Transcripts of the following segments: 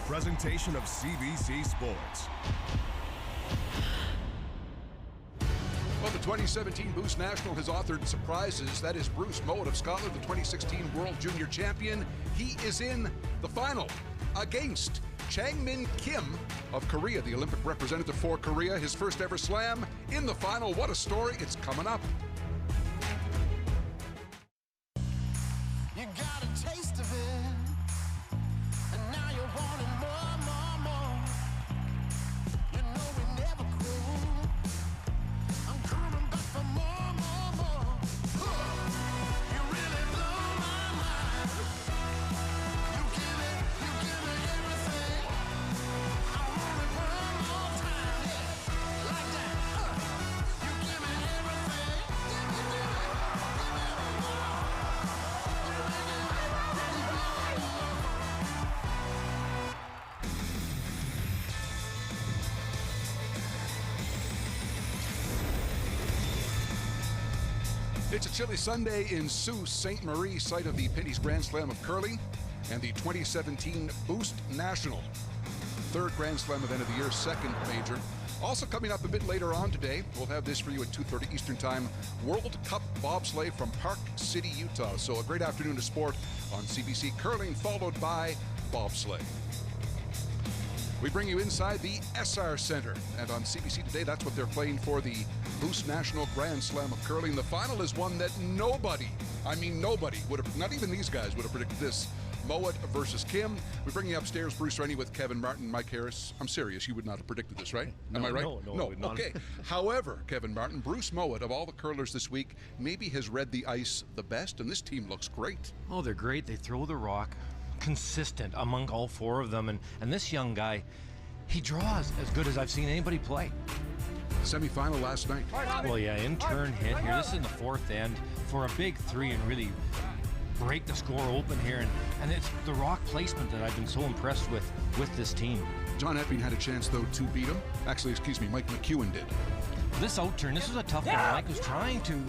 presentation of CBC Sports. Well, the 2017 Boost National has authored surprises. That is Bruce Mouat of Scotland, the 2016 World Junior Champion. He is in the final against Changmin Kim of Korea, the Olympic representative for Korea. His first ever slam in the final. What a story. It's coming up. You got a taste of it, and now you're wanting more, more, more. You know we never quit. I'm coming back for more, more, more. You really blow my mind. You give me everything. I want it one more time, yeah, like that. You give me everything. Give me more. It's a chilly Sunday in Sault Ste. Marie, site of the Pinty's Grand Slam of Curling and the 2017 Boost National. Third Grand Slam event of the year, second major. Also coming up a bit later on today, we'll have this for you at 2:30 Eastern Time, World Cup bobsleigh from Park City, Utah. So a great afternoon of sport on CBC Curling, followed by bobsleigh. We bring you inside the SR Center, and on CBC today, that's what they're playing for, the Boost National Grand Slam of Curling. The final is one that nobody would have, not even these guys would have predicted this. Mouat versus Kim. We bring you upstairs, Bruce Rennie with Kevin Martin, Mike Harris. I'm serious, you would not have predicted this, right? Am I right? No. Okay. However, Kevin Martin, Bruce Mouat, of all the curlers this week, maybe has read the ice the best, and this team looks great. Oh, they're great. They throw the rock, consistent among all four of them. And this young guy, he draws as good as I've seen anybody play. Semi-final last night. Well, yeah, in turn hit here. This is in the fourth end for a big three and really break the score open here. And it's the rock placement that I've been so impressed with this team. John Epping had a chance, though, to beat him. Actually, excuse me, Mike McEwen did. This outturn, this was a tough one. Mike was trying to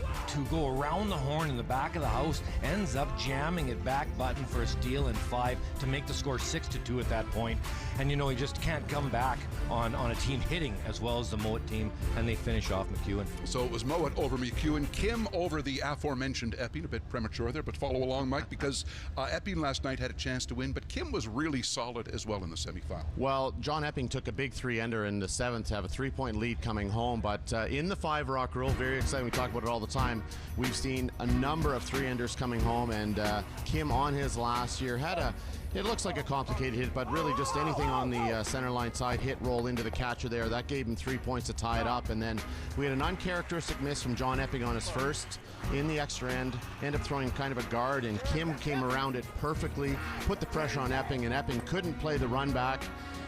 go around the horn in the back of the house, ends up jamming it back button for a steal in 5 to make the score 6-2 at that point. And you know, he just can't come back on a team hitting as well as the Mouat team, and they finish off McEwen. So it was Mouat over McEwen, Kim over the aforementioned Epping. A bit premature there, but follow along, Mike, because Epping last night had a chance to win, but Kim was really solid as well in the semifinal. Well, John Epping took a big three-ender in the 7th to have a 3-point lead coming home, but in the 5-rock rule, very exciting, we talk about it all the time, we've seen a number of 3-enders coming home, and Kim on his last year had it looks like a complicated hit, but really just anything on the center line side, hit, roll into the catcher there, that gave him 3 points to tie it up. And then we had an uncharacteristic miss from John Epping on his first in the extra end, ended up throwing kind of a guard, and Kim came around it perfectly, put the pressure on Epping, and Epping couldn't play the run back,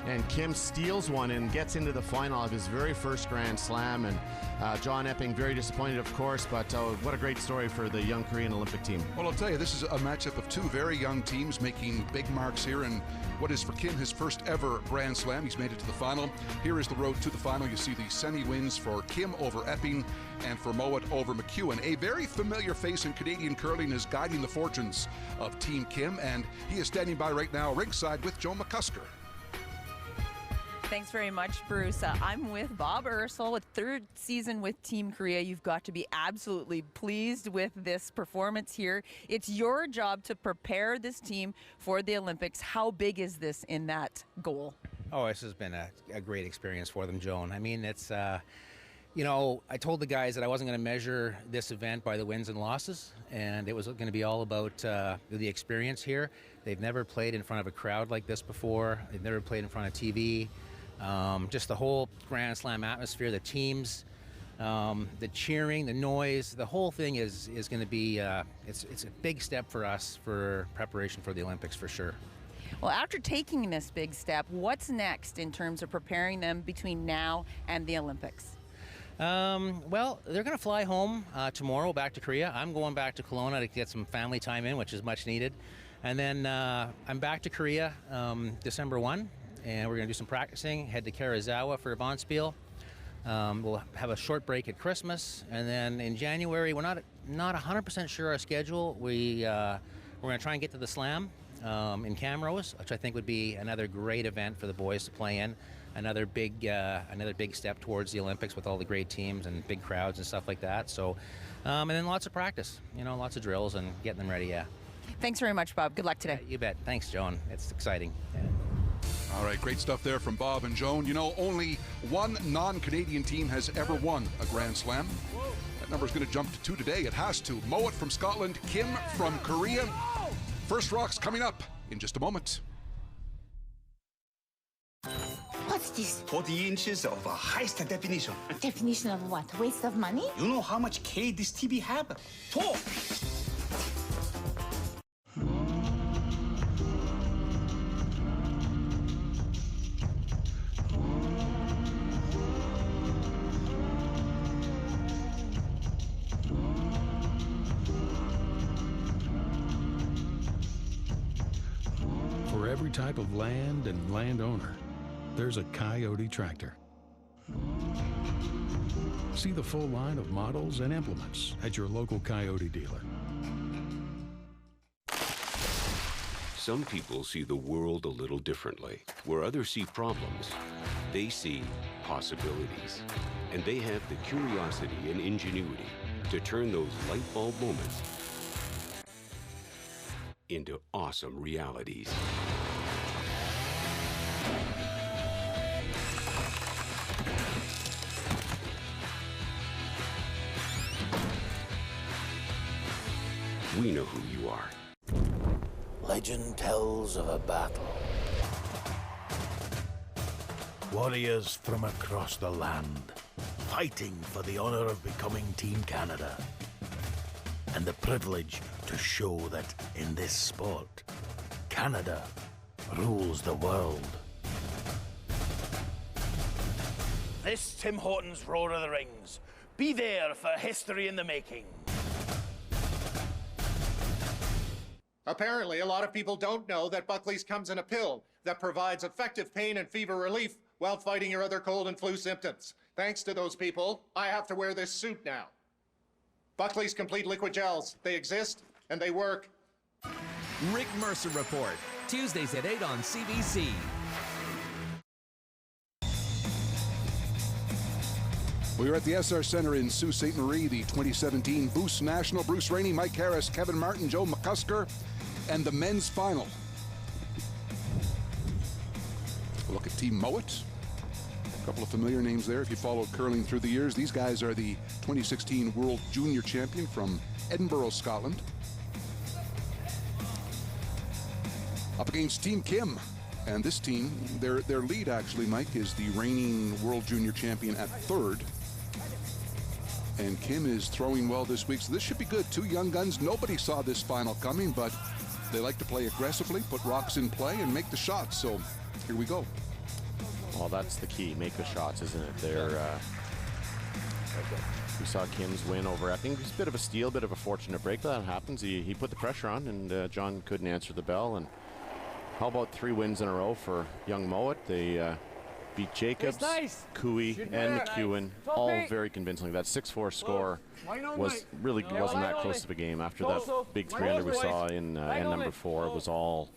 and Kim steals one and gets into the final of his very first Grand Slam. And John Epping very disappointed, of course, but what a great story for the young Korean Olympic team. Well, I'll tell you, this is a matchup of two very young teams making big marks here, and what is for Kim his first ever Grand Slam. He's made it to the final. Here is the road to the final. You see the semi-wins for Kim over Epping and for Mouat over McEwen. A very familiar face in Canadian curling is guiding the fortunes of Team Kim, and he is standing by right now ringside with Joe McCusker. Thanks very much, Bruce. I'm with Bob Ursel, with third season with Team Korea. You've got to be absolutely pleased with this performance here. It's your job to prepare this team for the Olympics. How big is this in that goal? Oh, this has been a great experience for them, Joan. I mean, it's, you know, I told the guys that I wasn't going to measure this event by the wins and losses, and it was going to be all about the experience here. They've never played in front of a crowd like this before. They've never played in front of TV. Just the whole Grand Slam atmosphere, the teams, the cheering, the noise, the whole thing is going to be, it's a big step for us for preparation for the Olympics for sure. Well, after taking this big step, what's next in terms of preparing them between now and the Olympics? Well, they're going to fly home tomorrow back to Korea. I'm going back to Kelowna to get some family time in, which is much needed. And then I'm back to Korea December 1. And we're going to do some practicing, head to Karazawa for a Bonspiel. We'll have a short break at Christmas, and then in January, we're not 100% sure our schedule. We're going to try and get to the Slam, in Camrose, which I think would be another great event for the boys to play in. Another big step towards the Olympics with all the great teams and big crowds and stuff like that. So, and then lots of practice, lots of drills and getting them ready. Yeah. Thanks very much, Bob. Good luck today. You bet. Thanks, Joan. It's exciting. All right, great stuff there from Bob and Joan. Only one non-Canadian team has ever won a Grand Slam. That number's going to jump to 2 today. It has to. Mouat from Scotland, Kim from Korea. First rocks coming up in just a moment. What's this? 40 inches of highest definition. Definition of what? Waste of money? You know how much K this TV have? 4. For every type of land and landowner, there's a Coyote tractor. See the full line of models and implements at your local Coyote dealer. Some people see the world a little differently. Where others see problems, they see possibilities. And they have the curiosity and ingenuity to turn those light bulb moments into awesome realities. We know who you are. Legend tells of a battle. Warriors from across the land, fighting for the honor of becoming Team Canada. And the privilege to show that in this sport, Canada rules the world. This Tim Hortons Roar of the Rings. Be there for history in the making. Apparently, a lot of people don't know that Buckley's comes in a pill that provides effective pain and fever relief while fighting your other cold and flu symptoms. Thanks to those people, I have to wear this suit now. Buckley's Complete Liquid Gels. They exist, and they work. Rick Mercer Report, Tuesdays at 8 on CBC. We are at the SR Center in Sault Ste. Marie, the 2017 Boost National. Bruce Rainey, Mike Harris, Kevin Martin, Joe McCusker, and the men's final. A look at Team Mouat. A couple of familiar names there if you followed curling through the years. These guys are the 2016 World Junior Champion from Edinburgh, Scotland. Up against Team Kim. And this team, their lead actually, Mike, is the reigning World Junior Champion at third. And Kim is throwing well this week, so this should be good. Two young guns. Nobody saw this final coming, but they like to play aggressively, put rocks in play, and make the shots. So here we go. Well, that's the key. Make the shots, isn't it? We saw Kim's win over Epping. It's a bit of a steal, bit of a fortunate break, but that happens. He put the pressure on, and John couldn't answer the bell. And how about 3 wins in a row for young Mouat? They beat Jacobs, Cooey, and McEwen, all very convincingly. That 6-4 score wasn't that close of a game. After that big 3-under we saw in end number 4, it was all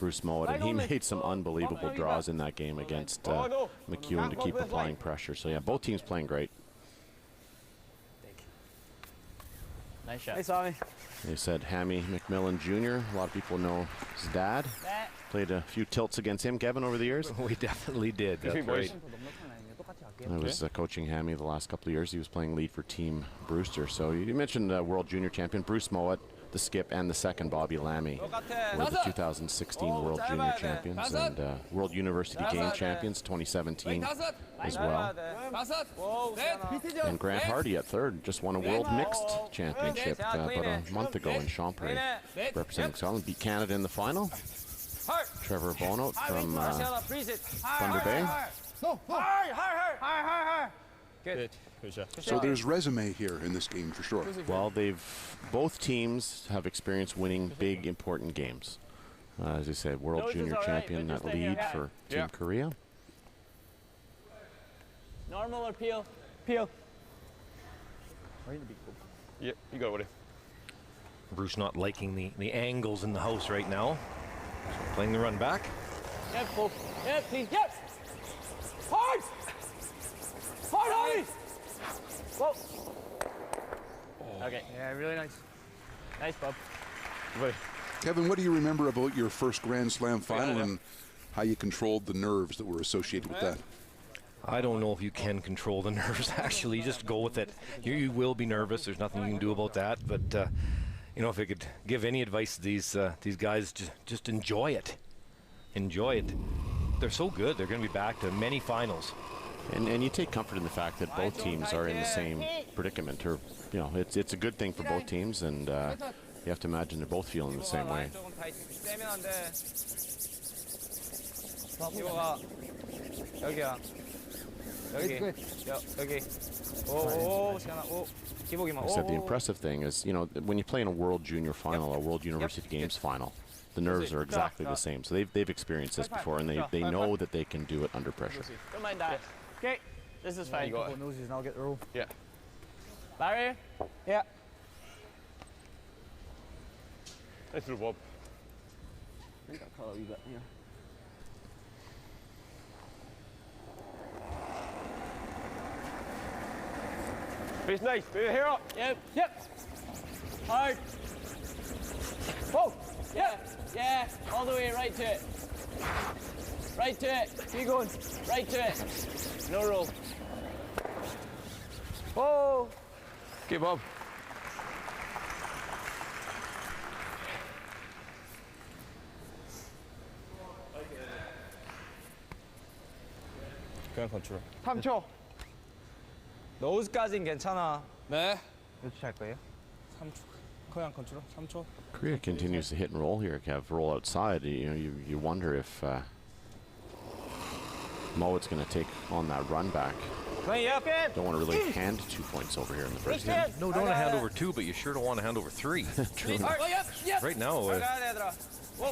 Bruce Mouat, and he made some unbelievable draws in that game against McEwen to keep applying pressure. So yeah, both teams playing great. Nice shot. Hey, Tommy. They said Hammy McMillan Jr. A lot of people know his dad. Played a few tilts against him, Kevin, over the years. We definitely did. That's right. I was coaching Hammy the last couple of years. He was playing lead for Team Brewster. So you mentioned World Junior Champion Bruce Mouat, the skip, and the second Bobby Lammy were the 2016 World Junior Champions and World University Game Champions 2017 as well. And Grant Hardy at third just won a World Mixed Championship about a month ago in Champlain, representing Scotland. Beat Canada in the final. Trevor Bono from Thunder Bay. Good. So there's resume here in this game for sure. Well, both teams have experienced winning big, important games. As I said, World Junior Champion, that lead for Team Korea. Normal or peel? Peel. Yeah, you got it. Bruce not liking the angles in the house right now. Playing the run back. Yep, pull. Yep, clean. Yep. Hard! Hard, Holly! Whoa. Okay. Yeah, really nice. Nice, Bob. Kevin, what do you remember about your first Grand Slam final and how you controlled the nerves that were associated with that? I don't know if you can control the nerves, actually. Just go with it. You will be nervous. There's nothing you can do about that. But, you know, if I could give any advice to these guys, just enjoy it. Enjoy it. They're so good. They're going to be back to many finals. And you take comfort in the fact that both teams are in the same predicament. Or, you know, it's a good thing for both teams, and you have to imagine they're both feeling the same way. I said the impressive thing is, you know, when you play in a World Junior final, a World University Games final, the nerves are exactly the same. So they've experienced this before, and they know that they can do it under pressure. Don't mind that. Okay, this is fine. You got noses and I'll get the roll. Yeah. Barry? Yeah. Nice little Bob. I think I'll call it a wee bit here. Face nice. Move here up. Yep. Yep. Hard. Whoa. Yep. Yeah. All the way right to it. Right to it. Keep going. Right to it. No roll. Whoa. Okay, Bob. 그냥 컨트롤. 3초. 노즈까진 괜찮아. 네. 몇 초 할 거예요? 3초. 그냥 컨트롤. 3초. Korea continues to hit and roll here. Kev, roll outside. You know, you wonder if Mouat's going to take on that run back. Don't want to really hand 2 points over here in the first game. No, don't want to hand over 2, but you sure don't want to hand over 3. True. Right now,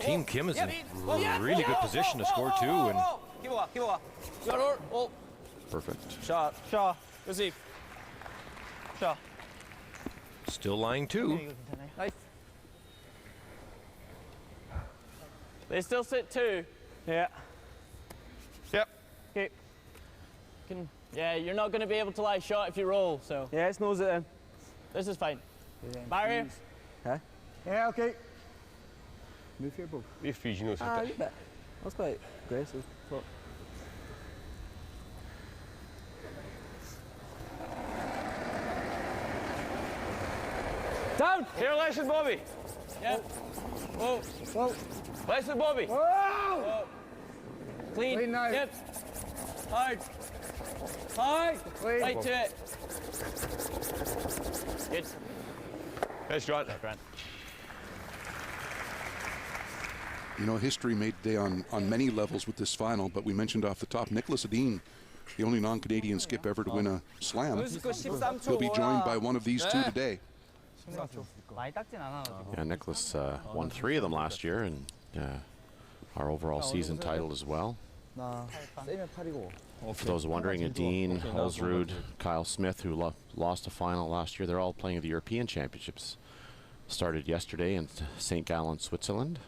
Team Kim is in really good position to score 2. And perfect. Shot. Receive. Shot. Still lying 2. Nice. They still sit 2. Yeah. Yep. Okay. Yeah, you're not going to be able to lie shot if you roll, so. Yeah, it's nose it in. This is fine. Barry? Huh? Yeah, okay. Move here, Bob. We're freezing us a bit. That's quite aggressive. But down! Here, listen, Bobby. Yep. Whoa. Whoa. Listen, Bobby. Whoa! Whoa. Clean now. Yep. Hard. Hard. Clean. Right to it. Good. Nice shot. Grant. You know, history made today on many levels with this final, but we mentioned off the top, Nicholas Edin, the only non-Canadian skip ever to win a slam. He'll be joined by one of these two today. Yeah, Nicholas won 3 of them last year, and our overall season title as well. For those wondering, Edin, Hulsrud, Kyle Smith, who lost a final last year, they're all playing at the European Championships. Started yesterday in St. Gallen, Switzerland.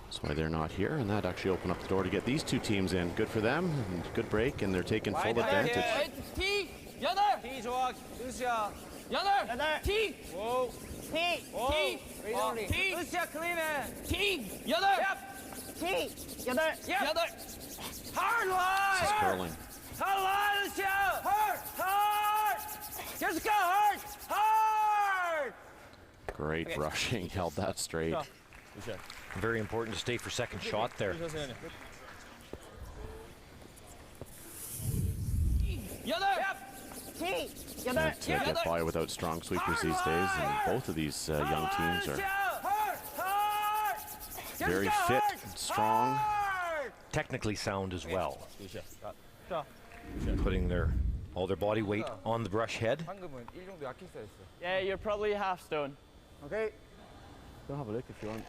That's why they're not here, and that actually opened up the door to get these 2 teams in. Good for them, and good break, and they're taking full advantage. T. 좋아. 루시아. T. Whoa. T. T. 루시아 클린해. T. T. Hard line. This is curling. Hard line, Lucia. Hard. Just go hard. Great rushing, held that straight. very important to stay for second shot there. Can't get by without strong sweepers these days, and both of these young teams are very fit, strong, technically sound as well. Putting all their body weight on the brush head. Yeah, you're probably half stone. Okay. Go have a look if you want.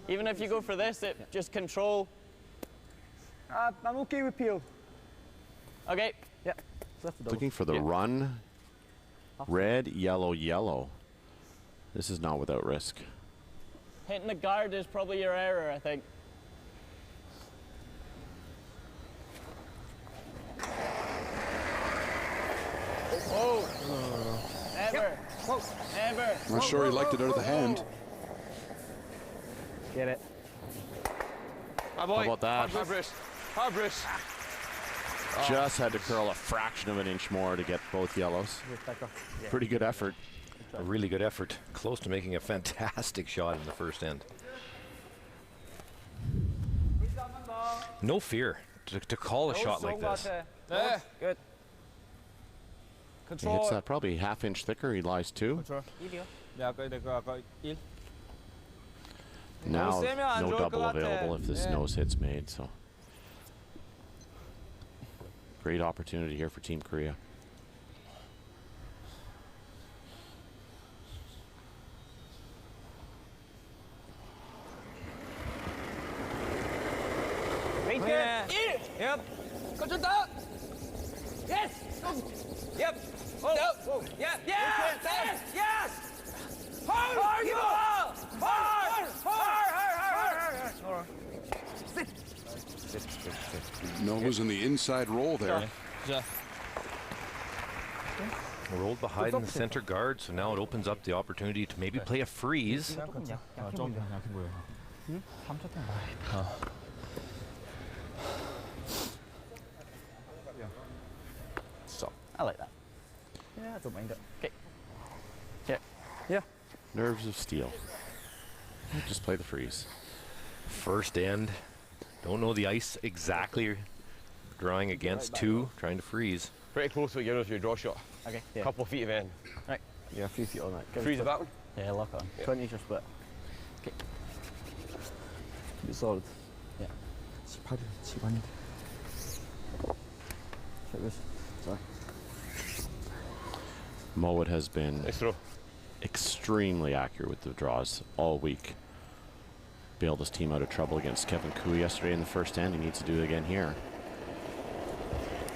Even if you go for this, just control. I'm okay with peel. Okay. Yeah. Looking for the run. Red, yellow, yellow. This is not without risk. Hitting the guard is probably your error, I think. Whoa! Never! Whoa! Never! I'm not sure he liked it out of the hand. Get it. How about that? Hard Bruce. Hard Bruce. Just had to curl a fraction of an inch more to get both yellows. Pretty good effort. A really good effort. Close to making a fantastic shot in the first end. No fear to call a shot like this. Yeah. Good. He hits that probably half-inch thicker. He lies 2. Now, no double available if this nose hit's made. So, great opportunity here for Team Korea. Right there. Yep. 꽂혔다. Yes. Yep. Oh. Yep. Yep. Yes. Yes. Yes. Hard. Hard. Keep Hard. it hard. Nova's in the inside roll there. Rolled behind in the center guard, so now it opens up the opportunity to maybe play a freeze. So I like that. Yeah, I don't mind it. Okay. Yeah. Nerves of steel. Just play the freeze. First end. Don't know the ice exactly. Drawing against 2, trying to freeze. Pretty close to your draw shot. Okay. Yeah. Couple of feet of end. Right. Yeah, a few feet on that. Freeze the back one. Yeah, lock on. Yeah. 20 just split. Okay. Be solid. Yeah. 7번인데. Sorry. Mouat has been Nice throw. extremely accurate with the draws all week. Bailed his team out of trouble against Kevin Koo yesterday in the first end. He needs to do it again here.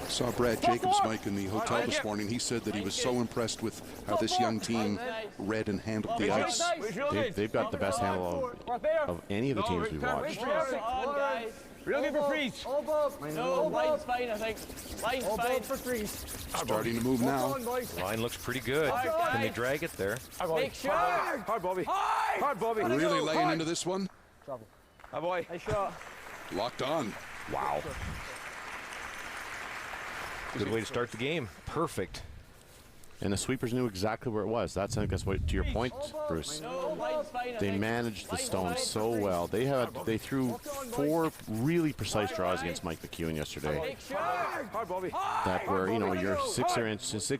Saw Brad Jacobs, Mike, in the hotel this morning. He said that he was so impressed with how this young team read and handled the ice. They've got the best handle of any of the teams we've watched. Real good for freeze. No, line's fine, I think. Line's fine for freeze. Starting to move now. Line looks pretty good. Can they drag it there? Make sure. Hard, Bobby. Hard, Bobby. Really laying into this one. Hi, boy. Nice shot. Locked on. Wow. Good way to start the game. Perfect. And the sweepers knew exactly where it was. That's, I think that's what, to your point, Bruce. No, line's fine, I They think. managed the stone so well. They threw 4 really precise draws against Mike McEwen yesterday. Make sure. Hard, Bobby. Hard. That where, you know, you're 6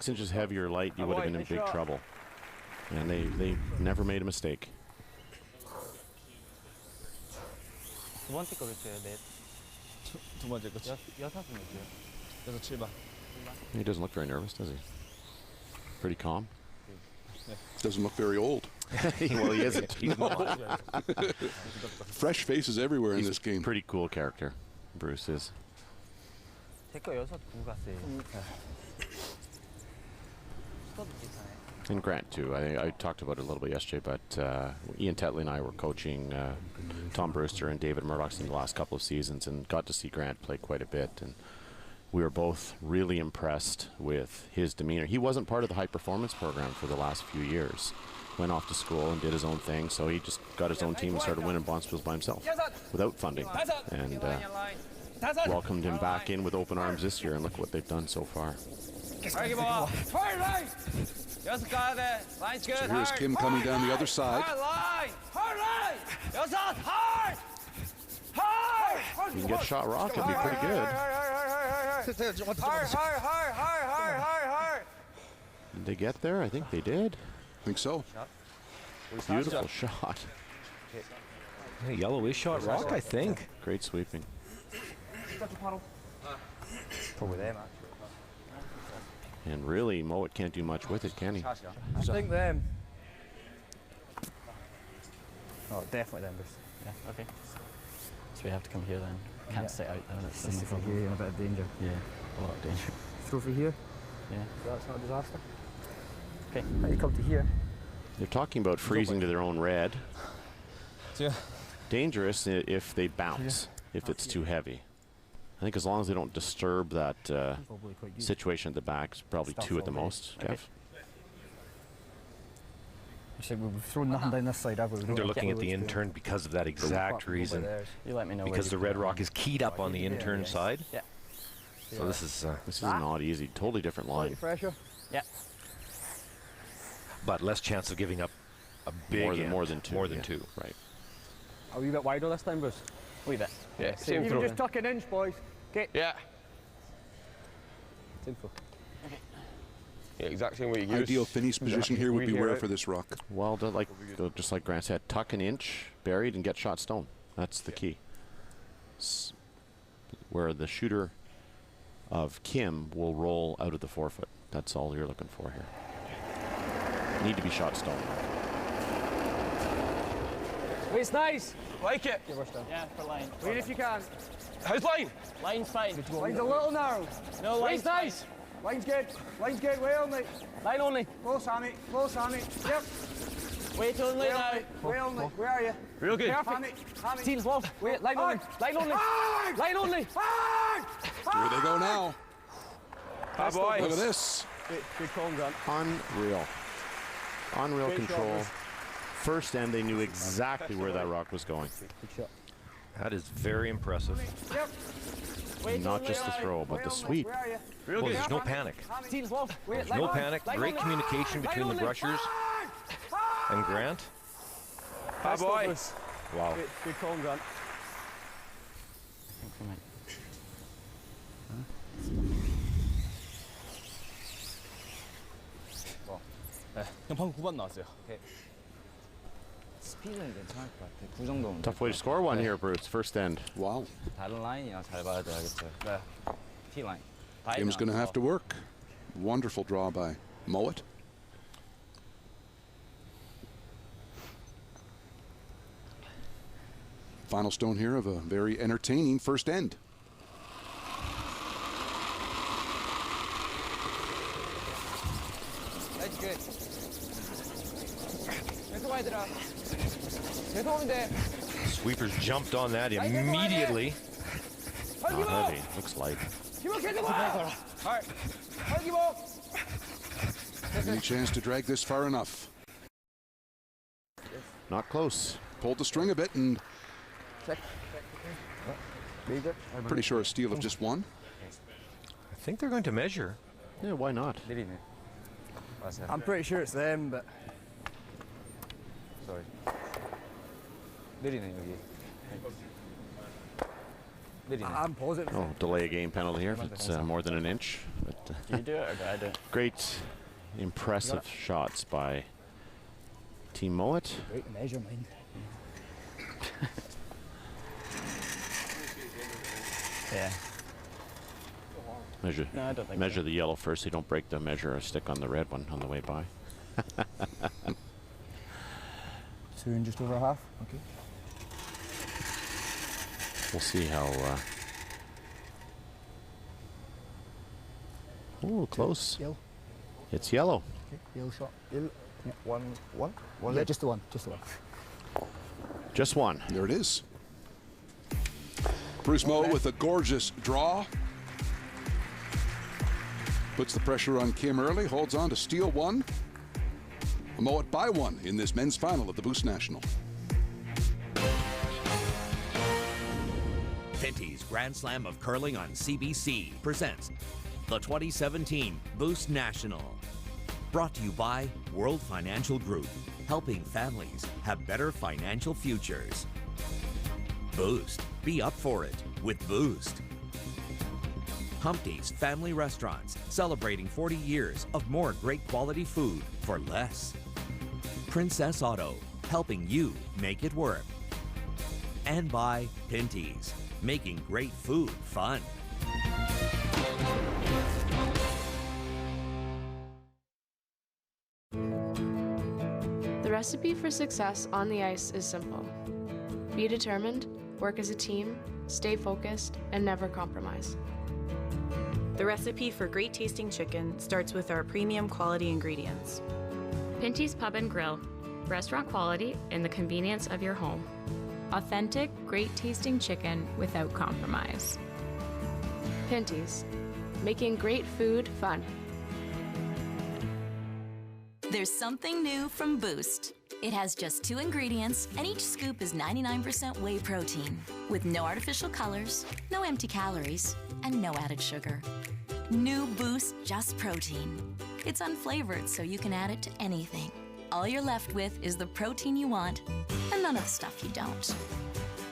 inches heavier light, you would have been in big trouble. And they never made a mistake. 두 번째 거를 쳐야 돼. 두 번째 거. 6분을 쳐요. 그래서 7번. He doesn't look very nervous, does he? Pretty calm. Doesn't look very old. Well, he isn't. He's not. Fresh faces everywhere in this game. Pretty cool character, Bruce is. 제거 6, 9가 세. And Grant too. I talked about it a little bit yesterday, but Ian Tetley and I were coaching Tom Brewster and David Murdoch in the last couple of seasons, and got to see Grant play quite a bit. And we were both really impressed with his demeanor. He wasn't part of the high performance program for the last few years. Went off to school and did his own thing, so he just got his own team and started winning Bonspiels by himself without funding. And welcomed him back in with open arms this year, and look what they've done so far. So here's Kim coming down the other side. You can get shot rock, it'd be pretty good. Did they get there? I think they did. I think so. Beautiful shot. Yeah, yellowish shot rock, I think. Great sweeping. And really, Mouat can't do much with it, can he? I think them. Oh, definitely them, Bruce. Yeah, okay. So we have to come here then. Can't sit out there. It's This is for here in a bit of danger. Yeah, a lot of danger. Throw for here. Yeah. That's not a disaster. Okay. Now you come to here. They're talking about freezing to their own red. dangerous if they bounce, if it's too heavy. I think as long as they don't disturb that situation at the back, it's probably 2 at the most. Okay. They're looking at the intern because of that exact reason. You let me know. Because the red rock is keyed up on the intern side. Yeah. So this is not easy. Totally different line. Yeah. But less chance of giving up a big more than 2. More than 2. Right. Are we a bit wider this time, Bruce? Wee bit. Yeah. Same throw. Just tuck an inch, boys. Okay. Yeah. Same throw. Yeah, exact same way you use. Ideal finish position here would be where for this rock? Well, just like Grant said, tuck an inch, buried, and get shot stone. That's the key. Where the shooter of Kim will roll out of the 4-foot. That's all you're looking for here. Need to be shot stone. Wait's nice. Like it. Yeah, for line. Wait if you can. How's line? Line's fine. Line's a little narrow. No, line's nice. Line's good. Line's good. Way only. Line only. Close, Hammy. Close, Hammy. Yep. Wait only now. Way only. Where are you? Real good. Perfect. Hammy. Team's love. Wait, line only. Line only. Line only. Here they go now. Ah, boy. Look at this. Good call, Grant. Unreal. Unreal control. First end, they knew exactly where that rock was going. Good shot. That is very impressive. Yep. Not just the throw, but the sweep. Well, there's no panic. Team's love. There's no panic. Great communication between the brushers and Grant. Ah, boy. Wow. Good call, Grant. 형 방금 9번 나왔어요. 스피드는 괜찮을 것 같아. 9 정도면. Tough way to score one here, Bruce. First end. Wow. 다른 라인이랑 잘 봐야 돼야겠어요. 네. T 라인. Kim's going to have to work. Wonderful draw by Mouat. Final stone here of a very entertaining first end. That's good. 죄송하더라. 죄송한데. Sweepers jumped on that immediately. Not heavy. Looks light. Any chance to drag this far enough? Not close. Pulled the string a bit and pretty sure a steal of just 1. I think they're going to measure. Yeah, why not? I'm pretty sure it's them, but. Sorry. 느리네 여기. 느리네. I'm positive. Oh, delay a game penalty here if it's more than an inch. But, Do you do it or do I do it? great, impressive shots by Team Mouat. Great measure, mind. Yeah. Measure, No, I don't think measure the yellow first so you don't break the measure or stick on the red one on the way by. 2 and just over half. Okay. We'll see how... Oh, close. Yellow. It's yellow. Okay. Yellow shot. Yellow. Yeah. One. Yeah, just the one. Just the one. Just one. There it is. Bruce Mouat with a gorgeous draw. Puts the pressure on Kim early, holds on to steal 1. Mouat by 1 in this men's final of the Boost National. Pinty's Grand Slam of Curling on CBC presents the 2017 Boost National. Brought to you by World Financial Group, helping families have better financial futures. Boost. Be up for it with Boost. Humpty's Family Restaurants, celebrating 40 years of more great quality food for less. Princess Auto, helping you make it work. And by Pinty's, making great food fun. The recipe for success on the ice is simple. Be determined, work as a team, stay focused, and never compromise. The recipe for great tasting chicken starts with our premium quality ingredients. Pinty's Pub and Grill, restaurant quality in the convenience of your home. Authentic, great-tasting chicken without compromise. Pinty's, making great food fun. There's something new from Boost. It has just 2 ingredients, and each scoop is 99% whey protein, with no artificial colors, no empty calories, and no added sugar. New Boost Just Protein. It's unflavored, so you can add it to anything. All you're left with is the protein you want, and none of the stuff you don't.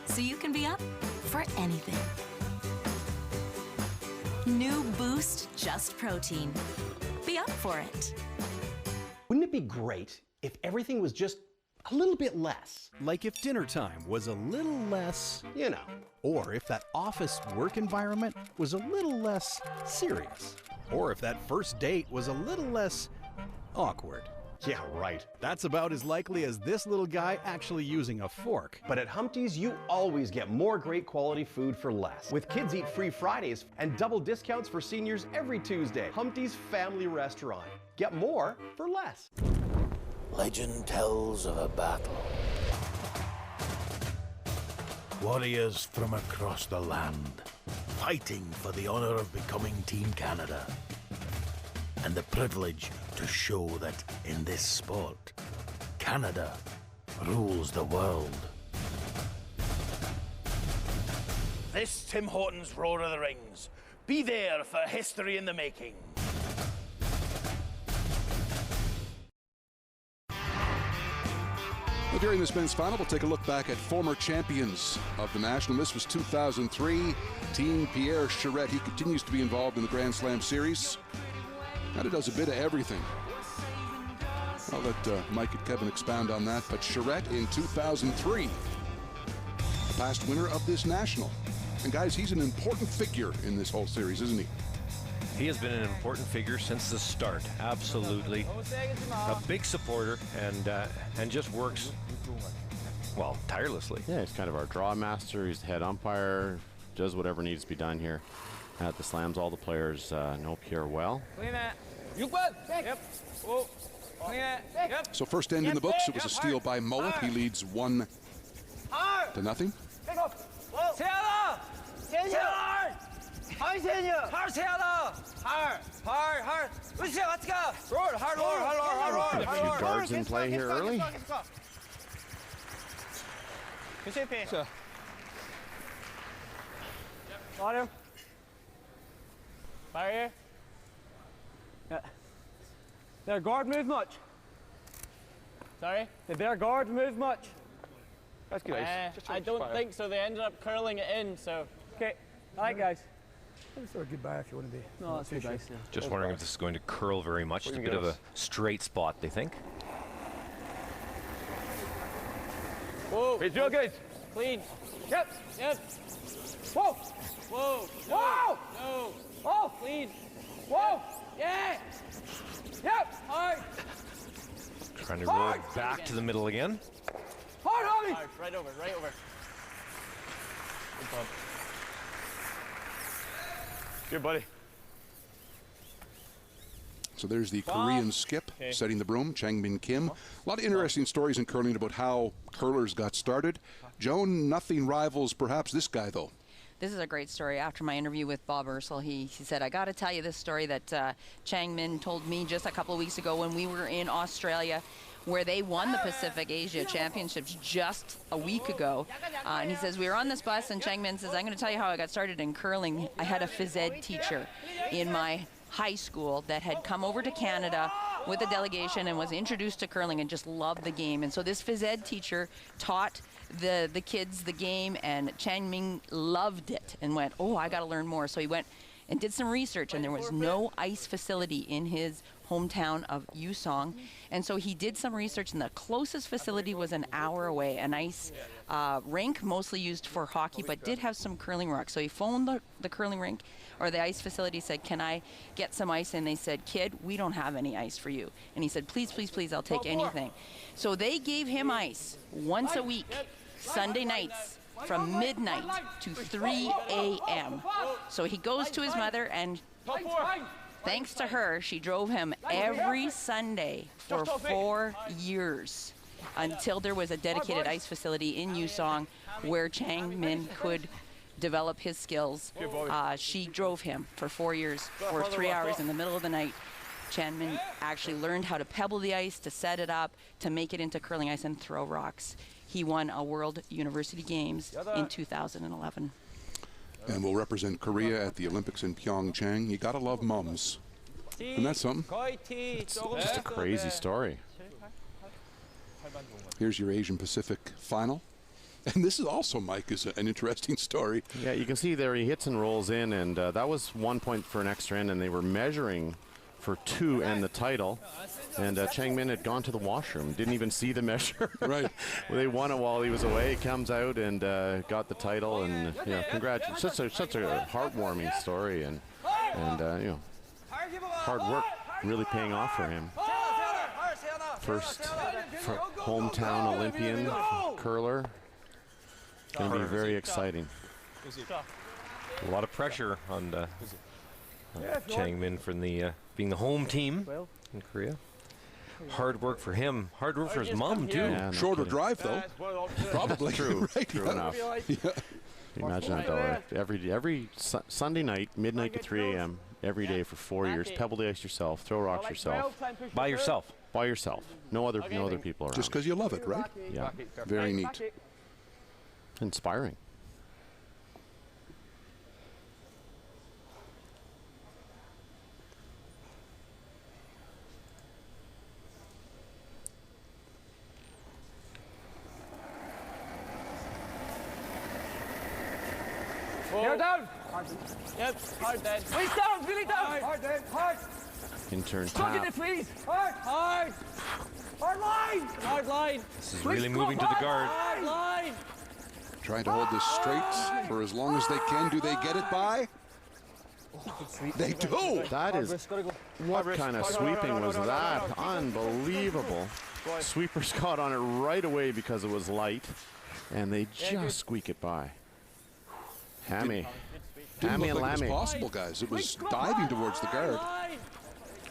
So you can be up for anything. New Boost Just Protein. Be up for it. Wouldn't it be great if everything was just a little bit less? Like if dinner time was a little less, you know. Or if that office work environment was a little less serious. Or if that first date was a little less awkward. Yeah, right. That's about as likely as this little guy actually using a fork. But at Humpty's, you always get more great quality food for less. With Kids Eat Free Fridays and double discounts for seniors every Tuesday. Humpty's Family Restaurant. Get more for less. Legend tells of a battle. Warriors from across the land, fighting for the honor of becoming Team Canada. And the privilege to show that in this sport, Canada rules the world. This Tim Hortons Roar of the Rings. Be there for history in the making. Well, during this men's final, we'll take a look back at former champions of the National. This was 2003. Team Pierre Charette. He continues to be involved in the Grand Slam Series. Kind of does a bit of everything. I'll let Mike and Kevin expound on that. But Charette in 2003, the past winner of this National. And guys, he's an important figure in this whole series, isn't he? He has been an important figure since the start. Absolutely. A big supporter and just works, well, tirelessly. Yeah, he's kind of our draw master. He's the head umpire, does whatever needs to be done here at the Slams. All the players know Pierre well. So first end in the books, it was a steal by Mouat. He leads 1-0. A few guards in play here early. Got him. Fire here. Yeah. Their guard move much? Sorry? Did their guard move much? That's good. I don't think so. They ended up curling it in, so. Okay. All right, guys. Let's throw a goodbye if you want to be. No, that's good, guys. Just wondering if this is going to curl very much. It's a bit of a straight spot, they think. Whoa. It's real good. Clean. Yep. Yep. Whoa. Whoa. No. Whoa. No. Oh. Clean. Whoa. Yeah. Yep. Hard. Trying to roll it back to the middle again. Hard, Holly. Hard. Right over. Right over. Good bump. Good, buddy. So there's the Korean skip setting the broom, Changmin Kim. A lot of interesting stories in curling about how curlers got started. Joan, nothing rivals perhaps this guy, though. This is a great story. After my interview with Bob Ursel, he said, I got to tell you this story that Changmin told me just a couple of weeks ago when we were in Australia, where they won the Pacific Asia Championships just a week ago. And he says, we were on this bus, and Changmin says, I'm going to tell you how I got started in curling. I had a phys ed teacher in my high school that had come over to Canada with a delegation and was introduced to curling and just loved the game. And so this phys ed teacher taught the kids the game, and Changmin loved it and went, oh, I got to learn more. So he went and did some research, and there was no ice facility in his hometown of Yusong. And so he did some research, and the closest facility was an hour away, an ice rink, mostly used for hockey, but did have some curling rocks. So he phoned the curling rink, or the ice facility, said, can I get some ice? And they said, kid, we don't have any ice for you. And he said, please, please, please, I'll take anything. So they gave him ice once a week, Sunday nights, from midnight to 3 a.m. So he goes to his mother, and thanks to her, she drove him every Sunday for 4 years. until there was a dedicated ice facility in Yusong where Chang Min could develop his skills. She drove him for 4 years, for 3 hours in the middle of the night. Chang Min actually learned how to pebble the ice, to set it up, to make it into curling ice and throw rocks. He won a World University Games in 2011. And will represent Korea at the Olympics in Pyeongchang. You gotta love mums. And that's something. It's just a crazy story. Here's your Asian Pacific final. And this is also, Mike, is an interesting story. Yeah, you can see there he hits and rolls in, and that was 1 point for an extra end, and they were measuring for 2 and the title. And Chang Min had gone to the washroom, didn't even see the measure. Right. They won it while he was away. He comes out and got the title, and yeah, congratulations. Such a heartwarming story, and you know, hard work really paying off for him. First hometown Olympian curler. Going to be very exciting. A lot of pressure on Chang Min from the being the home team in Korea. Hard work for him. Hard work for his mom too. Yeah, no Shorter kidding. drive though. Probably. True. Right, True yeah. enough. Yeah. Imagine that though. Every Sunday night, midnight to 3 a.m. every day for 4 years. Pebble the ice yourself. Throw rocks yourself. By yourself. By yourself. No other people around. Just because you love it, right? Yeah. Very neat. Inspiring. Hair down. Yep, hard then. Waist down, really down. Hard then, hard. Intern Stuck in tap. it, please. Hard, hard. Hard line. Hard line. This is really moving to the guard. Hard line. Trying to hold this straight for as long as they can. Do they get it by? They do. That is, what kind of sweeping was that? Unbelievable. Sweepers caught on it right away because it was light, and they just squeak it by. Hammy. Didn't Hammy look and like it was Lammy. possible, guys. It was diving towards the guard.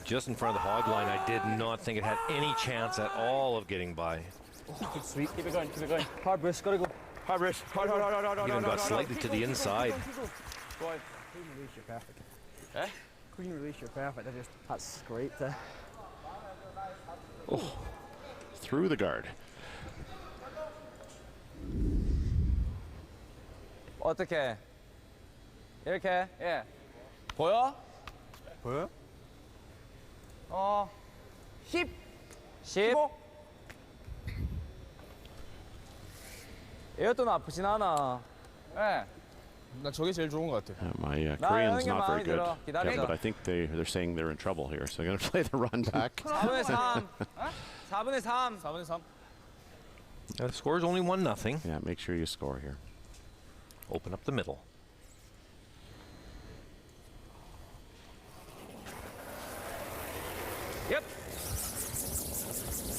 Just in front of the hog line, I did not think it had any chance at all of getting by. Good sweep. Keep it going, keep it going. Hard wrist, gotta go. Hard wrist. Hard, hard, hard, hard, hard. Even got slightly to the inside. Go on. Clean release, you're perfect. Eh? Clean release, you're perfect. That's great. Oh, through the guard. 어떻게? 이렇게? 예. 보여? 보여? 10. 15. 이것도 나쁘진 않아. 예. 나 저게 제일 좋은 것 같아. My Korean's not very good, yeah, but I think they're saying they're in trouble here, so they're going to play the run back. 4분의 3. 4분의 3. 4분의 3. The score's only 1-0. Yeah, make sure you score here. Open up the middle. Yep.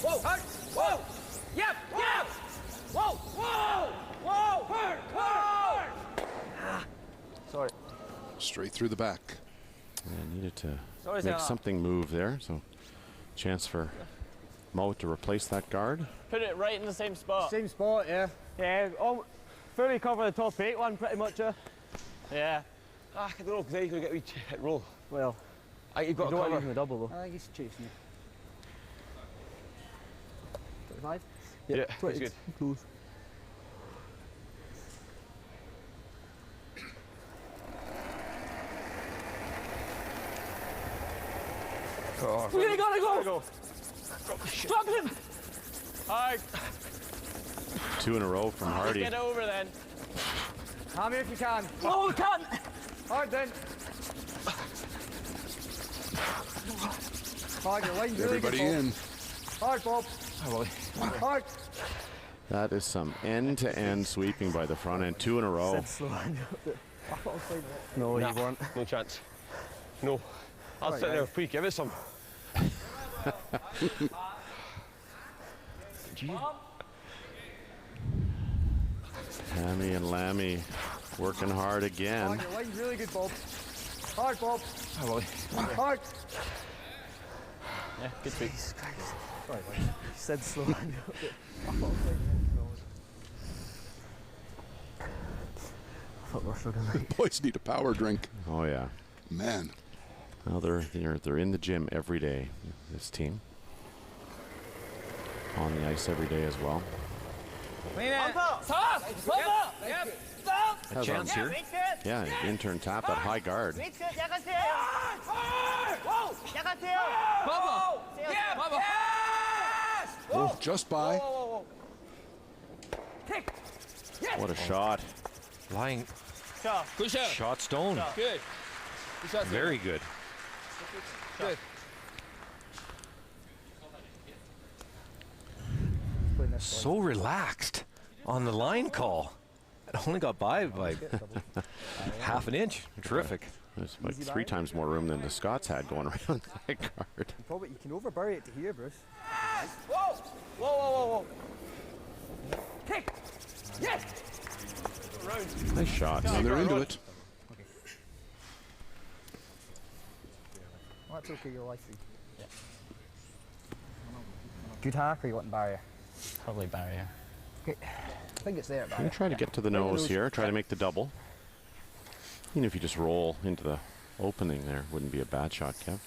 Whoa. Hard. Whoa. Yep. Yep. Whoa. Whoa. Whoa. Hard. Hard. Sorry. Straight through the back. Yeah, needed to Sorry, make Sarah. something move there, so chance for Mouat to replace that guard. Put it right in the same spot. Same spot, yeah. Yeah. Fully cover the top 8 one pretty much. Yeah. I don't know, because then you're going to get a wee hit roll. Well, I think you've got you to don't want cover. to use him a double though. I think he's chasing you. 25? Yeah, 20. that's Close. Oh, We gotta go. Drop him. Hard. 2 in a row from Hardy. Get over then. Hammy if you can. Oh, we can't. Hard then. Hard, your line's really Everybody good, Bob. in. Hard, Bob. Hard. That is some end-to-end sweeping by the front end. 2 in a row. Said slow. I thought I was playing that. No, you weren't. No chance. No. I'll sit there. Please give it some. Hammy and Lammy working hard again. Hard, your line's really good, Bob. Hard, Bob. Hard. Yeah, good sweep. Sorry, buddy. You said slow. I thought we were struggling. The boys need a power drink. Oh yeah. Man. Well, they're in the gym every day. This team on the ice every day as well. A chance here. Yeah, intern tap at high guard. Oh, just by. What a shot. Lying. Good shot. Shot stone. Good. Good shot. Very good. Good. So relaxed on the line call. It only got by half an inch. Terrific. There's like 3 times more room than the Scots had going around that guard. Probably you can overbury it to here, Bruce. Whoa! Whoa, whoa, whoa, whoa. Kick! Yes! Nice shot. Yeah, they're into it. Okay. Well, that's okay, you'll like it. Yeah. Good hack or you want barrier? Probably barrier. Okay. I think it's there, I'm barrier. going to try to get to the nose here, try to make the double. Even if you just roll into the opening there, wouldn't be a bad shot, Kev.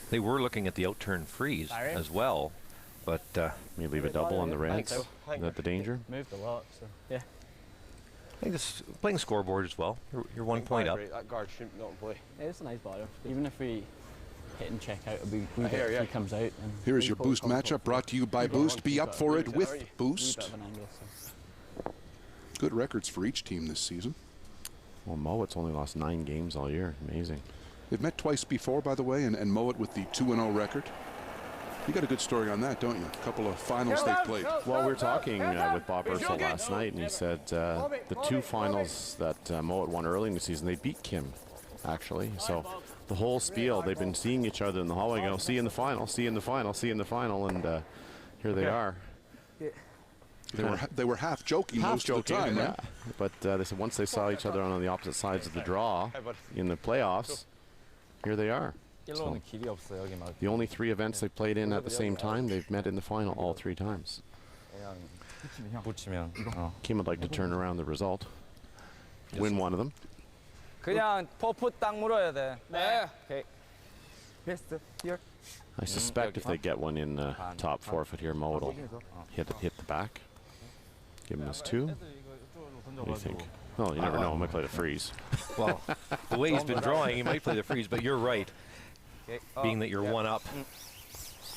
They were looking at the outturn freeze as well, but you leave a double on the Reds. Is that the danger? Moved a lot, so yeah. I think this playing scoreboard as well. You're 1 point up. That guard should not play. Yeah, it's a nice batter. Even if we hit and check out, we get if he comes out. And Here's your Boost matchup brought to you by Boost. Be up for it with Boost. Good records for each team this season. Well, Mouat's only lost 9 games all year. Amazing. They've met twice before, by the way, and Mouat with the 2-0 record. You got a good story on that, don't you? A couple of finals they've played. Well, we were talking with Bob Ursel last night, and he said the 2 finals that Mouat won early in the season, they beat Kim, actually. So the whole spiel, they've been seeing each other in the hallway, going, see you in the final, see you in the final, see you in the final, and here they are. They were half joking most of the time, yeah. right? But they said once they saw each other on the opposite sides of the draw in the playoffs, here they are. So, the only 3 events they played in at the same time, they've met in the final all 3 times. Kim would like to turn around the result, win one of them. 그냥 퍼프 딱 물어야 돼. 네. Okay. Best here. I suspect if they get one in the top forfeit here, Mouat will hit the back. Give him his 2. What do you think? Oh, you never know. He might play the freeze. Well, the way he's been drawing, he might play the freeze, but you're right. Being that you're 1 up, you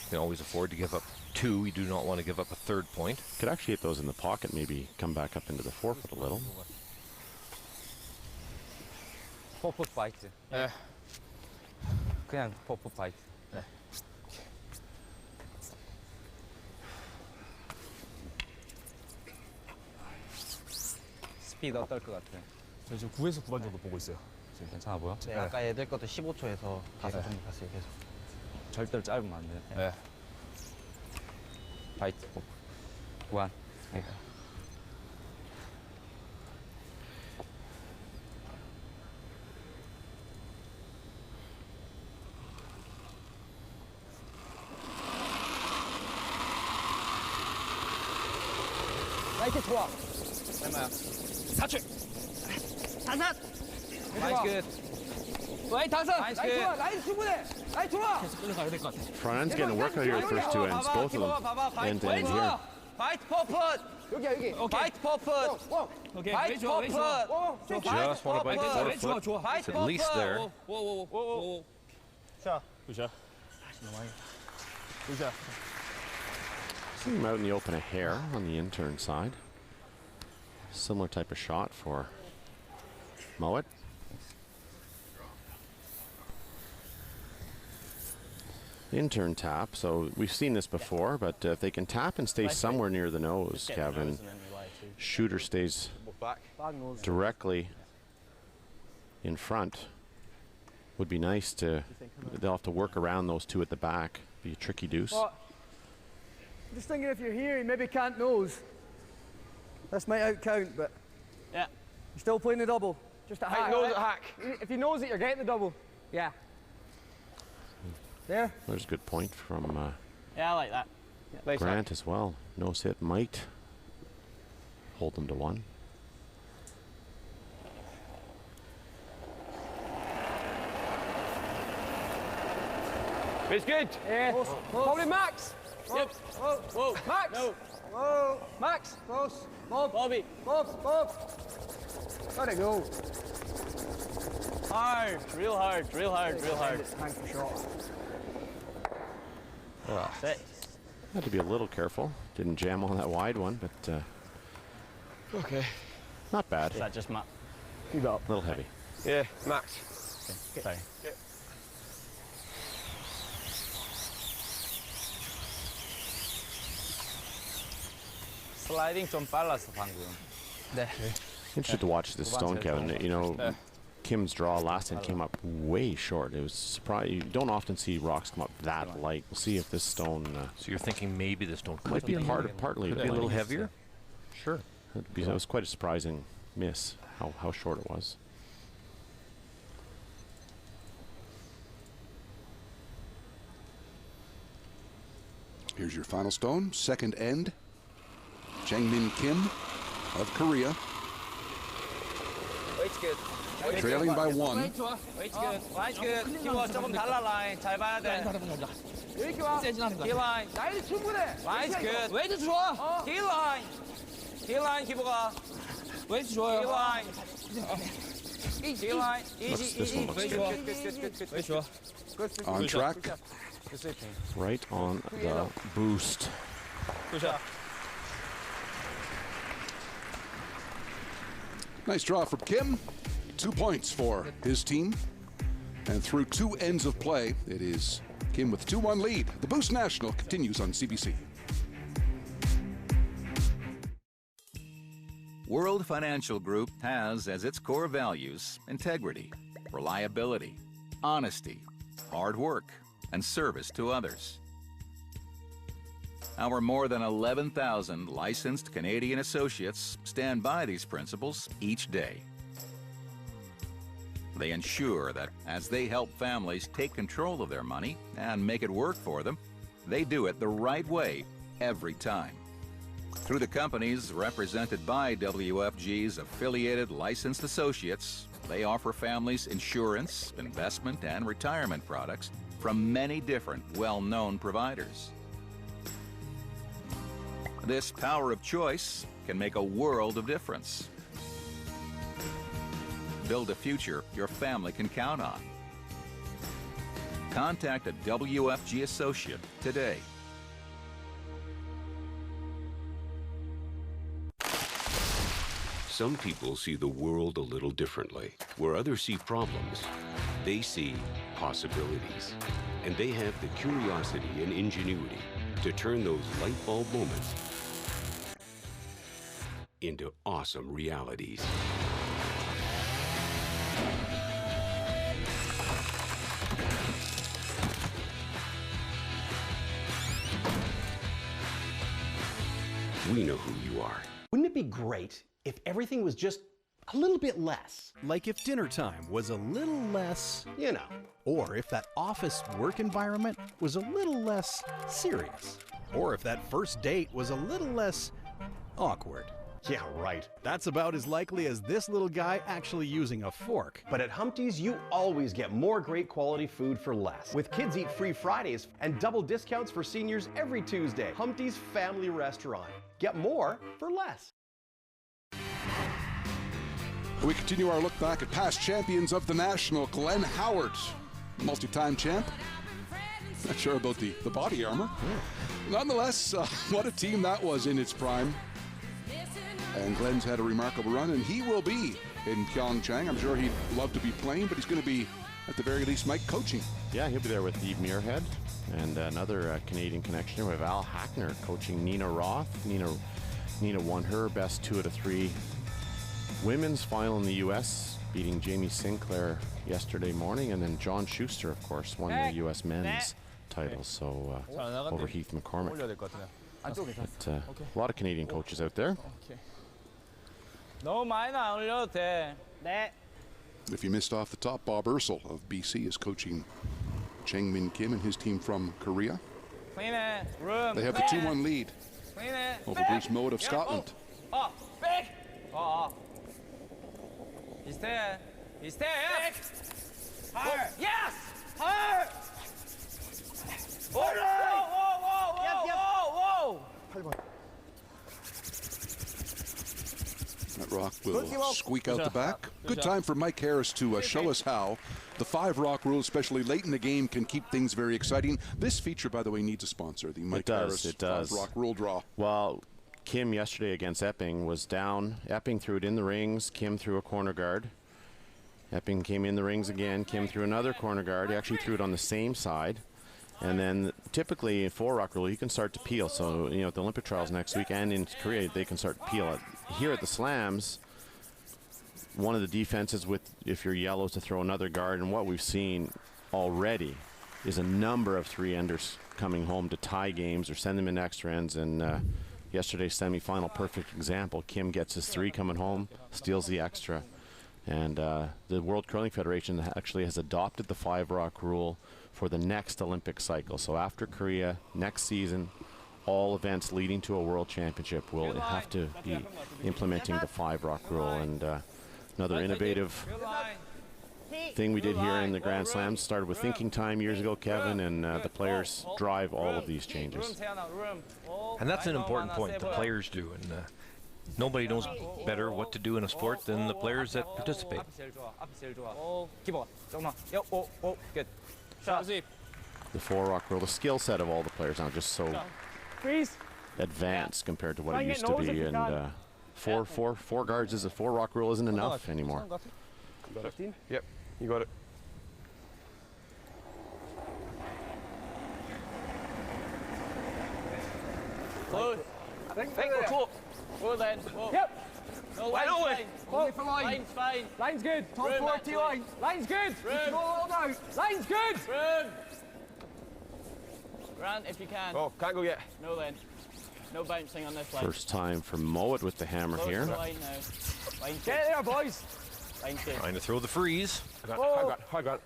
can always afford to give up 2. You do not want to give up a 3rd point. Could actually hit those in the pocket, maybe come back up into the forfeit a little. 퍼프 파이트. 네. 그냥 퍼프 파이트. 네. 스피드 어떨 것 같아요? 저 지금 9에서 9반 정도 보고 있어요. 지금 괜찮아 보여? 네. 아까 애들 것도 15초에서 5 정도 갔어요, 계속. 절대로 짧으면 안 돼. 네. 파이트. 9반. 네. 라이트 좋아. 얼마야? 4초. 다섯. 나이스 굿. 라이트 다섯. 나이스 좋아. 라이트 충분해. 라이트 좋아. 계속 끌려가야 될 것 같아. Front end's getting a workout here the first 2 ends, both of them. End to end here. 파이트 퍼펫. 여기야 여기. 파이트 퍼펫. 오케이. 파이트 퍼펫. Just want to bite the forefoot. 좋아. It's at least there. 오오오오. 자. 굿샷. 굿샷. See him out in the open a hair on the intern side. Similar type of shot for Mouat. Intern tap, so we've seen this before, but if they can tap and stay somewhere near the nose, Kevin, shooter stays directly in front. Would be nice to, they'll have to work around those 2 at the back. Be a tricky deuce. Well, just thinking if you're here, you maybe can't nose. This might out count, but yeah, you're still playing the double. Just a hack. Nose at hack. If you nose it, you're getting the double. Yeah. There. There's a good point from Yeah, I like that. Grant as well. Nose hit might hold them to 1. It's good. Yeah. Probably Max. Yep. Whoa. Whoa. Max. No. Whoa. Max. Close. Bob. Bobby. Bob. Let it go. Hard. Real hard. Thanks for shot. Sit. Had to be a little careful. Didn't jam on that wide one, but Okay. not bad. Is that just Matt? Keep it up. A little heavy. Yeah, Max. Okay. Sorry. 슬라이딩 좀 빨랐어 방금. 네. Interested to watch this stone, Kevin. You know, Kim's draw last time came up way short. It was surprising. You don't often see rocks come up that light. We'll see if this stone. So you're thinking maybe the stone might be partly. Could be a little heavier. Sure. It was quite a surprising miss. How short it was. Here's your final stone, second end. Jangmin Kim of Korea. Weight's good. Trailing by 1. Weight's good. Line's good. 키워 조금 달라 라인. 잘 봐야 돼. 이렇게 와. 키 라인. 나이도 충분해. Line's good. 웨이트 좋아. 키 라인. 키 라인 키보가. 웨이트 좋아요. 키 라인. 키 라인. 이지. 웨이트 좋아. 웨이트 좋아. On track. Right on the boost. Nice draw from Kim. 2 points for his team. And through 2 ends of play, it is Kim with 2-1 lead. The Boost National continues on CBC. World Financial Group has as its core values integrity, reliability, honesty, hard work, and service to others. Our more than 11,000 licensed Canadian associates stand by these principles each day. They ensure that as they help families take control of their money and make it work for them, they do it the right way every time. Through the companies represented by WFG's affiliated licensed associates, they offer families insurance, investment, and retirement products from many different well-known providers. This power of choice can make a world of difference. Build a future your family can count on. Contact a WFG associate today. Some people see the world a little differently. Where others see problems, they see possibilities. And they have the curiosity and ingenuity to turn those light bulb moments into awesome realities. We know who you are. Wouldn't it be great if everything was just a little bit less? Like if dinner time was a little less, you know. Or if that office work environment was a little less serious. Or if that first date was a little less awkward. Yeah, right. That's about as likely as this little guy actually using a fork. But at Humpty's, you always get more great quality food for less. With Kids Eat Free Fridays and double discounts for seniors every Tuesday. Humpty's Family Restaurant. Get more for less. We continue our look back at past champions of the National. Glenn Howard, multi-time champ. Not sure about the body armor. Nonetheless, what a team that was in its prime. And Glenn's had a remarkable run, and he will be in Pyeongchang. I'm sure he'd love to be playing, but he's going to be, at the very least, Mike, coaching. Yeah, he'll be there with Eve Muirhead and another Canadian connection with Al Hackner coaching Nina Roth. Nina won her best 2 out of 3 women's final in the U.S., beating Jamie Sinclair yesterday morning, and then John Schuster, of course, won the U.S. men's title, so over Heath McCormick. But, a lot of Canadian coaches out there. 너무 많이 안 올려도 돼. 네. If you missed off the top, Bob Ursel of BC is coaching Changmin Kim and his team from Korea. Clean it. Room. They have the 2-1 lead Clean it. over Bruce Mouat of Scotland. Oh, big. Oh. 비슷해. 비슷해. Hard. Yes. Hard. Whoa, whoa, whoa, whoa, whoa. That rock will squeak out the back. Good time for Mike Harris to show us how the 5-rock rule, especially late in the game, can keep things very exciting. This feature, by the way, needs a sponsor. The Mike Harris 5-rock rule draw. Well, Kim yesterday against Epping was down. Epping threw it in the rings. Kim threw a corner guard. Epping came in the rings again. Kim threw another corner guard. He actually threw it on the same side. And then typically in 4-rock rule, you can start to peel. So, you know, at the Olympic trials next week and in Korea, they can start to peel it. Here at the Slams, one of the defenses with, if you're yellow, is to throw another guard. And what we've seen already is a number of 3-enders coming home to tie games or send them in extra ends. And yesterday's semifinal, perfect example. Kim gets his 3 coming home, steals the extra. And the World Curling Federation actually has adopted the 5-rock rule for the next Olympic cycle. So after Korea, next season, all events leading to a World Championship will have to be implementing the 5-rock rule. And another innovative thing we did here in the Grand Slams started with thinking time years ago, Kevin, and the players drive all of these changes. And that's an important point, the players do. And nobody knows better what to do in a sport than the players that participate. Good. The 4-rock rule, the skill set of all the players now just so advanced compared to what it used to be. And four guards is a 4-rock rule isn't enough anymore. Got it. Yep, you got it. Close. Think close. Go then. Yep. No, line's fine. Only for line. Line's fine. Line's good. Top 40 line. Line's good. You can all out. Line's good. Room. Grant, if you can. Oh, can't go yet. No then. No bouncing on this line. First time for Mouat with the hammer here. Line now. Line's get there, boys. Line's good. Trying to throw the freeze. I got it.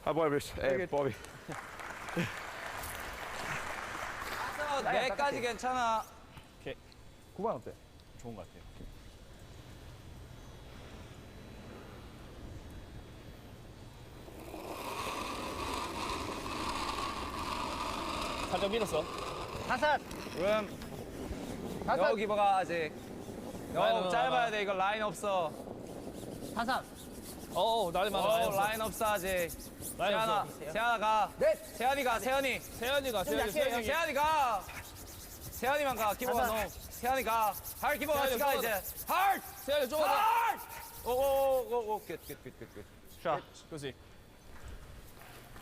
Hi, boy, Bruce. Bobby. 내까지 괜찮아. 오케이. 9번 어때? 좋은 것 같아요. 살짝 밀었어. 타산. 여기 뭐가 아직. 너무 짧아야 돼. 이거 라인 없어. 타산. 나리 많아. 라인 없어 아직. 라인 없어. 세연아 가. 네. 세연이 가. 세연이. 세연이가. 세연이 가. 세연이만 가. 기보가 너. 세연이 가. 할 기보가 가 이제. 할. 세연이 줘. 할. 오. Good. Shot. Good.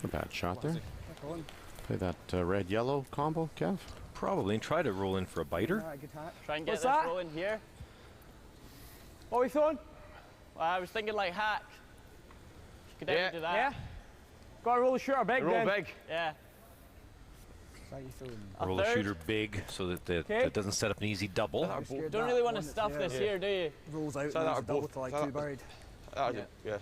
A bad shot there. Play that red-yellow combo, Kev? Probably. Try to roll in for a biter. Try and get this rolling here. What are we throwing? Well, I was thinking like hack. You could ever do that. Yeah. Gotta roll the shooter big. Roll big. Yeah. Roll the shooter big so that that doesn't set up an easy double. Don't really want to stuff this here, do you? Rolls out and there's a double to like 2 buried. Yeah.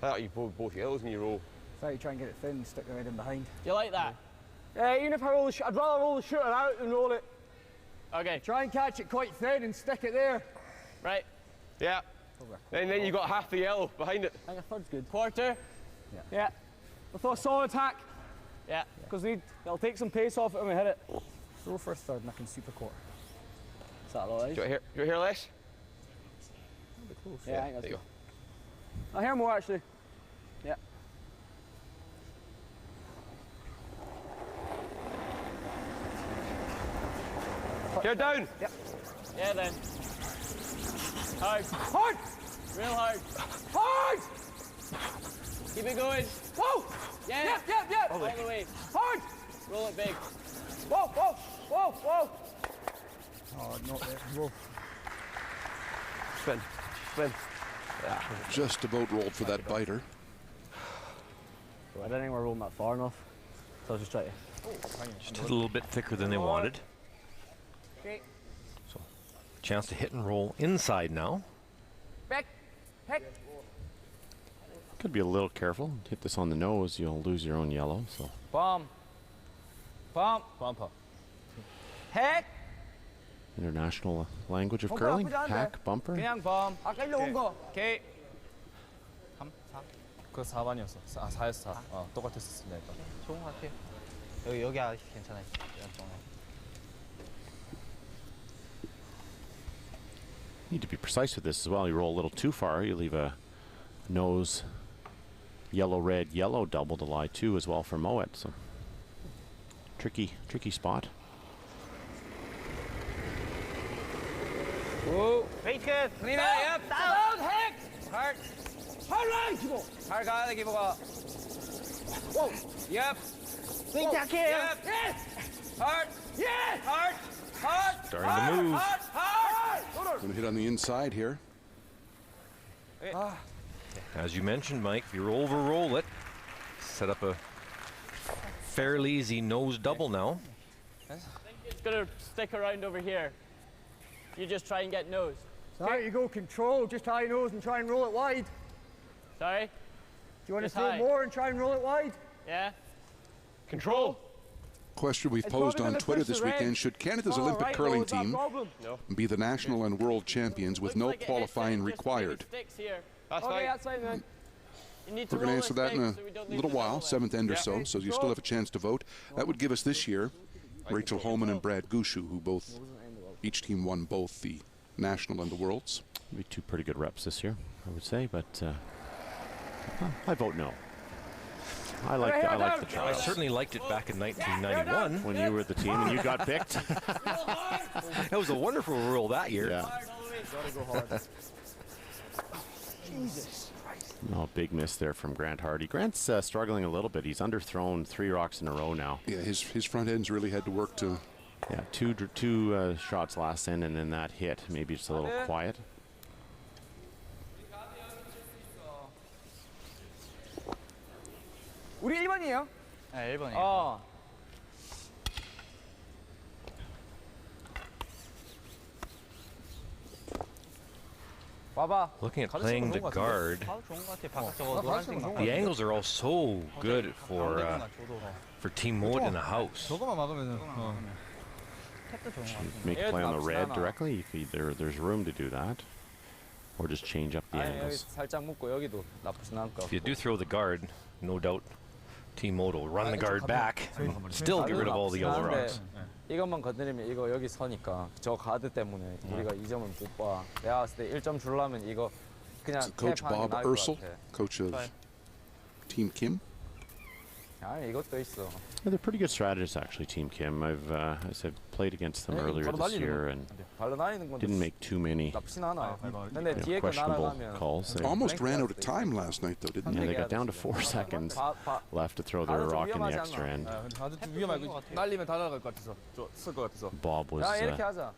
I thought you both yellows and you roll. You try and get it thin, stick the red in behind. You like that? Yeah, even if I roll the I'd rather roll the shooter out than roll it. Okay. Try and catch it quite thin and stick it there. Right. Yeah. And then you got half the yellow behind it. I think a third's good. Quarter. Yeah. I thought a solid attack. Yeah. Because it'll take some pace off it when we hit it. Roll for a third and I can super quarter. Is that all right? Do you hear less? A bit close. Yeah, I think that's there you go. I hear more actually. Yeah. Here down. Yep. Yeah then. Hard. Hard! Real hard. Hard! Keep it going. Whoa! Yeah. Yep. All the way. Hard! Roll it big. Whoa! Oh, not there. Whoa. Spin. Just about rolled for that biter. I don't think we're rolling that far enough. So I'll just try to. Just a little bit thicker than they wanted. Okay. So, chance to hit and roll inside now. Back. Heck. Could be a little careful. Hit this on the nose, you'll lose your own yellow. So. Bomb. Bumper. Heck. International language of curling. Hack, bumper. 그냥 bomb. 아까 일로 온 거. 오케이. 3, 4? 그거 4반이었어. 4였어 4. 똑같았었습니다. 좋은 것 같아요. 여기 괜찮아요. Need to be precise with this as well. You roll a little too far, you leave a nose yellow, red, yellow double to lie 2 as well for Mouat. So tricky spot. 오, 페이크. 클리너. 얍. 다운. 핵. 발. 발라이 기보. 발 가야 돼 기보가. 오. 얍. 페이크 약해. 얍. 예스. 발. 예스. 발. 발. Starting to move. Going to hit on the inside here. As you mentioned, Mike, if you overroll it, set up a fairly easy nose double now. It's gonna stick around over here. You just try and get nose. Sorry, you go control, just high nose and try and roll it wide. Sorry? Do you want Just to throw high. more and try and roll it wide? Yeah? Control. Question we've It's posed probably on gonna Twitter push this the red. weekend: should Canada's Oh, Olympic right, curling no, it's not team problem. be the national and world champions with no qualifying required? Sticks here. That's okay, fine. that's fine, man. You need to We're going to roll answer the that in a sticks so we don't leave little the while, middle seventh end or there. so you still have a chance to vote. That would give us this year Rachel Holman and Brad Gushu, who both, each team won both the national and the worlds. Be 2 pretty good reps this year, I would say, but I vote no. I like the trial. I certainly liked it back in 1991 when you were the team and you got picked. That was a wonderful rule that year. Yeah. Gotta go hard. Jesus Christ. Oh, big miss there from Grant Hardy. Grant's struggling a little bit. He's underthrown 3 rocks in a row now. Yeah, his front end's really had to work to. Yeah, two shots last in, and then that hit. Maybe it's a little quiet. 우리 1번이에요? 네, 1번이에요. 봐봐. Looking at playing the guard, 좋은 것 같아. 바깥 저거 노란색 the angles are all so good for Team Mouat in the house. 저거만 막으면은. 탭도 좋은 것 같아. Make play on the red directly. If there's room to do that, or just change up the angles. 살짝 묶고 여기도 나쁘진 않을 것 If you do throw the guard, no doubt Team Mouat will run the guard back and still get rid of all the yellow rocks. 이것만 건드리면 이거 여기 서니까 저 가드 때문에 우리가 2점은 못 봐. 내가 봤을 때 1점 주려면 이거 그냥 Coach 탭하는 게 Bob 나을 것 Ursel, 같아. coach of Team Kim. 아니 이것도 있어. Yeah, they're pretty good strategists, actually, Team Kim. As I've played against them earlier this year and 발로 나뉘는 건데 didn't make too many 나쁘진 않아. 근데 뒤에 거 questionable 날아가면 calls. They, Almost ran out of time last night, though, didn't yeah, they? they got down to 4 seconds left to throw their rock in the extra end. 아주 위험하고 날리면 다 날아갈 것 같아서 쓸것 같아서. Bob was 야 이렇게 하자.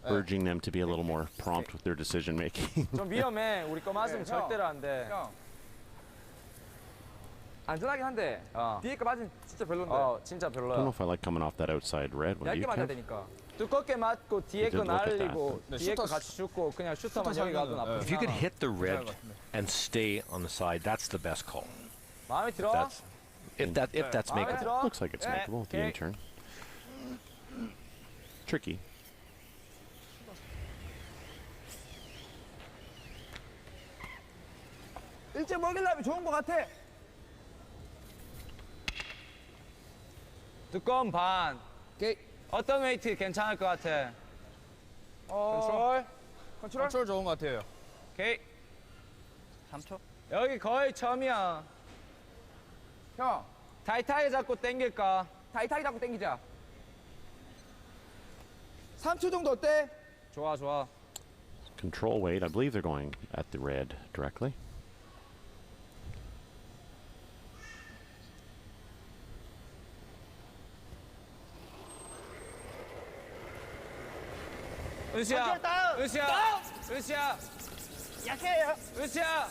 urging them to be a little more prompt with their decision making. 좀 위험해. 우리 거 맞으면 절대로 안 돼. 안전하긴 한데 뒤에 거 맞으면 진짜 별론데. 진짜 I don't know 별로야. if I like coming off that outside red. What do 얇게 you 맞아야 think? 되니까. 두껍게 맞고 뒤에 거 did look at that, 날리고 뒤에 거 같이 죽고 그냥 슈터만 여기 가도 나쁘지 If you could 않아. hit the red and stay on the side, that's the best call. 마음에 들어? If that's 마음에 makeable. 들어? Looks like it's makeable with the 오케이. intern. Tricky. 일찍 먹이려면 좋은 것 같아. 두꺼운 반. 어떤 웨이트 괜찮을 것 같아? 컨트롤 좋은 것 같아요. 오케이. 3초? 여기 거의 점이야. 형. 타이트하게 잡고 당길까? 타이트하게 잡고 당기자. 3초 정도 어때? 좋아. Control weight. I believe they're going at the red directly. 은수야. 약해요. 은수야.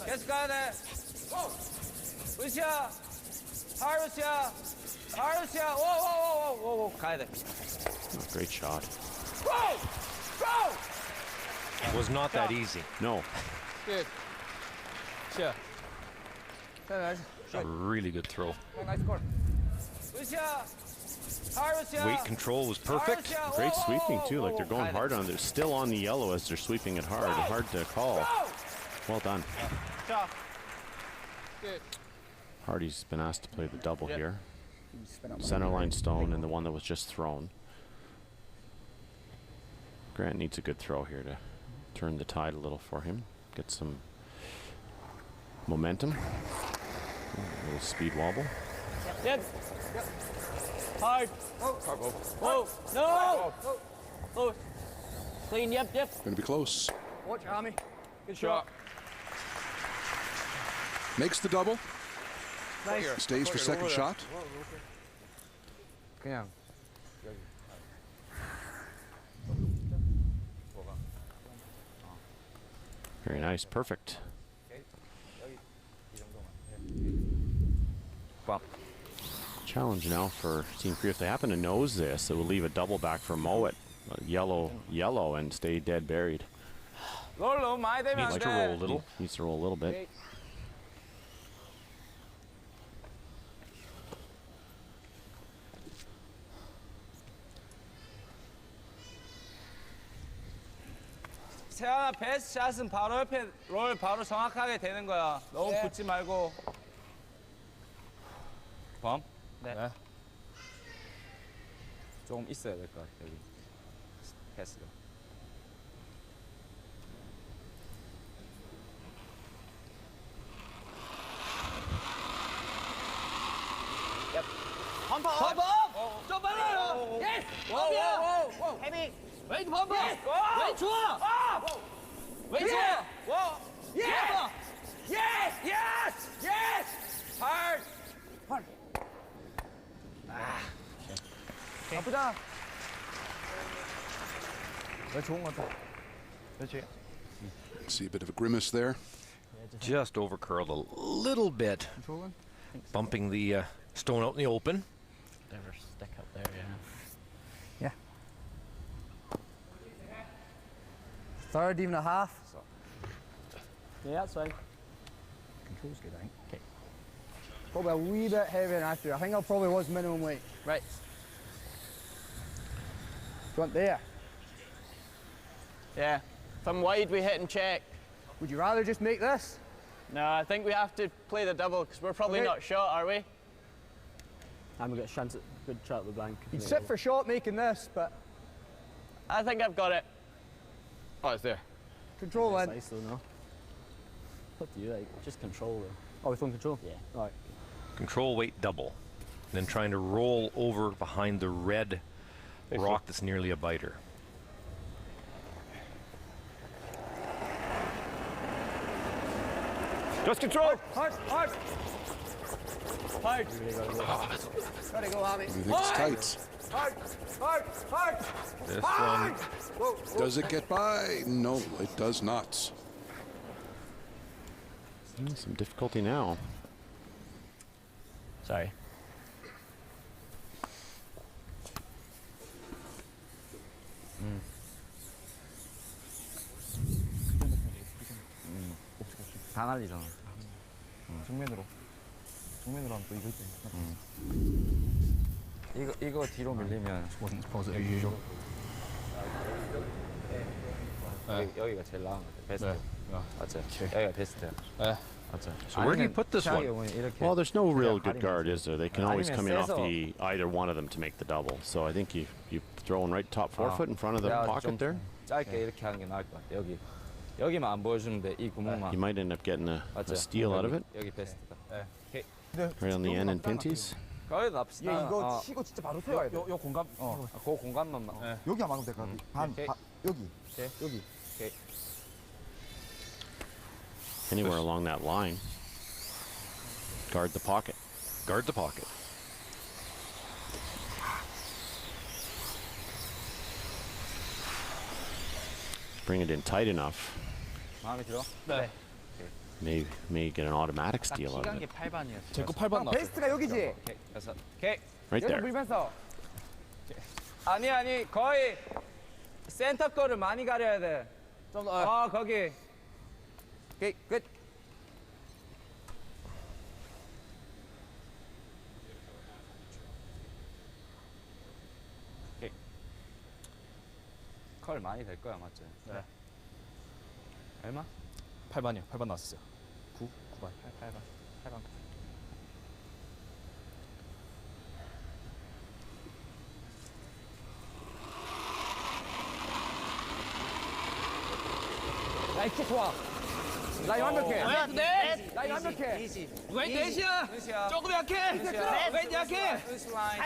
계속 가야 돼. 은수야. 하루시야. 오. 가야 돼. Oh, great shot. It was not that easy. No. 끝. 시야. A really good throw. Nice score. Weight control was perfect. Great sweeping too, like they're going hard on it. They're still on the yellow as they're sweeping it hard. Hard to call. Well done. Hardy's been asked to play the double here. Center line stone and the one that was just thrown. Grant needs a good throw here to turn the tide a little for him. Get some momentum. A little speed wobble. Yep. Hard. Whoa. No. Close. Clean. Yep. Going to be close. Watch, Hammy. Good shot. Makes the double. Nice. Stays for second shot. 그냥. Very nice. Perfect. Challenge now for Team Korea. If they happen to nose this, it will leave a double back for Mouat. Yellow, and stay dead buried. Needs to roll a little. Needs to roll a little bit. 세아나 베스트 샷은 바로 옆에 롤 바로 정확하게 되는 거야. 너무 붙지 말고. 범? 네. 조금 있어야 될 것 같아 여기. 패스가. 범! 좀 빨라요! 예스! 범이야! 헤비! 왼 범! 왼 좋아! 왼 좋아! 예스! 발! 바쁘다. 왜 좋은 것 같아? 그렇지. See a bit of a grimace there. Just over curled a little bit, bumping the stone out in the open. Never stick up there, yeah. Third, even a half. Yeah, that's fine. Control's good, I think. Okay. Probably a wee bit heavier than after. I think I probably was minimum weight. Right. Front there. Yeah. From wide, we hit and check. Would you rather just make this? No, I think we have to play the double because we're probably not shot, are we? And we got a chance at good shot at the blank. You'd sit for shot making this, but I think I've got it. Oh, it's there. Control in. Nice though, no? What do you like? Just control though. Oh, with phone control? Yeah. All right. Control weight double. Then trying to roll over behind the red rock that's nearly a biter. Just control. Hard. Gotta go, Hammy. Everything's tight. Hard. This one. Does it get by? No, it does not. Some difficulty now. Sorry. 다 날리잖아. 정면으로 하면 또 이거 있대. 이거 뒤로 밀리면 여기가 제일 나은 것 같아. 베스트. 맞죠? 여기가 베스트야. So where do you put this one? Well, there's no real good guard, is there? They can always come in off either one of them to make the double. So I think you throw one right top forefoot in front of the pocket there. 짧게 이렇게 하는 게 나을 것 같아. 여기만 안 보여주면 돼. 이 구멍만. You might end up getting a steal out of it. 여기 베스트다. Right on the end in Pinty's. 거의 납시다. 이거 치고 진짜 바로 세워야 돼. 요 공간. 그 공간만. 여기만 막으면 될 것 같아. 여기. 여기. Anywhere along that line. Guard the pocket. Guard the pocket. Bring it in tight enough. 마음에 들어? 네. May get an automatic steal out of it. 8반이었어. 제거 8번 나왔어. 베스트가 여기지. 오케이. Right there. 밀면서. 아니 거의 센터 거를 많이 가려야 돼. 좀 더. 거기. 오케이. 끝. 털 많이 될 거야, 맞지? 네. 얼마? 8반이요. 8반 나왔어요. 9반. 8반. 라이트 좋아. 라인 완벽해. 넷. 라인 완벽해. 왜 넷이야? 조금 약해. 왜 약해?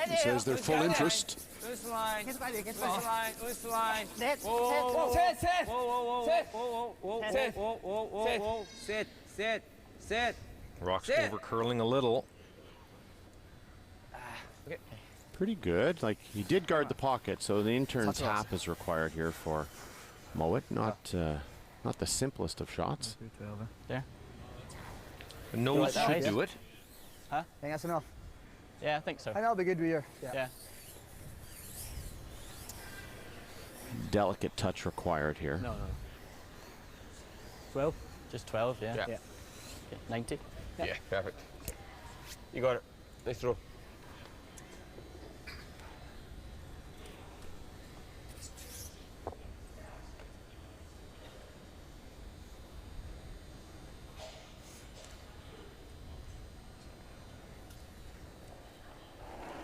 He says they're full interest. 계속 가야 돼. 계속 가야 돼. 넷. 셋. Rock's over curling a little. Pretty good. Like, he did guard the pocket, so the intern tap is required here for Mouat. Not the simplest of shots. There. Nose should do it. Huh? I think that's enough. Yeah, I think so. I think that'll be good with you. Yeah. Delicate touch required here. No. 12? Just 12, yeah. Yeah. 90? Yeah, perfect. You got it. Nice throw.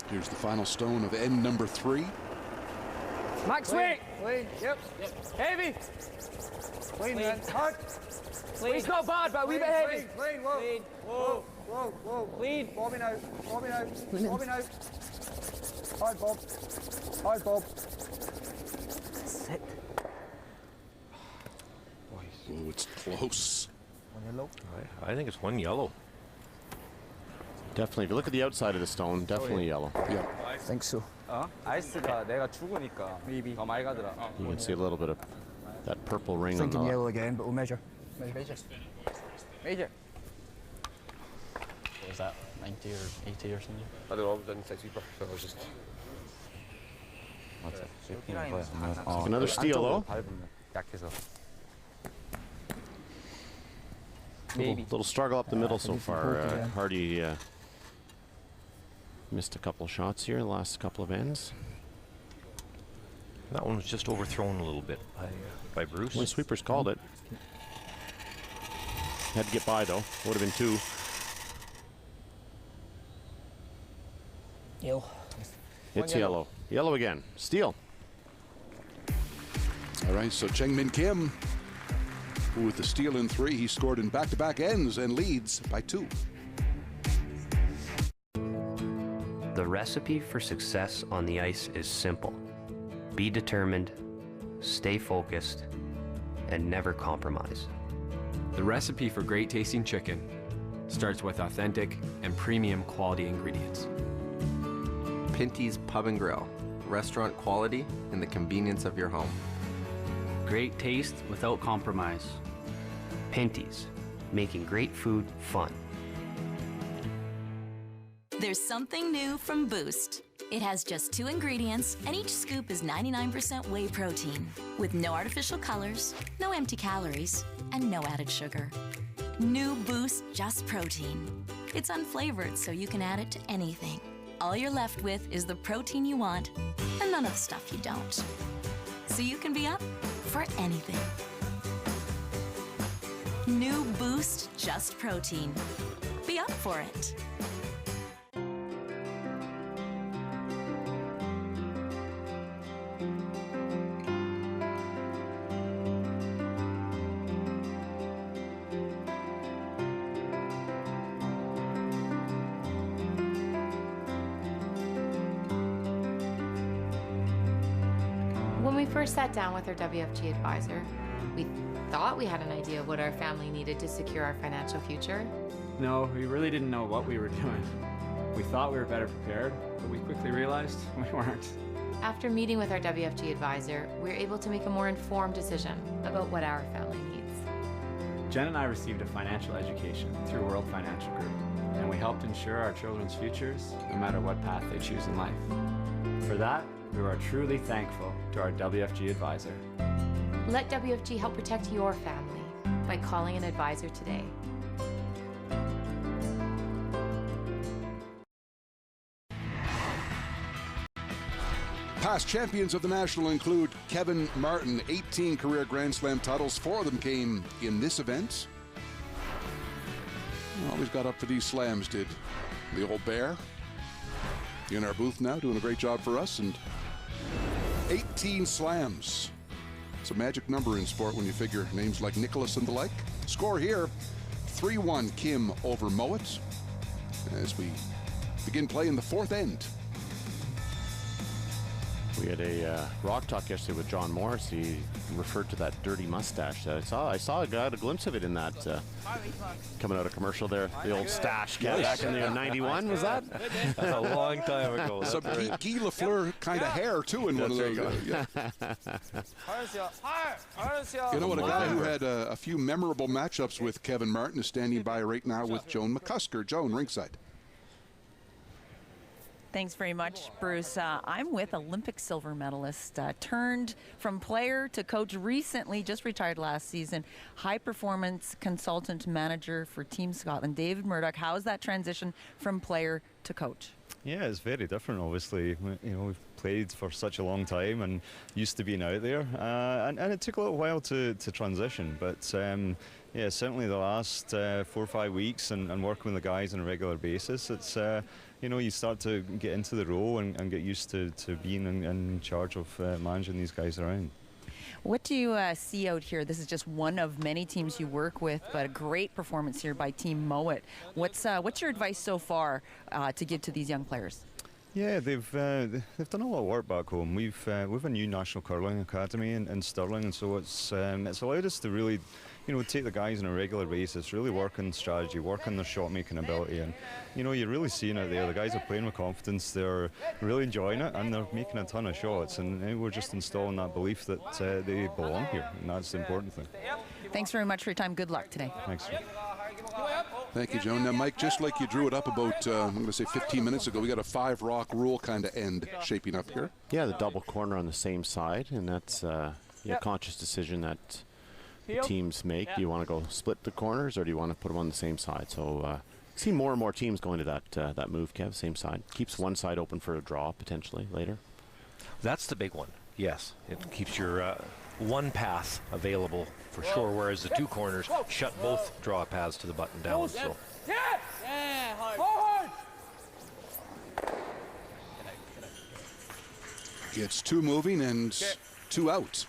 Here's the final stone of end number 3. Max swing. Clean. Yep. Heavy. Clean, man. Hard. It's not bad, but we bit heavy. Clean. Whoa. Whoa. Clean. Bobbing out. Bobbing out. Hard, Bob. Sit. Oh, it's close. One yellow. I think it's one yellow. Definitely, if you look at the outside of the stone, definitely yellow. Yeah. I think so. 아이스가 내가 죽으니까 더 많이 가더라. You can see a little bit of that purple ring on Thinking the yellow again, but we'll measure. Major. What was that, 90 or 80 or something? I don't know, I didn't say sweeper, so I was just... Another steal, though. 약해서. Little struggle up the middle so far. Hardy missed a couple shots here, the last couple of ends. That one was just overthrown a little bit by Bruce. Only sweepers called it. Had to get by, though. Would have been 2. Yellow. It's yellow. Yellow again. Steal. All right, so Cheng Min Kim, with the steal in 3, he scored in back-to-back ends and leads by 2. The recipe for success on the ice is simple. Be determined, stay focused, and never compromise. The recipe for great tasting chicken starts with authentic and premium quality ingredients. Pinty's Pub and Grill, restaurant quality in the convenience of your home. Great taste without compromise. Pinty's, making great food fun. There's something new from Boost. It has just 2 ingredients, and each scoop is 99% whey protein, with no artificial colors, no empty calories, and no added sugar. New Boost Just Protein. It's unflavored, so you can add it to anything. All you're left with is the protein you want, and none of the stuff you don't. So you can be up for anything. New Boost Just Protein. Be up for it. When we first sat down with our WFG advisor, we thought we had an idea of what our family needed to secure our financial future. No, we really didn't know what we were doing. We thought we were better prepared, but we quickly realized we weren't. After meeting with our WFG advisor, we were able to make a more informed decision about what our family needs. Jen and I received a financial education through World Financial Group, and we helped ensure our children's futures no matter what path they choose in life. For that, we are truly thankful to our WFG advisor. Let WFG help protect your family by calling an advisor today. Past champions of the National include Kevin Martin, 18 career Grand Slam titles. 4 of them came in this event. Always got up for these slams, did the old bear. In our booth now, doing a great job for us. And 18 slams. It's a magic number in sport when you figure names like Nicholas and the like. Score here, 3-1 Kim over Mouat as we begin play in the 4th end. We had a rock talk yesterday with John Morris. He referred to that dirty mustache. I got a glimpse of it in that coming out of commercial there. The old stash back in the 91, was that? That's a long time ago. Some Guy Lafleur kind of hair too in one of those. Yeah. You know what? A guy who had a few memorable matchups with Kevin Martin is standing by right now with Joan McCusker. Joan, ringside. Thanks very much, Bruce. I'm with Olympic silver medalist, turned from player to coach, recently just retired last season, high performance consultant manager for Team Scotland, David Murdoch. How's that transition from player to coach? Yeah, it's very different, obviously. You know, we've played for such a long time and used to being out there, and it took a little while to transition, but yeah, certainly the last 4 or 5 weeks and working with the guys on a regular basis, it's you know, you start to get into the role and get used to being in charge of managing these guys around. What do you see out here? This is just one of many teams you work with, but a great performance here by Team Mouat. What's your advice so far to give to these young players? Yeah, they've done a lot of work back home. We've a new national curling academy in Stirling, and so it's allowed us to really, you know, take the guys on a regular basis, really work on strategy, work on their shot making ability, and you know, you're really seeing it there. The guys are playing with confidence, they're really enjoying it, and they're making a ton of shots, and we're just installing that belief that they belong here, and that's the important thing. Thanks very much for your time. Good luck today. Thanks. Thank you, Joan. Now, Mike, just like you drew it up about, I'm going to say 15 minutes ago, we got a 5-rock rule kind of end shaping up here. Yeah, the double corner on the same side, and that's a conscious decision that the teams make. Do you want to go split the corners, or do you want to put them on the same side? So see more and more teams going to that move, Kev, same side. Keeps one side open for a draw, potentially, later. That's the big one, yes. It keeps your one path available for sure, whereas the 2 corners shut both draw paths to the button down. So. Gets 2 moving and 2 out.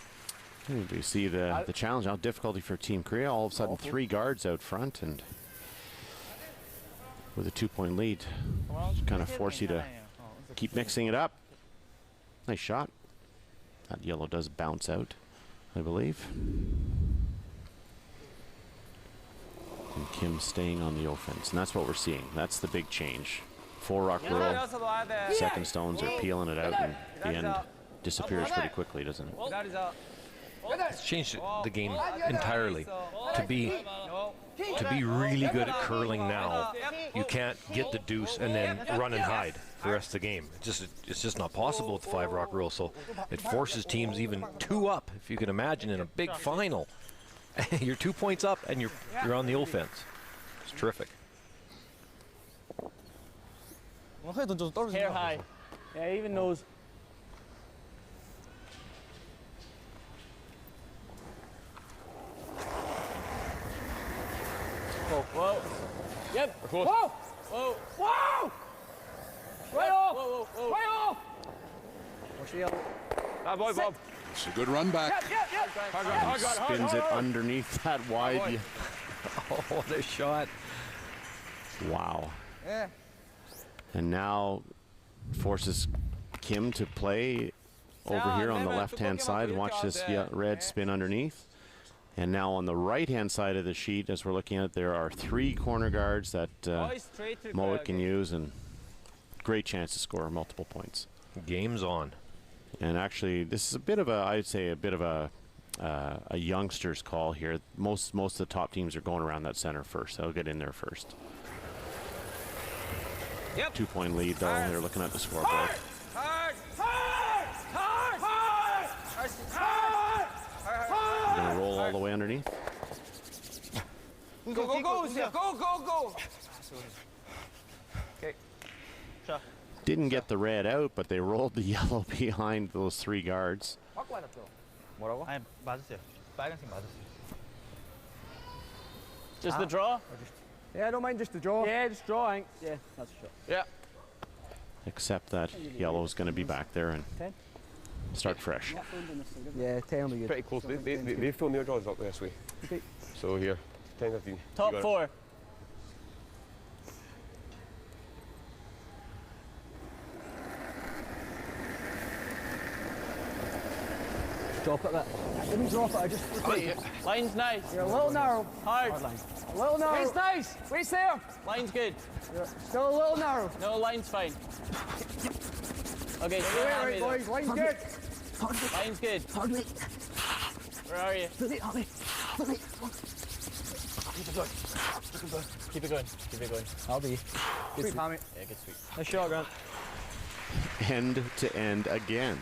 You see the challenge, how difficulty for Team Korea. All of a sudden 3 guards out front, and with a 2-point lead, kind of force you to keep mixing it up. Nice shot. That yellow does bounce out, I believe. And Kim staying on the offense, and that's what we're seeing. That's the big change. 4-rock rule. Second stones are peeling it out, and the end disappears pretty quickly, doesn't it? It's changed the game entirely. To be really good at curling now, you can't get the deuce and then run and hide the rest of the game. It's just not possible with the 5-rock rule. So it forces teams even 2 up, if you can imagine, in a big final. You're 2 points up and you're on the offense. It's terrific. Hair high. Yeah, even knows. Whoa. Yep. Whoa. Whoa. Whoa. Right off. Whoa. Whoa. Right off. Watch the yellow. Bob. It's a good run back. And spins it underneath that wide. Oh, what a shot. Wow. Yeah. And now forces Kim to play over here on the left-hand side. Watch this red spin underneath. And now on the right-hand side of the sheet, as we're looking at it, there are 3 corner guards that Mouat can use, and great chance to score multiple points. Game's on. And actually, this is a bit of a, I'd say, a bit of a youngster's call here. Most of the top teams are going around that center first. They'll get in there first. 2-point lead, though. They're looking at the scoreboard. Going to roll all the way underneath. Go. Okay. Didn't get the red out, but they rolled the yellow behind those 3 guards. 뭐라고? 아니 맞았어요. 빨간색 맞았어요. Just the draw? Yeah, I don't mind just the draw. Yeah, just drawing. Yeah, that's a shot. Yeah. Except that yellow's going to be back there and start fresh. Yeah, 10 will be good. Pretty close. They fill their draws up this way. Okay. So here, 10, 15. Top 4. Drop it a bit. Let me drop it, I just rotate it. Line's nice. You're a little narrow. Hard. A little narrow. Waist nice. Waist there. Line's good. You're still a little narrow. No, line's fine. Okay, stay Wait, on wait, me boys. Line's good. Line's good. Where are you? Keep it going. Keep it going. Keep it going. I'll be. Good sweep, Hammy. Yeah, good sweep. Nice shot, Grant. End to end again.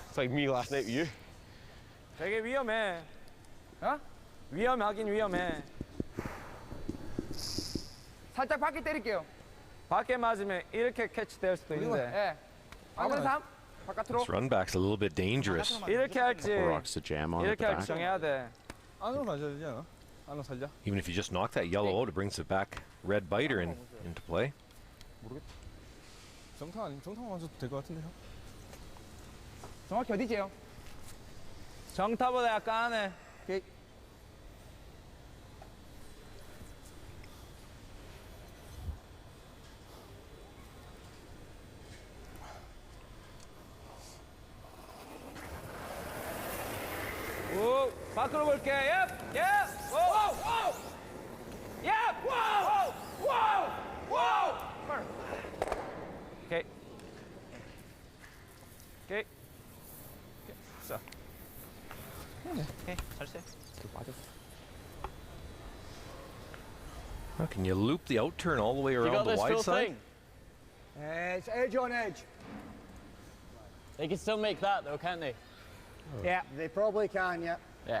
It's like me last night with you. 되게 위험해. 어? 위험하긴 위험해. 살짝 밖에 때릴게요. 밖에 맞으면 이렇게 캐치될 수도 있는데. 예. 방금 3. 바깥으로. This run back's a little bit dangerous. 이렇게 할지. Rocks the jam on at 이렇게 the 할지 back. 정해야 돼. 안으로 가져야 되지 않아? 안으로 살려? Even if you just knock that yellow out, it brings the back red biter into play. 모르겠다. 정탕 아니면 정탕 맞아도 될 것 같은데요? 정확히 어디지요? 정타보다 약간 안에. 오케이. 오, 밖으로 볼게. 예, 예. 오, 오. 예, 와, 와, 와. 오케이. 오케이. 자. 오케이, 잘했어요. How can you loop the out turn all the way You around got the this wide full side? thing. It's edge on edge. They can still make that though, can't they? Yeah, they probably can, yeah. Yeah.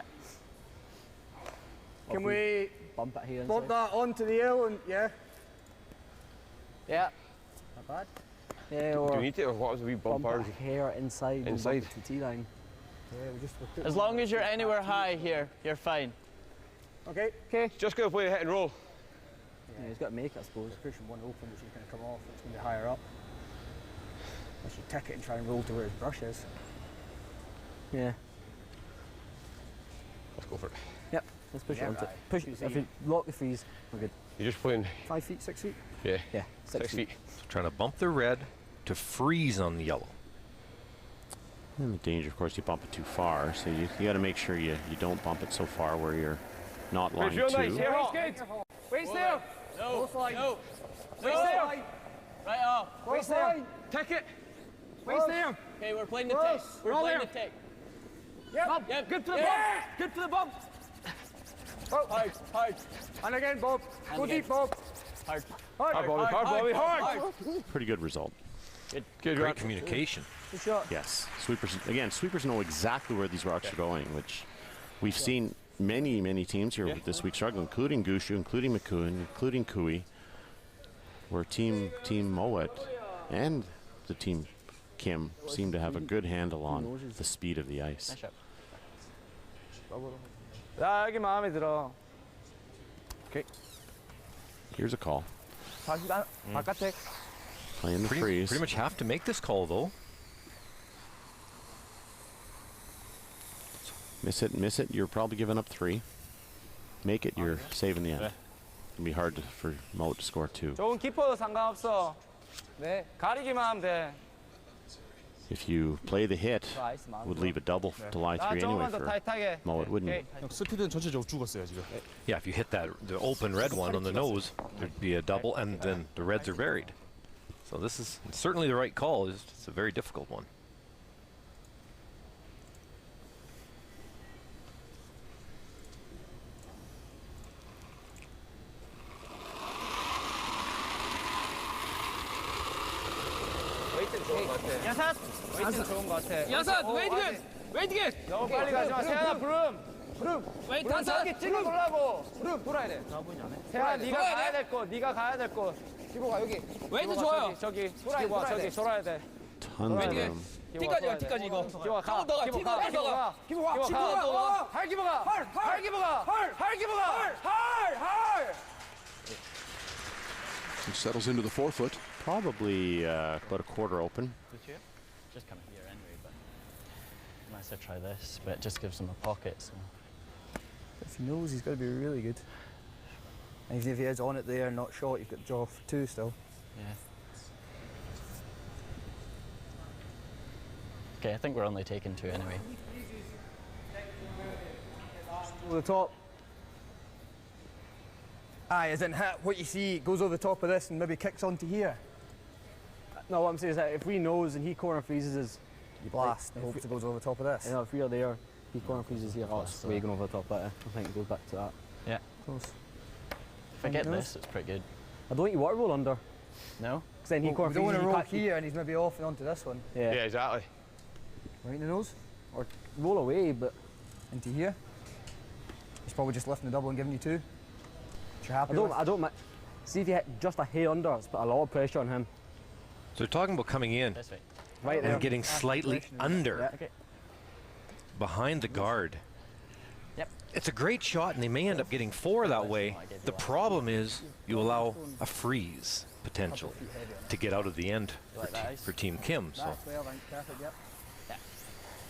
Can we bump it here? bump that onto the hill and, yeah? Yeah. Not bad. Yeah, Do or we need to, or what was a wee bump ours? here inside. Inside. To T line. Yeah, we just As long as you're anywhere high here, you're fine. Okay. Okay. Just go play hit and roll. Yeah, he's got to make it, I suppose. Pushing one open, which is going to come off. It's going to be higher up. I should tick it and try and roll to where his brush is. Yeah. Let's go for it. Yep. Let's push Yeah, it onto right. push it. If you lock the freeze, we're good. You're just playing. 5 feet, 6 feet? Yeah. Yeah. 6 feet. So trying to bump the red to freeze on the yellow. And the danger, of course, you bump it too far, so you got to make sure you don't bump it so far where you're not Wait, lined real too. nice. Here, Waist good. Waist there. No. Both lines. No. Waist No. there. Right off. Both lines. Take it. Waist there. Okay, we're playing the Close. tick. We're Roll playing there. the tick. Yep. Yep. Good for the Yeah. bump. Good for the bump. Oh. Hard. Hard. And again, Bob. And Go again. deep, Bob. Hard. Hard. Hard, Bobby. Hard, Bobby. Hard. Pretty good result. Good. Great communication. Good shot. Yes, sweepers know exactly where these rocks are going, which we've seen many teams here this week struggle, including Gushu, including McCoon, including Kui, where team Mouat and the team Kim seem to have a good handle on the speed of the ice. 나 여기 마음에 들어. Okay. Here's a call. 다시 바깥에. Playing the freeze. Pretty much have to make this call though. Miss it, you're probably giving up 3. Make it, you're saving the end. It'll be hard for Mouat to score 2. 좋은 키퍼도 상관없어. 네, 가리기만 하면 돼. If you play the hit, would leave a double to lie 3 anyway for Mouat, wouldn't you? 스피드는 전체적으로 죽었어요 지금. Yeah, if you hit the open red one on the nose, there'd be a double, and then the reds are buried. So this is certainly the right call. It's a very difficult one. 여섯. 웨이트는 좋은 것 같아. 여섯. 웨이트 굿. 웨이트 굿. 너무 빨리 가지 마. 세연아 부름. 웨이트 한 사. 찍어 보려고. 돌아야 돼. 세환 네가 가야 될 곳. 네가 가야 될 곳. 기보가 여기. 웨이트 좋아요. 저기 돌아야 돼. Tons of room. 뒤까지 이거. 기보가 가. 한번 더 가. 기보가. 할 기보가. He settles into the forefoot. Probably about a quarter open. Just kind of here anyway, but I might try this, but it just gives him a pocket. So. If he knows, he's got to be really good. And even if he is on it there, not short, you've got to draw for 2 still. Yeah. Okay, I think we're only taking 2 anyway. Over the top. Aye, as in hit what you see, goes over the top of this and maybe kicks onto here. No, what I'm saying is that if we nose and he corner freezes us, you blast and hopes it goes over the top of this. You know, if we are there, he corner freezes here, oh, it's way going over the top of it. I think it goes back to that. Yeah. Close. If I get this, it's pretty good. I don't think you want to roll under. No? Because then he corner freezes. You don't want to roll here and he's maybe off and onto this one. Yeah, exactly. Right in the nose? Or roll away, but into here. He's probably just lifting the double and giving you 2. You're happy I don't see if you hit just a hair under, it's put a lot of pressure on him. So they're talking about coming in right there. and getting slightly under behind the guard. Yep. It's a great shot, and they may end up getting 4 that way. The problem is you allow a freeze potential to get out of the end for Team Kim. So,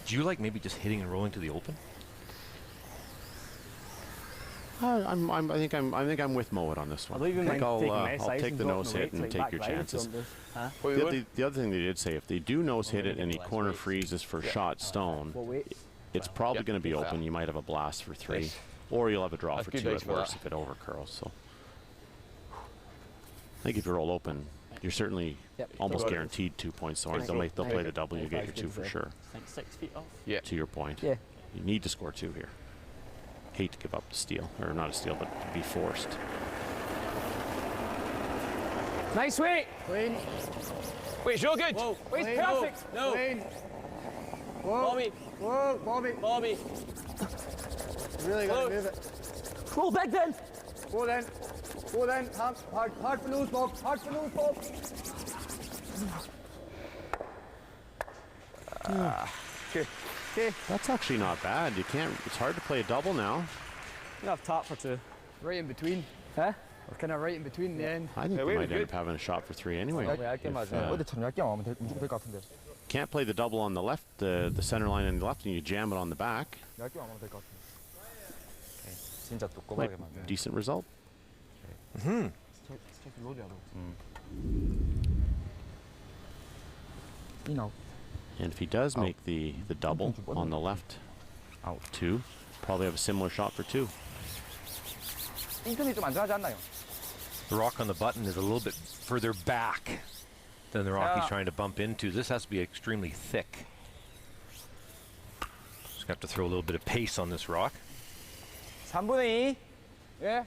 do you like maybe just hitting and rolling to the open? I think I'm with Mouat on this one. I think I'll take the nose hit and take your chances. The other thing they did say, if they do nose hit it and he corner freezes for shot stone, it's probably going to be open. You might have a blast for 3, or you'll have a draw for 2 at worst if it overcurls. So I think if you roll open, you're certainly almost guaranteed 2 points. So they'll play the double. You get your 2 for sure. 6 feet off. Yeah. To your point. Yeah. You need to score 2 here. Hate to give up the steal, or not a steal, but to be forced. Nice weight. Wayne. Wait's real good. Whoa. Wait's Wayne, perfect. No. Wayne. Whoa. Bobby. Whoa, Bobby. Bobby. Really got to move it. Roll back then. Go then. Go then. Hard for nose, Bob. Hard for nose, Bob. Okay. Okay. That's actually not bad. You can't. It's hard to play a double now. You have top for 2. Right in between. Huh? We're kind of right in between in the end. I think we might end up having a shot for 3 anyway. Can't play the double on the left, the center line on the left, and you jam it on the back. Decent result. Hmm. You know. And if he does make the double on the left, 2, probably have a similar shot for 2. The rock on the button is a little bit further back than the rock he's trying to bump into. This has to be extremely thick. Just have to throw a little bit of pace on this rock. 3분의 2. 예.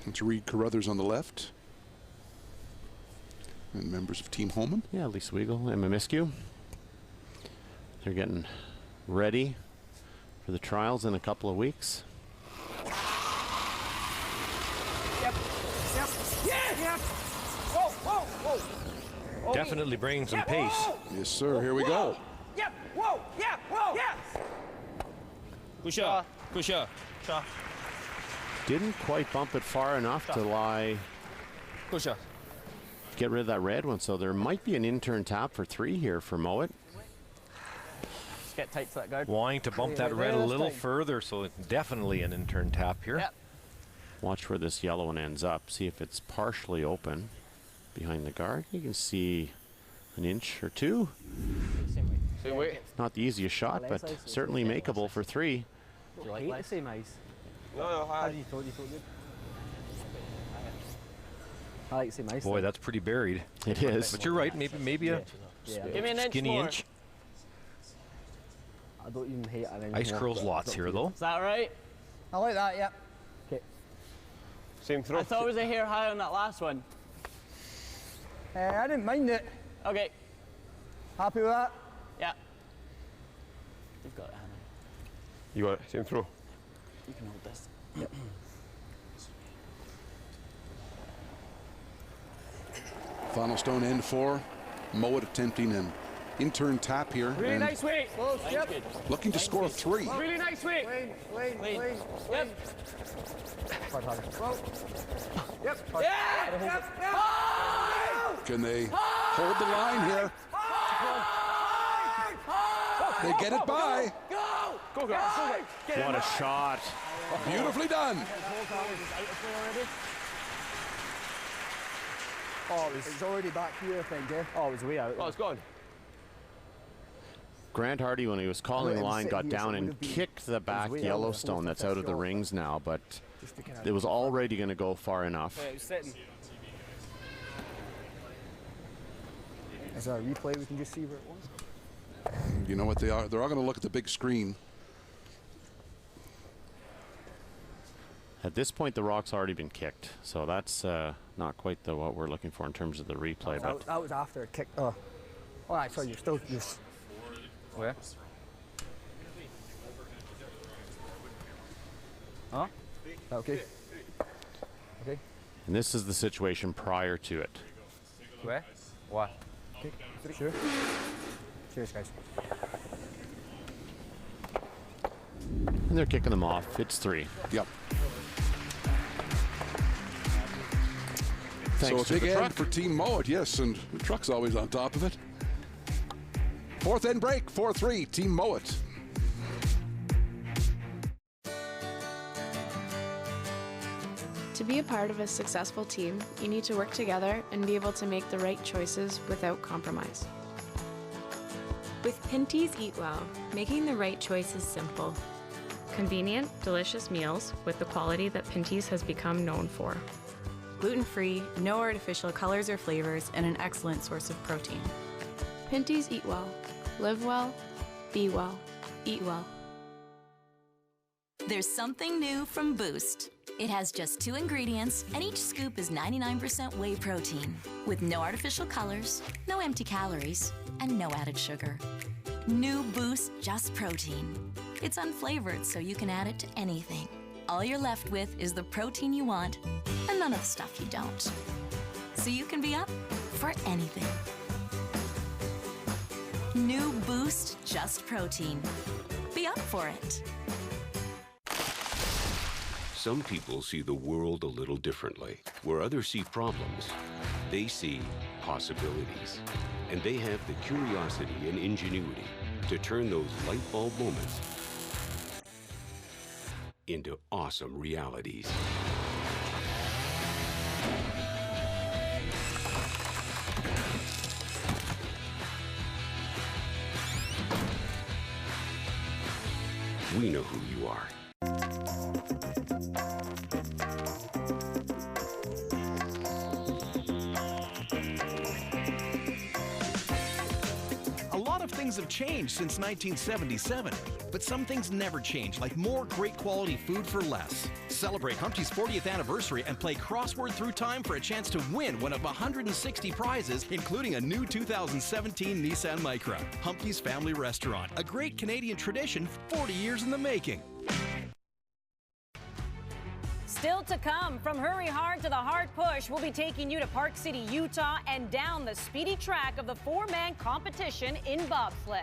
It's Reed Carruthers on the left. And members of Team Holman. Yeah, Lisa Weigel and Mamiscu. They're getting ready for the trials in a couple of weeks. Yep. Yeah. Whoa, whoa, whoa. Definitely bringing some pace. Yes, sir. Here we go. Yep. Whoa. Yeah. Whoa. Yeah. Good shot. Good shot. Didn't quite bump it far enough to lie. Good shot. Get rid of that red one, so there might be an in-turn tap for 3 here for Mouat. Just get tight to that guard. Wanting to bump that red a little further, so it's definitely an in-turn tap here. Yep. Watch where this yellow one ends up. See if it's partially open behind the guard. You can see an inch or 2. Same way. Not the easiest shot, but certainly makeable for 3. Do you like the same ice? No, How do you thought good? I like the same ice. Boy, that's pretty buried. It is. But you're right. Maybe a Give me an inch skinny more. inch. I don't even hate an inch Ice more. curls lots here, though. Is that right? I like that, yeah. Okay. Same throw. I thought it was a hair high on that last one. I didn't mind it. Okay. Happy with that? Yeah. You've got it, Hannah. You got it. Same throw. You can hold this. Yep. Final stone end for Mouat attempting an in-turn tap here. Really and nice weight. Close. Yep. looking to score 3. Really nice weight. Wayne. Yep. Hard. Yep. Yep. Can they hold the line here? They get it by. Go. What a shot. Beautifully done. Oh, it's already back here, I think, eh? Oh, it was way out. Oh, it's gone. Grant Hardy, when he was calling the line, got down and kicked the back Yellowstone that's out of the rings now, but it was already going to go far enough. Yeah, it was sitting. Is there a replay we can just see where it was? You know what they are? They're all going to look at the big screen. At this point, the rock's already been kicked, so that's not quite what we're looking for in terms of the replay. But That was after a kick. Oh, right, so you're still... Where? Huh? Okay. Okay. and this is the situation prior to it. Where? What? Okay. Sure. Cheers, guys. And they're kicking them off. It's 3. Yep. Thanks so a to big the end truck. for Team Mouat, yes, and the truck's always on top of it. 4th end break, 4-3, Team Mouat. To be a part of a successful team, you need to work together and be able to make the right choices without compromise. With Pinty's Eat Well, making the right choice is simple. Convenient, delicious meals with the quality that Pinty's has become known for. Gluten-free, no artificial colors or flavors, and an excellent source of protein. Pinty's Eat Well. Live well, be well, eat well. There's something new from Boost. It has just 2 ingredients, and each scoop is 99% whey protein, with no artificial colors, no empty calories, and no added sugar. New Boost Just Protein. It's unflavored, so you can add it to anything. All you're left with is the protein you want, and none of the stuff you don't. So you can be up for anything. New Boost Just Protein. Be up for it. Some people see the world a little differently. Where others see problems, they see possibilities. And they have the curiosity and ingenuity to turn those light bulb moments into awesome realities. We know who you are. A lot of things have changed since 1977, but some things never change, like more great quality food for less. Celebrate Humpty's 40th anniversary and play Crossword Through Time for a chance to win one of 160 prizes, including a new 2017 Nissan Micra. Humpty's Family Restaurant, a great Canadian tradition, 40 years in the making. Still to come, from Hurry Hard to the Hard Push, we'll be taking you to Park City, Utah, and down the speedy track of the 4-man competition in bobsleigh.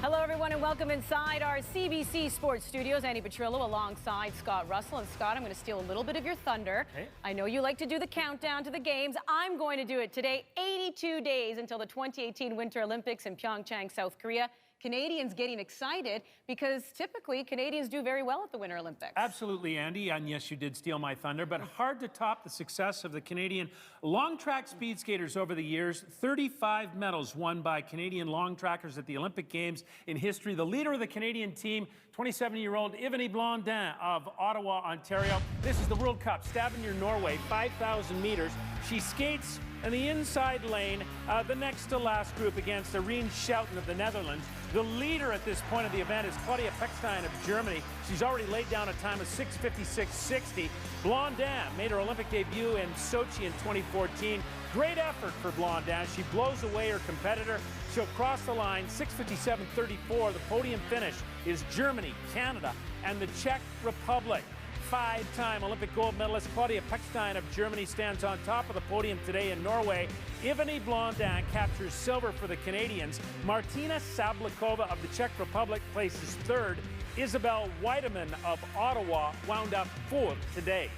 Hello, everyone, and welcome inside our CBC Sports Studios. Andy Petrillo alongside Scott Russell. And Scott, I'm going to steal a little bit of your thunder. Hey. I know you like to do the countdown to the games. I'm going to do it today. 82 days until the 2018 Winter Olympics in Pyeongchang, South Korea. Canadians getting excited because typically Canadians do very well at the Winter Olympics. Absolutely, Andy, and yes, you did steal my thunder, but hard to top the success of the Canadian long track speed skaters over the years. 35 medals won by Canadian long trackers at the Olympic Games in history. The leader of the Canadian team, 27-year-old Yvonne Blondin of Ottawa, Ontario. This is the World Cup, Stavanger, Norway, 5,000 meters. She skates in the inside lane, the next to last group against Irene Schouten of the Netherlands. The leader at this point of the event is Claudia Pechstein of Germany. She's already laid down a time of 6:56.60. Blondin made her Olympic debut in Sochi in 2014. Great effort for Blondin. She blows away her competitor. She'll cross the line 6:57.34. The podium finish is Germany, Canada, and the Czech Republic. Five-time Olympic gold medalist Claudia Pechstein of Germany stands on top of the podium today in Norway. Ivany Blondin captures silver for the Canadians. Martina Sablikova of the Czech Republic places third. Isabel Weidemann of Ottawa wound up fourth today.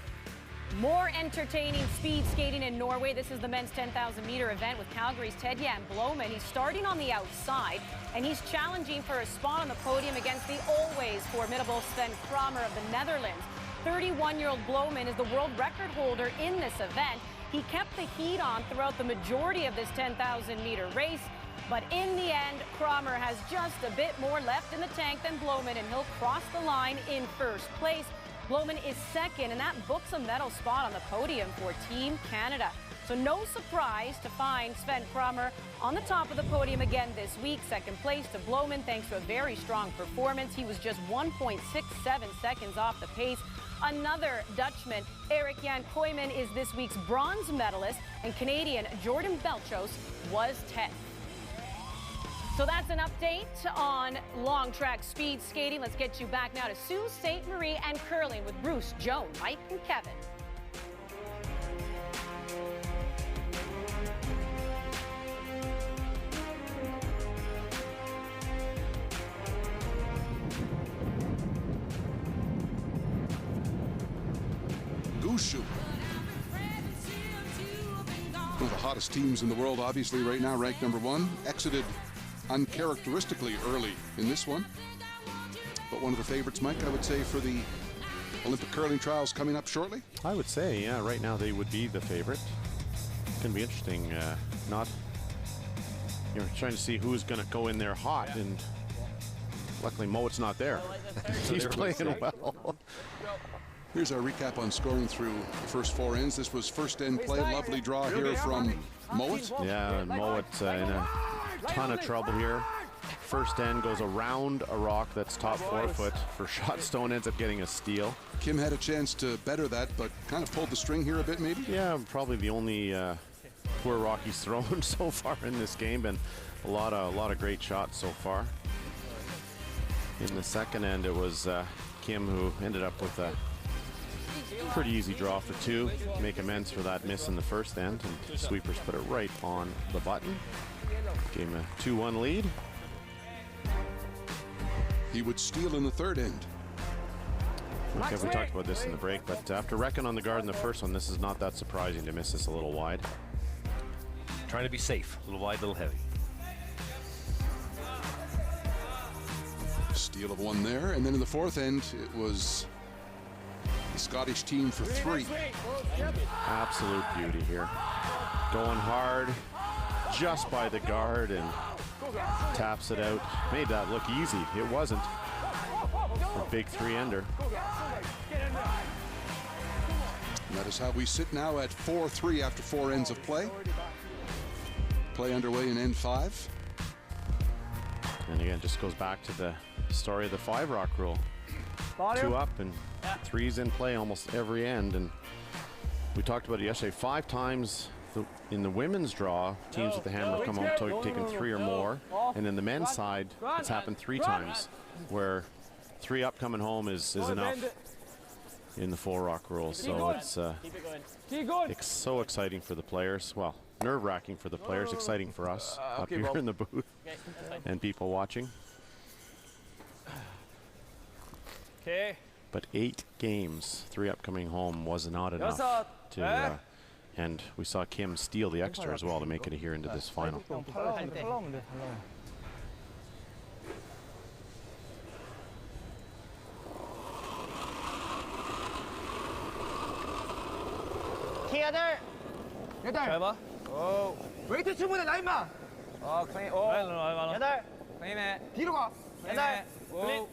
More entertaining speed skating in Norway. This is the men's 10,000-meter event with Calgary's Ted-Jan Bloemen. He's starting on the outside, and he's challenging for a spot on the podium against the always formidable Sven Kramer of the Netherlands. 31-year-old Bloemen is the world record holder in this event. He kept the heat on throughout the majority of this 10,000-meter race, but in the end, Kramer has just a bit more left in the tank than Bloemen, and he'll cross the line in first place. Bloemen is second, and that books a medal spot on the podium for Team Canada. So no surprise to find Sven Kramer on the top of the podium again this week. Second place to Bloemen thanks to a very strong performance. He was just 1.67 seconds off the pace. Another Dutchman, Erik Jan Kooijman, is this week's bronze medalist, and Canadian Jordan Belchos was 10th. So that's an update on long track speed skating. Let's get you back now to Sault Ste. Marie and curling with Bruce, Joan, Mike, and Kevin. Wushu. One of the hottest teams in the world, obviously, right now, ranked #1. Exited uncharacteristically early in this one. But one of the favorites, Mike, I would say, for the Olympic curling trials coming up shortly. I would say, yeah, right now they would be the favorite. It's going to be interesting. You're trying to see who's going to go in there hot, and luckily Mouat's not there. He's playing well. Here's our recap on scoring through the first four ends. This was first end play. Lovely draw here from Mouat. Yeah, and Mouat in a ton of trouble here. First end goes around a rock that's top 4 foot for shot stone, ends up getting a steal. Kim had a chance to better that, but kind of pulled the string here a bit, maybe? Yeah, probably the only poor rock he's thrown so far in this game, and a lot of great shots so far. In the second end, it was Kim who ended up with a pretty easy draw for 2, make amends for that miss in the first end, and sweepers put it right on the button. Gave him a 2-1 lead. He would steal in the third end. Okay, we talked about this in the break, but after wrecking on the guard in the first one, this is not that surprising to miss this a little wide. Trying to be safe, a little wide, a little heavy. Steal of 1 there, and then in the fourth end, it was the Scottish team for 3. Absolute beauty here. Going hard just by the guard and taps it out. Made that look easy. It wasn't. A big 3-ender. And that is how we sit now at 4-3 after 4 ends of play. Play underway in end 5. And again, just goes back to the story of the 5-rock rule. 2 up and 3's in play almost every end. And we talked about it yesterday. 5 times in the women's draw, teams with the hammer come home taking 3 or more. And in the men's side, it's happened 3 times where 3 up coming home is enough in the 4-rock rule. So it's so exciting for the players. Well, nerve-wracking for the players, exciting for us up here in the booth and people watching. Okay. But 8 games, 3 up coming home was not enough to, and we saw Kim steal the extra as well to make it here into this final. 잘 봐. 오. 웨이트 충분해 나 임마. 클린. 오. 8. 클린해. 뒤로 가. 8. 클린.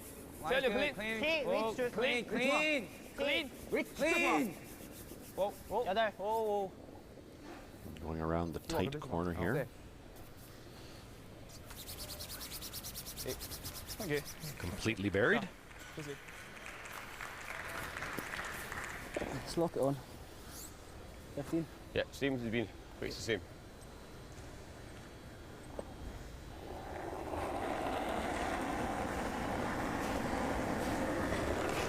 세려 클린. 클린. 클린. 클린. 웨이트 클린. 오. 8. 오. Going around the tight corner here. Okay. Completely buried. Just lock it on. 15. Yeah, same as it's been. Weight's the same.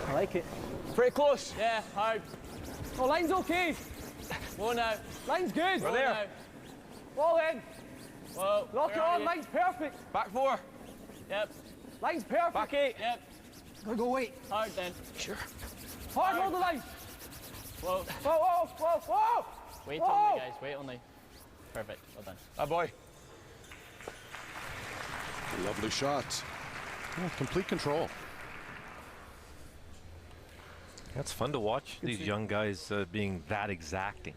I like it. Pretty close. Yeah, hard. Oh, line's okay. Whoa now. Line's good. We're there. Wall in. Whoa. Lock it on. Line's perfect. Back 4. Yep. Line's perfect. Back 8. Yep. Gotta go wait. Hard then. Sure. Hard, hold the line. Whoa. Whoa, whoa, whoa, whoa. Wait whoa. only, guys. Wait only. Perfect. Well done. Ah, boy. Lovely shot. Yeah, complete control. That's fun to watch, these young guys being that exacting.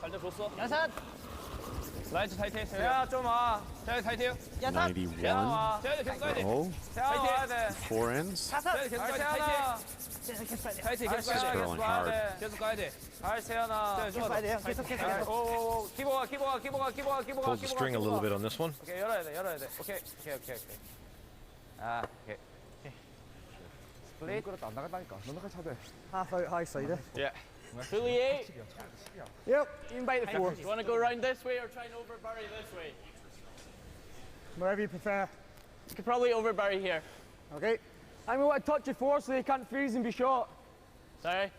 살짝 줬어. 야산. 라이트 타이팅. 야, 좀 와. 태현이 타이팅. 91. 태현이 계속 가야 돼. Oh, 태현이 와야 돼. 4 ends. 태현이 계속 가야 돼. 타이팅. 계속 가야 돼. Scrolling hard. 계속 가야 돼. 알 세연아. 계속 가야 돼요. 계속. 오, 기보가. Pulled the string a little bit on this one. 오케이, 열어야 돼. 오케이. 아, 오케이. 스플릿. 안 나간다니까. 너무 차대. Half out, high side. Yeah. Fully 8. Yep, in by the 4. You want to go around this way or try and overbury this way? Wherever you prefer. You could probably overbury here. Okay. I think we want to touch the 4 so they can't freeze and be shot. Sorry? I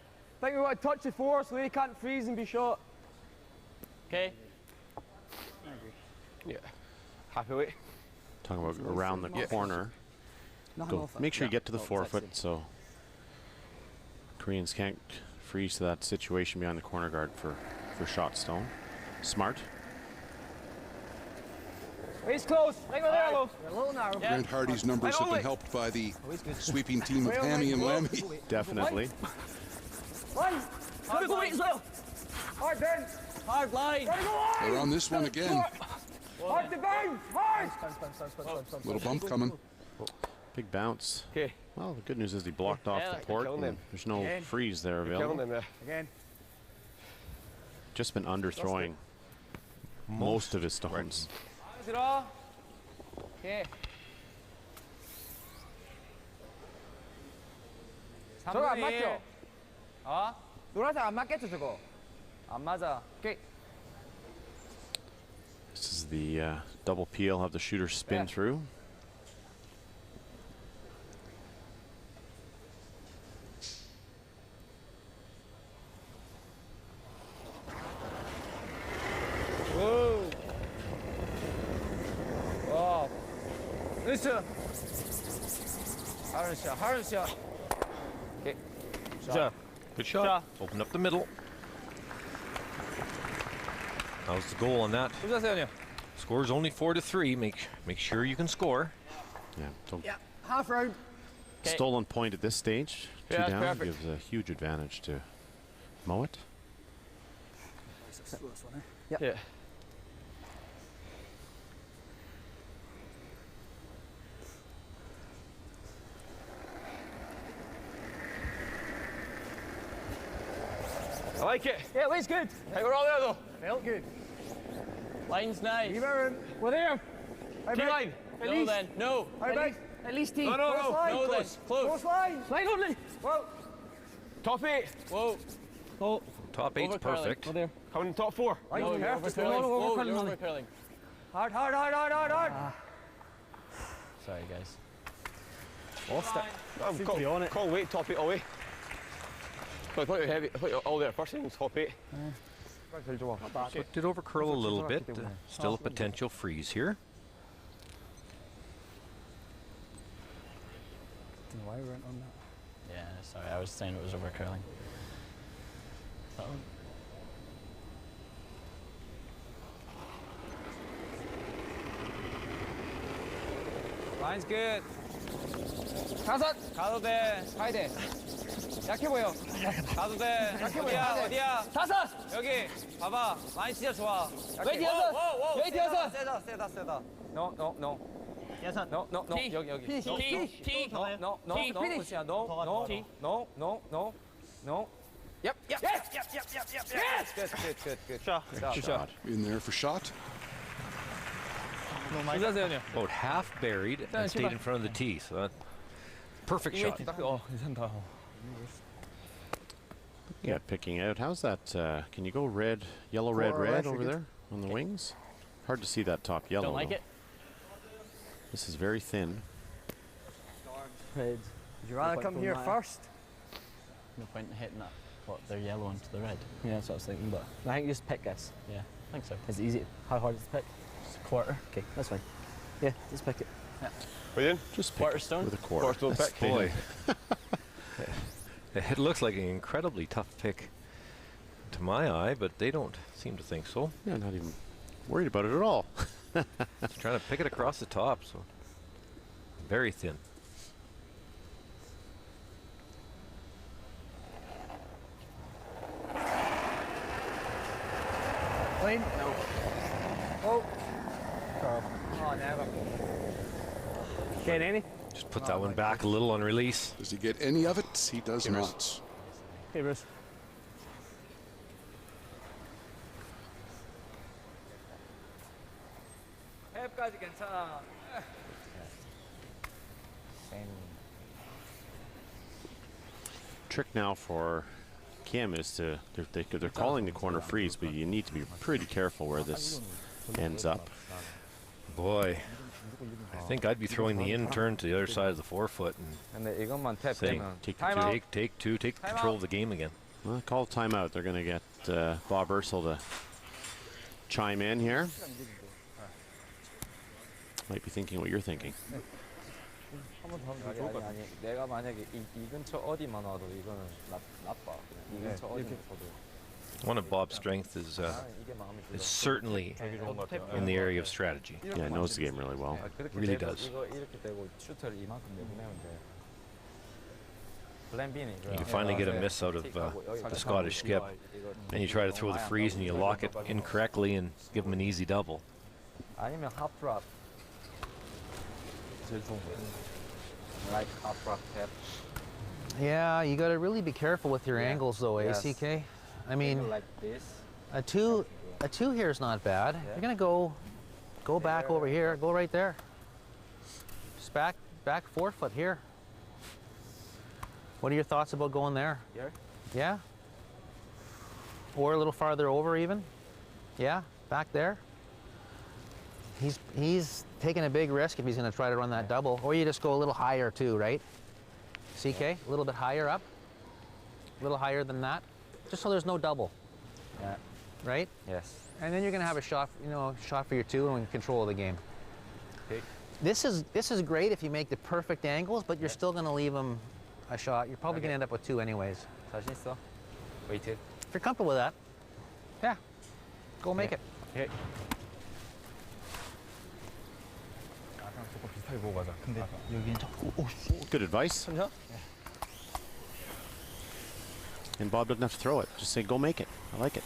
think we want to touch the 4 so they can't freeze and be shot. Okay. Yeah. Happy with it? Talking about around the corner. Go. Make sure you get to the 4 foot so Koreans can't freeze to that situation behind the corner guard for shot stone. Smart. He's close. Right there, Lo. A little narrow. Grant Hardy's numbers have been helped by the sweeping team of Hammy and Lammy. Definitely. Line. Hard line. Hard then. Hard line. They're on this one again. Hard to bounce. Hard. Little bump coming. Big bounce. Okay. Well, the good news is he blocked off the port. And there's no freeze there available. Again. Just been underthrowing most of his stones. Okay. 저거 안 맞죠? 어? 노란색 안 맞겠죠, 저거? 안 맞아. 오케이. This is the double peel, have the shooter spin through. Whoa. Wow. Listen. Hard shot. Okay. Shot. Good shot. Open up the middle. How's the goal on that? Score's only 4-3. Make sure you can score. Yeah. So half round. stolen point at this stage. 2 Yeah, down perfect. gives a huge advantage to Mouat. Yeah. I like it. Yeah, line's good. Hey, we're all there though. Felt good. Line's nice. We're there. T-line. No then. No. How big? At least T. No, no, Close no. line. No then. Close. Close line. Line only. Whoa. Top 8. Whoa. Oh. Top 8's Over curling. perfect. Oh, there. Coming top 4. Line's No, you're perfect. over curling. No, Whoa, over you're curling. over curling. Hard, hard, hard, hard, hard, hard. Sorry, guys. Lost it. I'm Seems to be on it. Call weight, top 8 away. I thought you were heavy. I thought you were all there. First thing was top 8. So did over curl a little bit. Still a potential freeze here. Don't know why we weren't on that. Yeah, sorry. I was saying it was over curling. That one. Line's good. 가도 돼. 가야 돼. 약해 보여. 가도 돼. 약해 보여. 어디야? 다섯. 여기. 봐봐. 라인 진짜 좋아. 웨이트 여섯. 웨이트 여섯. 세다. No. No, no, no. T. 여기, 여기. T. No, T. no, T. no, no, no, T. no, Lucia, no, no, T. no, no, no, no. Yep, yep, Yes. yep, yep, yep, yep, yep. Yes. Good, good, good, good. Shot. Good shot. In there for shot. About half buried and stayed in front of the tee. So that perfect shot. 괜찮다. Yeah, picking out. How's that? Can you go red, yellow, red, red over there on the wings? Hard to see that top yellow. Don't like though. it. This is very thin. Would you rather come here first? No point in hitting that. What, they're yellow onto the red. Yeah, that's what I was thinking, but I think you just pick this. Yeah, I think so. Is it easy? How hard is it to pick? Just a quarter. Okay, that's fine. Yeah, just pick it. Yeah. Brilliant. Just quarter stone. With a quarter. Quarter stone That's pick. Boy. It looks like an incredibly tough pick to my eye, but they don't seem to think so. Yeah, not even worried about it at all. Just trying to pick it across the top, so very thin. Lane? No. Oh. Oh, never. Get any? Just put that one back a little on release. Does he get any of it? He does not. Hey, Bruce. 앱까지 괜찮아. Trick now for Kim is to they're calling the corner freeze, but you need to be pretty careful where this ends up. Boy, I think I'd be throwing the in turn to the other side of the forefoot and 근데 이것만 탭 saying, 되면 take two, take control of the game again. Well, call timeout. They're going to get Bob Ursel to chime in here. Might be thinking what you're thinking. 아니, 내가 만약에 이 근처 어디만 와도 이거는 나빠. 이 근처 어디만 와도. One of Bob's strengths is certainly in the area of strategy. Yeah, knows the game really well. Really does. 이거 이렇게 되고 슈터를 이만큼 내보내면 돼. 플랜 B는 You finally get a miss out of the Scottish skip, and you try to throw the freeze and you lock it incorrectly and give him an easy double. 아니면 하프랍. 제일 좋은 거. Like haprap tap. Yeah, you got to really be careful with your angles though, Yes. ACK. I mean, like this. a two here is not bad. You're gonna go back over here, go right there. Just back 4 foot here. What are your thoughts about going there? Here? Yeah. Or a little farther over even. Yeah, back there. He's taking a big risk if he's going to try to run that double. Or you just go a little higher too, right? CK, a little bit higher up. A little higher than that. Just so there's no double. Yeah. Right? Yes. And then you're going to have a shot, shot for your two and control of the game. Okay. This is great if you make the perfect angles, but you're still going to leave him a shot. You're probably going to end up with two anyways. 자신 있어? Wait. If you're comfortable with that, yeah, go make it. Okay. Good advice. And Bob doesn't have to throw it. Just say, go make it. I like it.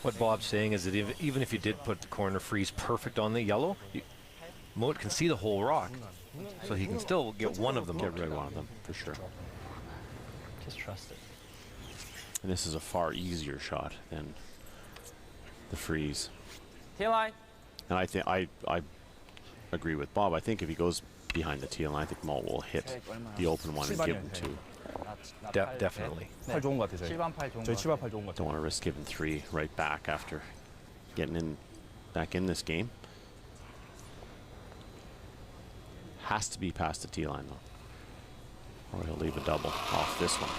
What Bob's saying is that even if you did put the corner freeze perfect on the yellow, Mouat can see the whole rock. So he can still get one of them. Get rid of one of them, for sure. Just trust it. And this is a far easier shot than the freeze. Tee line. And I think I agree with Bob. I think if he goes behind the tee line, I think Mouat will hit the open one and give him two. Definitely. 8 좋은 것 같아요. 7반 8 좋은 것 같아요. 7반 8 좋은 것 같아요. Don't want to risk giving three right back after getting back in this game. Has to be past the tee line though, or he'll leave a double off this one.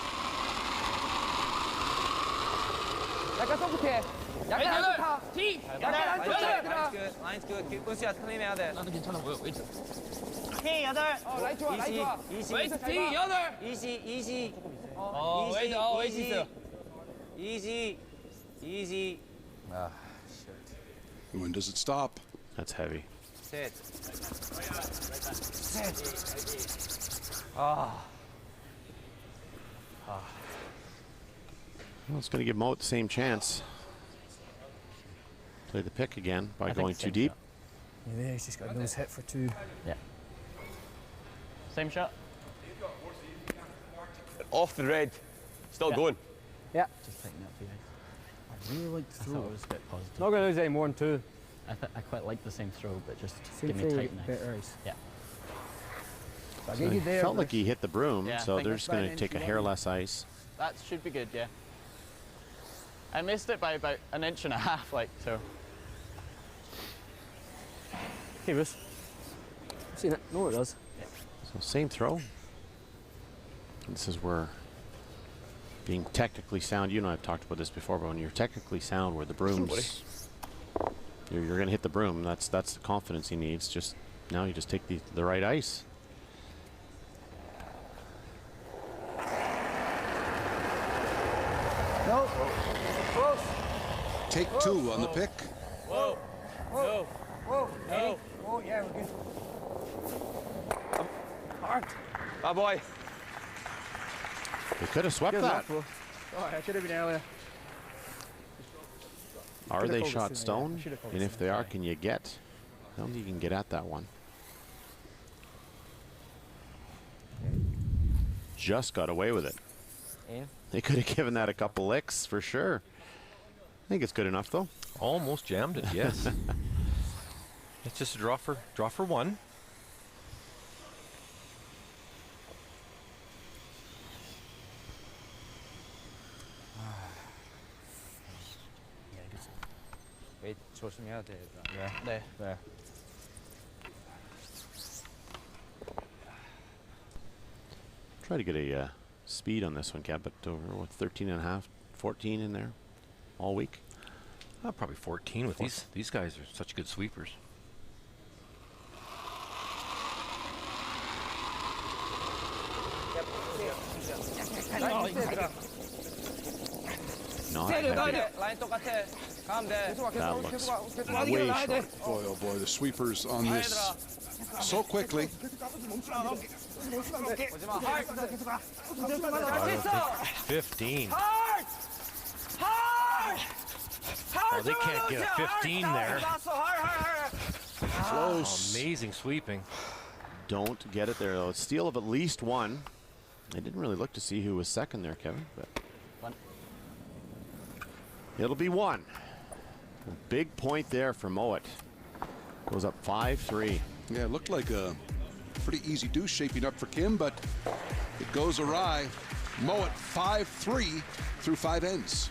약간 소프트해. 약간 안 좋다. T. 약간 안 좋다. Line's good. 은수야 클린 해야 돼. 나는 괜찮아 보여. 웨이트. T 8. 라이트 좋아, 라이트 좋아. 웨이트 T 8. easy. 웨이트 있어요. easy. Ah, shit. When does it stop? That's heavy. Sit. Ah. Well, it's going to give Mouat the same chance. Play the pick again by going too deep. Yeah, there, he's just got a nose hit for 2. Yeah. Same shot. Off the red. Still going. Yeah. Just tighten up the ice. I really like the I throw. thought it was a bit positive. Not going to lose any more than 2. I quite like the same throw, but just Same give me throw, tight and better ice. Yeah. I So get you it there. felt like he hit the broom, Yeah, I so think they're that's just going fine. to take a hair less ice. That should be good, yeah. I missed it by about 1.5 inches, like, so. Hey, Bruce. Seen it? No, it does. So same throw. This is where being technically sound, you and I have talked about this before, but when you're technically sound where the broom's, you're going to hit the broom. That's the confidence he needs. Just now you just take the right ice. No. Close. Take 2 on the pick. Whoa. Whoa. Whoa. No. Oh, yeah, we're good. Hard. Ah, boy. They could have swept Good that. enough, oh, I should have been earlier. Are Could've they called it shot sooner, stone? yeah. Should've called And it if sooner. they are, can you get? I don't think you can get at that one. Just got away with it. Yeah. They could have given that a couple licks for sure. I think it's good enough though. Almost jammed it, yes. It's just a draw for 1. Wait, 조심해야 돼. 네. 네. Try to get a speed on this one, Cap, but over what, 13.5, 14 in there all week. Probably 14 with these guys are such good sweepers. Not 라인 heavy. 똑같아. 가면 돼. That looks way short. Boy, oh boy, the sweepers on this so quickly. 15. Hard! Hard! Oh, they can't get a 15 there. Close. Amazing sweeping. Don't get it there though. Steal of at least 1. I didn't really look to see who was second there, Kevin, but it'll be 1. A big point there for Mouat. Goes up 5-3. Yeah, it looked like a pretty easy deuce shaping up for Kim, but it goes awry. Mouat 5-3 through 5 ends.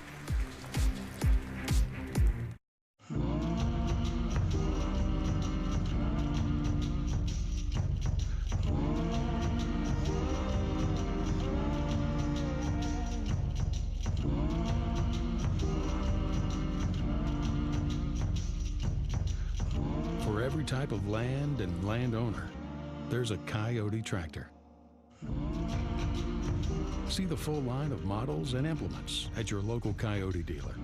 For every type of land and landowner, there's a Coyote tractor. See the full line of models and implements at your local Coyote dealer.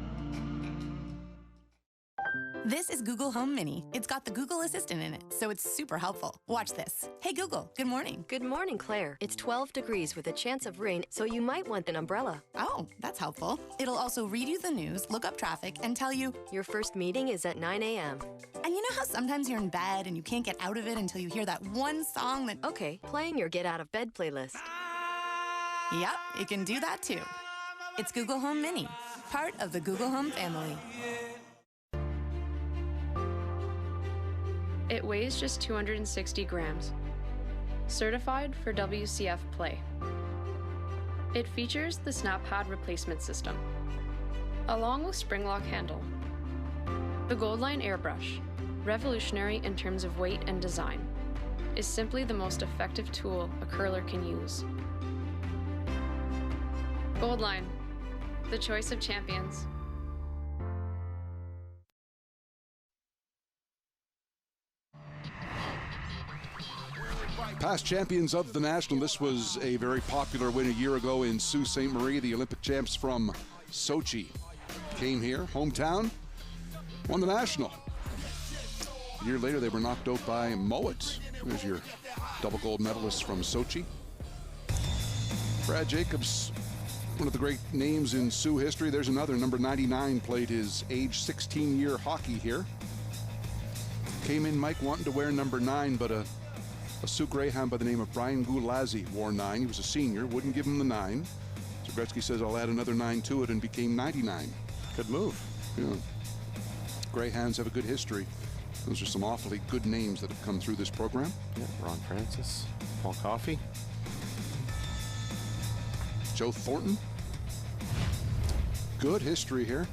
This is Google Home Mini. It's got the Google Assistant in it, so it's super helpful. Watch this. Hey Google, good morning. Good morning, Claire. It's 12 degrees with a chance of rain, so you might want an umbrella. Oh, that's helpful. It'll also read you the news, look up traffic, and tell you your first meeting is at 9 a.m. And you know how sometimes you're in bed and you can't get out of it until you hear that one song that... Okay, playing your Get Out of Bed playlist. Yep, it can do that too. It's Google Home Mini, part of the Google Home family. It weighs just 260 grams. Certified for WCF Play. It features the snap pad replacement system, along with spring lock handle. The Goldline airbrush, revolutionary in terms of weight and design, is simply the most effective tool a curler can use. Goldline, the choice of champions. Past champions of the National. This was a very popular win a year ago in Sault Ste. Marie. The Olympic champs from Sochi came here, hometown, won the National. A year later, they were knocked out by Mouat. There's your double gold medalist from Sochi. Brad Jacobs, one of the great names in Sioux history. There's another, number 99, played his age 16-year hockey here. Came in, Mike, wanting to wear number 9, but a Sioux Greyhound by the name of Brian Gulazi wore 9. He was a senior, wouldn't give him the 9. So Gretzky says, I'll add another 9 to it, and became 99. Good move. Yeah. Greyhounds have a good history. Those are some awfully good names that have come through this program. Yeah, Ron Francis, Paul Coffey. Joe Thornton. Good history here.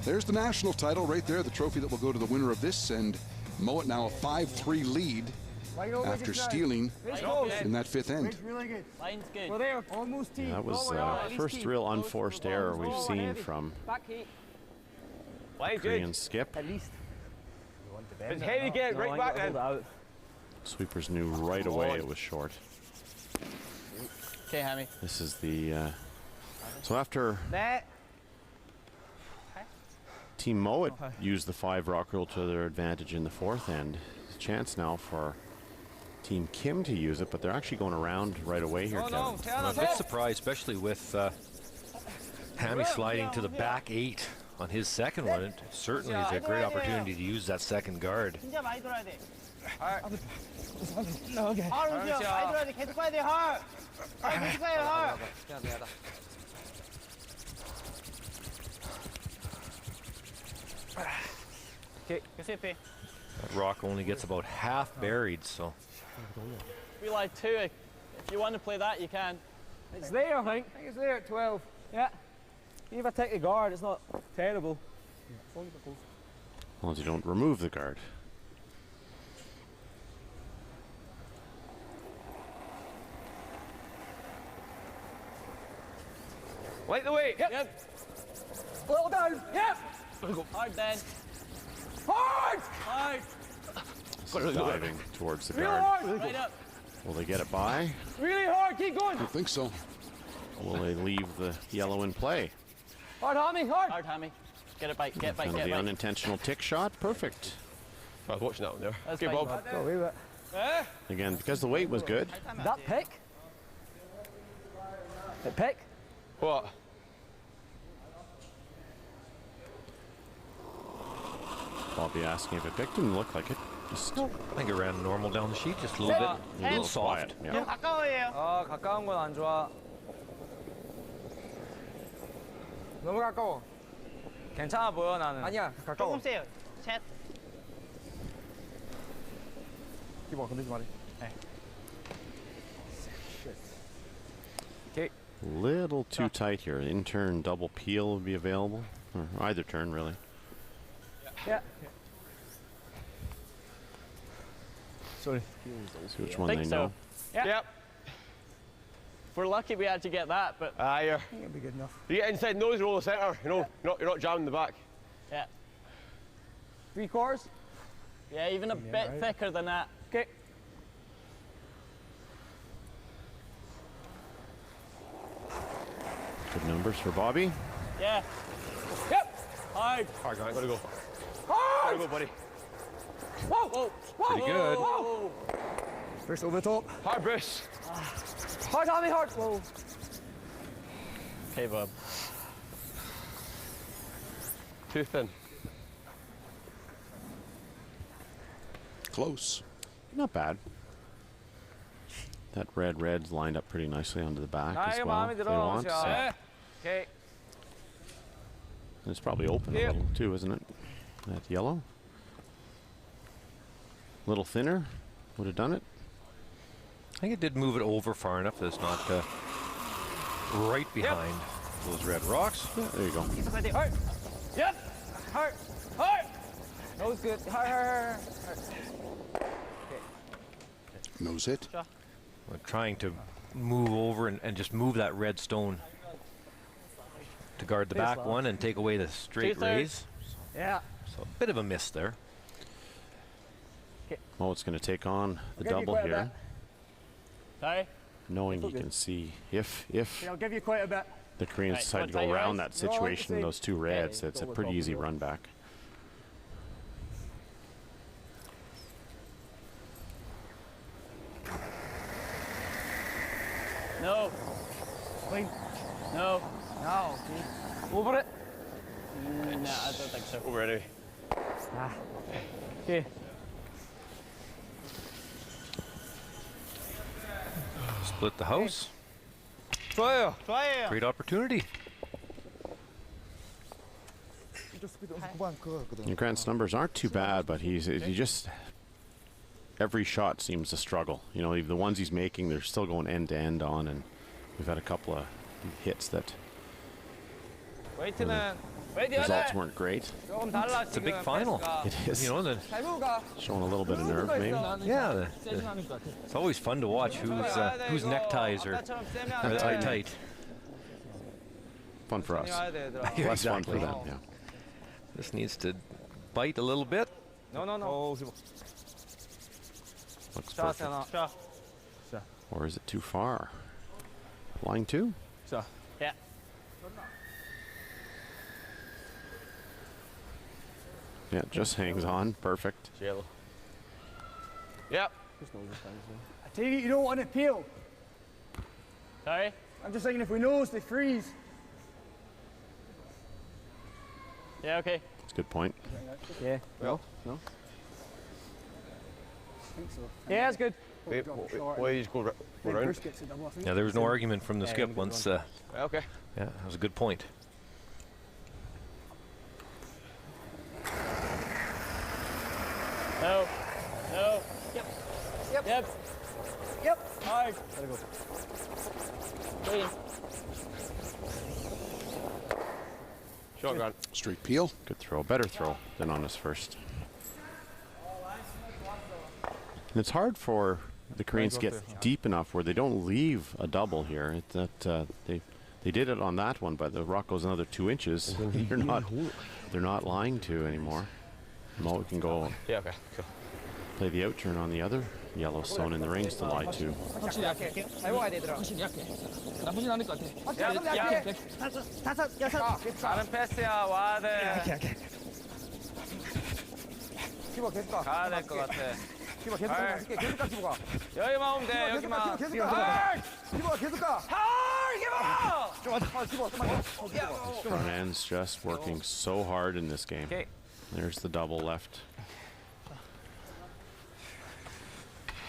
There's the national title right there, the trophy that will go to the winner of this, and Mouat now a 5-3 lead after stealing in that 5th end. Really good. Line's good. We're there. Almost team. That was the first real unforced error we've seen from Korean skip. At least. It's heavy again, right back then. Sweepers knew right away it was short. Okay, Hammy. This is the... so after Team Mouat used the 5-rock rule to their advantage in the 4th end, there's a chance now for Team Kim to use it, but they're actually going around right away here, Kevin. I'm a bit surprised, especially with Hammy sliding to the back 8 on his second one. It certainly is a great opportunity to use that second guard. That rock only gets about half buried, so. We like 2. If you want to play that, you can. It's there, I think. I think it's there at 12. Yeah. Even if I take the guard, it's not terrible. As long as you don't remove the guard. Light the way. Yep. Well done. Yep. Hard, Ben. Hard. Hard. Diving towards the Real guard. hard. Right up. Will they get it by? Really hard. Keep going. I don't think so. Will they leave the yellow in play? Hard, Hammy. Hard. Hard, Hammy. Get it bite. Get bite. And Get the bite. unintentional tick shot. Perfect. I was watching that one there. That's Okay, fine, Bob. Go away with it. Again, because the weight was good. That pick? That pick? What? Bobby asking if it picked. Didn't look like it. Just I think it ran normal down the sheet, just a little bit, a little soft. Yeah. 가까워요. 아, 가까운 건 안 좋아. 너무 가까워. 괜찮아 보여, 나는. 아니야, 가까워. 조금 세요. 셋. 기본 건들지 말해. Okay. Little too tight here. In-turn double peel would be available. Or either turn, really. Yeah. Sorry. See which one Think they so. know. Yeah. Yep. If we're lucky, we actually get that, but You're, I think it'll be good enough. you get inside nose roll the centre, you know, you're not jamming the back. yeah. 3/4? Yeah, even a bit right. thicker than that. Okay. Good numbers for Bobby. Yeah. Yep. Hard. Hard, guy, gotta go. Hard. Gotta go, buddy. Whoa. Whoa. Whoa. Pretty good. Whoa. First over the top. Hard, Bruce. Hard, Hammy, hard. Whoa. Okay, Bob. Too thin. Close. Not bad. That red's lined up pretty nicely onto the back 나 as 이거 well. 마음에 If they 들어. want. So. Okay. It's probably open a little too, isn't it? That yellow. A little thinner. Would have done it. I think it did move it over far enough that it's not right behind those red rocks. Yeah, there you go. Hard. Yep. Hard. Hard. That was good. Hard. Nose hit. We're trying to move over and just move that red stone to guard the back one and take away the straight raise. Yeah. So a bit of a miss there. Well, it's going to take on the double here, Sorry? knowing you can see if I'll give you quite a bit. the Koreans Right, decide to wanna go tie around your that eyes? No, I like situation, to those two reds, Yeah, it's a go with pretty top easy of it. run back. No. Clean. No. No. Over it. No, I don't think so. Over anyway. Okay. Split the house. 좋아요. Great opportunity. Grant's numbers aren't too bad, but he just every shot seems to struggle. You know, the ones he's making, they're still going end to end on, and we've had a couple of hits that results weren't great. It's a big final. It is. You know, Showing a little bit of nerve, maybe. yeah, it's always fun to watch whose neckties are tight. Fun for us. Yeah, Less fun for exactly. them. Yeah. This needs to bite a little bit. No. Looks perfect. Or is it too far? Line 2? Yeah. Yeah, it just hangs on. Perfect. Yep. I take it you don't want it peeled. Sorry? I'm just thinking if we nose, they freeze. Yeah, okay. That's a good point. Yeah. No? I think so. Yeah, that's good. Wait, why you just go around? Yeah, there was no argument from the skip once. Okay. Yeah, that was a good point. No. Yep. Hard. Gotta go. Clean. Shotgun. Straight peel. Good throw. Better throw than on his first. And it's hard for the Koreans to get deep enough where they don't leave a double here. They did it on that one, but the rock goes another 2 inches. They're not lying to anymore. Mouat can go Yeah, okay. Cool. play the out turn on the other yellow stone in the rings to lie to. 다른 패스야, 와야 돼. 가야 될 것 같아. 여기만 오면 돼, 여기만. Front end's just working so hard in this game. There's the double left.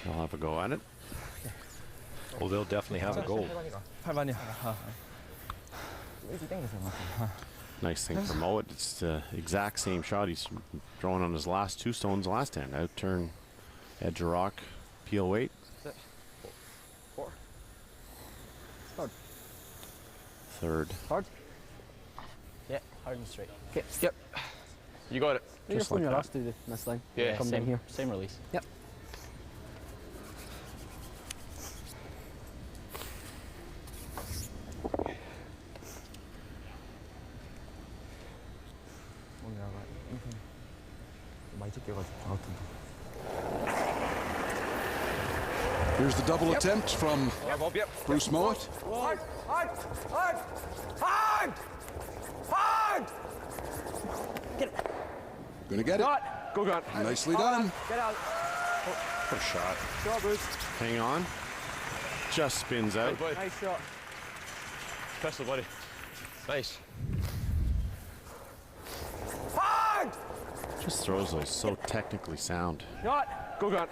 They'll have a go at it. Well, they'll definitely have a goal. Nice thing for Mouat. It's the exact same shot he's throwing on his last 2 stones last hand. Out turn, edge of rock, peel weight. 3rd. Hard? Yeah, hard and straight. Okay. Yep. You got it. Just like that. Do this line. Yeah. Come down here. Same release. Yep. Here's the double attempt from Bruce Mouat. Hard! Get it. Gonna get it. Go, gun. Nicely done. Get out. What a shot. Go, Bruce. Hang on. Just spins out. Nice shot. Pistol, buddy. Nice. Hard! Just throws those so technically sound. Shot. Go, gun.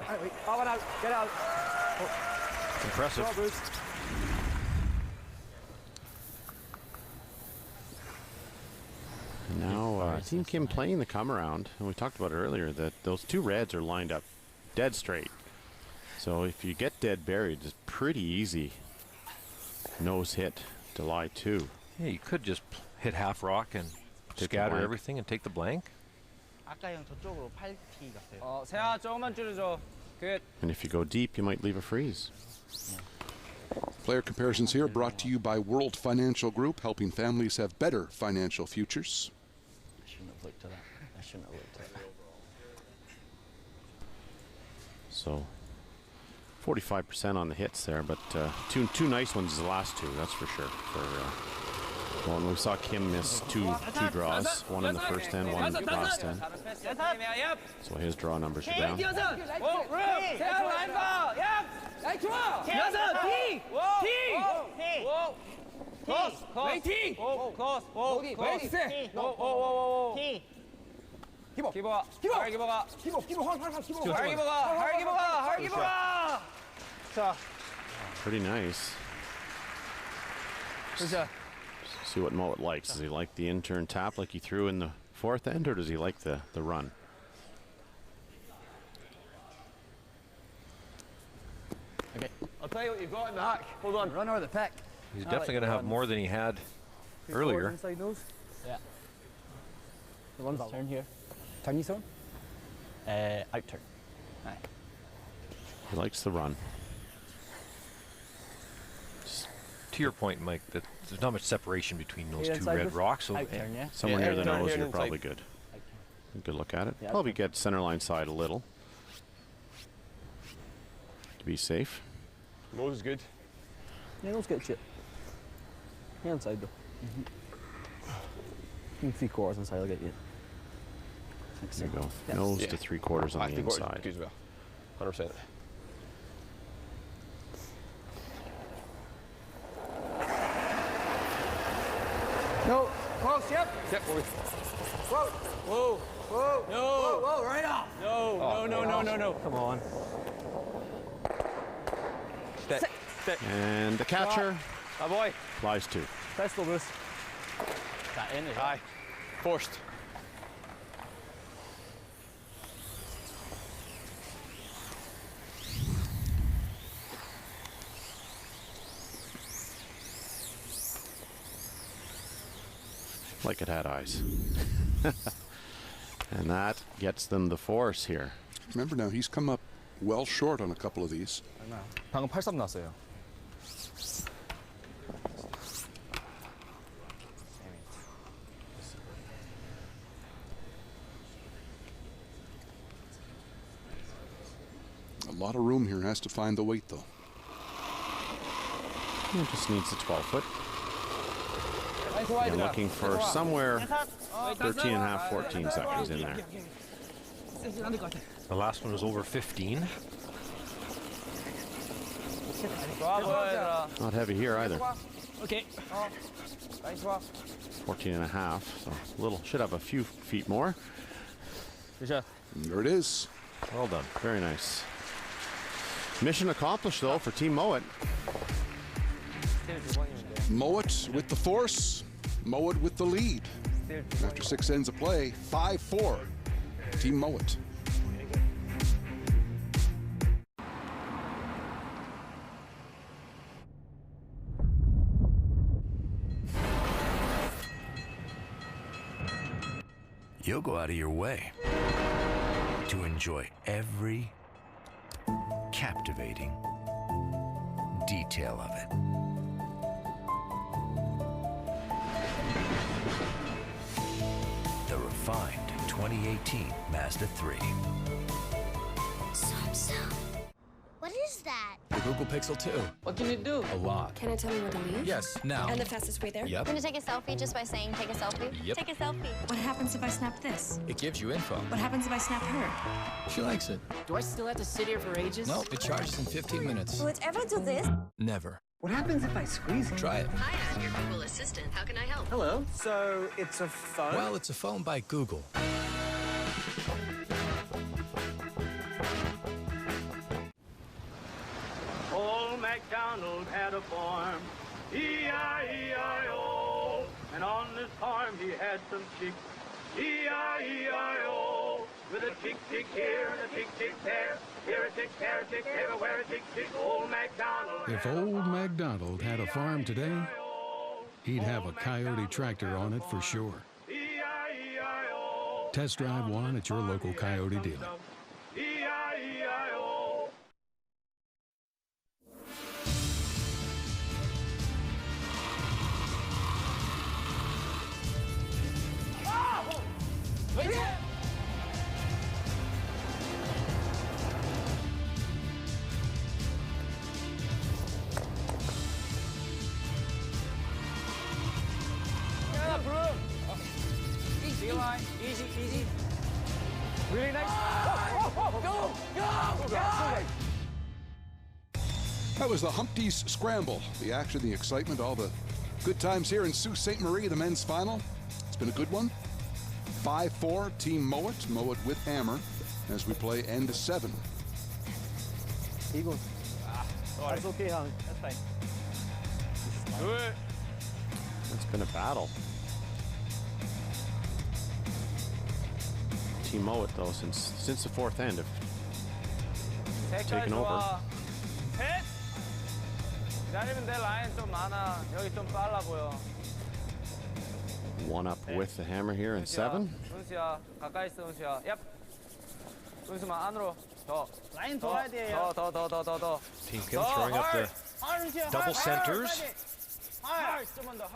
Out, out. Get out. Impressive. Go, Bruce. And now Team Kim playing the come around, and we talked about it earlier that those 2 reds are lined up dead straight. So if you get dead buried, it's pretty easy nose hit to lie 2. Yeah, you could just hit half rock and scatter everything and take the blank. 세아 조금만 줄여줘. Good. And if you go deep, you might leave a freeze. Player comparisons here brought to you by World Financial Group, helping families have better financial futures. I shouldn't have looked at that. I shouldn't have looked at that. So 45% on the hits there, but two nice ones the last 2, that's for sure. Well, we saw Kim miss two draws, one in the first end, one in the last end. So his draw numbers are down. Pretty nice. See what Mouat likes. Does he like the in-turn tap like he threw in the fourth end, or does he like the run? Okay. I'll tell you what you've got in the hack. Hold on. Run over the pack. He's definitely going to have more than he had earlier. Inside those. Yeah. The one's Turn here. Turn you son? Out turn. Aye. He likes the run. To your point, Mike, that there's not much separation between those Yeah, two inside red this? rocks. So Out turn, yeah. Somewhere near the turn nose, here you're inside. probably good. Good look at it. Yeah, Probably get center line side a little to be safe. Nose is good. Yeah, those get shit. Yeah, inside though. Mm-hmm. 3/4 inside, I'll get you. There you go. Yes. Nose Yeah. to 3/4 on the 3/4 inside. good as well. 100%. No, close, yep. Yep, boy. Whoa, whoa, whoa. No. Whoa, whoa, right off. No. Come on. Stick. And the catcher Ah, boy. flies two. Pistol boost. That in is Aye. Forced. Like it had eyes. And that gets them the force here. Remember now, he's come up well short on a couple of these. 방금 83 났어요. A lot of room here. Has to find the weight though. He just needs the 12-foot. You're looking for somewhere 13 and a half, 14 seconds in there. The last one was over 15. Not heavy here either. Okay. 14 and a half, so a little, should have a few feet more. There it is. Well done. Very nice. Mission accomplished though for Team Mouat. Mouat with the force. Mouat with the lead. After 6 ends of play, 5-4. Team Mouat. You'll go out of your way to enjoy every captivating detail of it. The refined 2018 Mazda 3. What is that? The Google Pixel 2. What can it do? A lot. Can it tell me when to leave? Yes, now. And the fastest way there? Yep. Can you take a selfie just by saying take a selfie? Yep. Take a selfie. What happens if I snap this? It gives you info. What happens if I snap her? She likes it. Do I still have to sit here for ages? No, it charges in 15 minutes. Will it ever do this? Never. What happens if I squeeze it? Try it. Hi, I'm your Google Assistant. How can I help? Hello. So it's a phone? Well, it's a phone by Google. Old MacDonald had a farm, E-I-E-I-O. And on this farm he had some chicks, E-I-E-I-O. With a tick tick here and a tick tick there, here a tick, there a tick, everywhere a tick tick. Old MacDonald. If old MacDonald had a farm today, he'd have a Coyote tractor on it for sure. Test drive one at your local Coyote dealer. E-I-E-I-O. Easy line, easy, easy. Really nice. Go! That was the Humpty's Scramble. The action, the excitement, all the good times here in Sault Ste. Marie, the men's final. It's been a good one. 5-4, Team Mouat. Mouat with hammer as we play end 7. He goes. That's okay, Hung. That's fine. It's been a battle. Team Mouat, though, since the fourth end have taken over. 셋. 기다리면 돼. 라인 좀 많아. 여기 좀 빨라 보여. One up with the hammer here in 7. 은수야, 가까이 있어, 은수야. 얍. 은수만 안으로. 더. 라인 돌아야 돼요. 더. Team Kim throwing up the double centers, 좀만 더.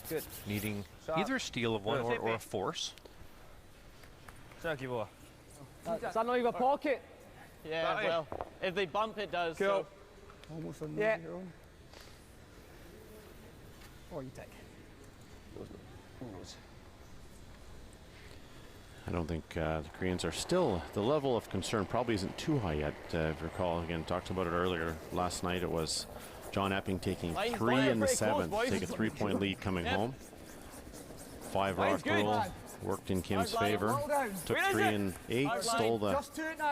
Good. needing either a steal of one or a force. 자, 기보아. Sano, you got pocket. Yeah, well, if they bump, it does. Cool. So. Almost on yeah. your own. Or you take. I don't think the Koreans are still, the level of concern probably isn't too high yet. If you recall, again, talked about it earlier. Last night it was John Epping taking 3 in the 7th, take a 3-point lead coming home. 5 rock rule worked in Kim's favor. Took 3 in 8, stole the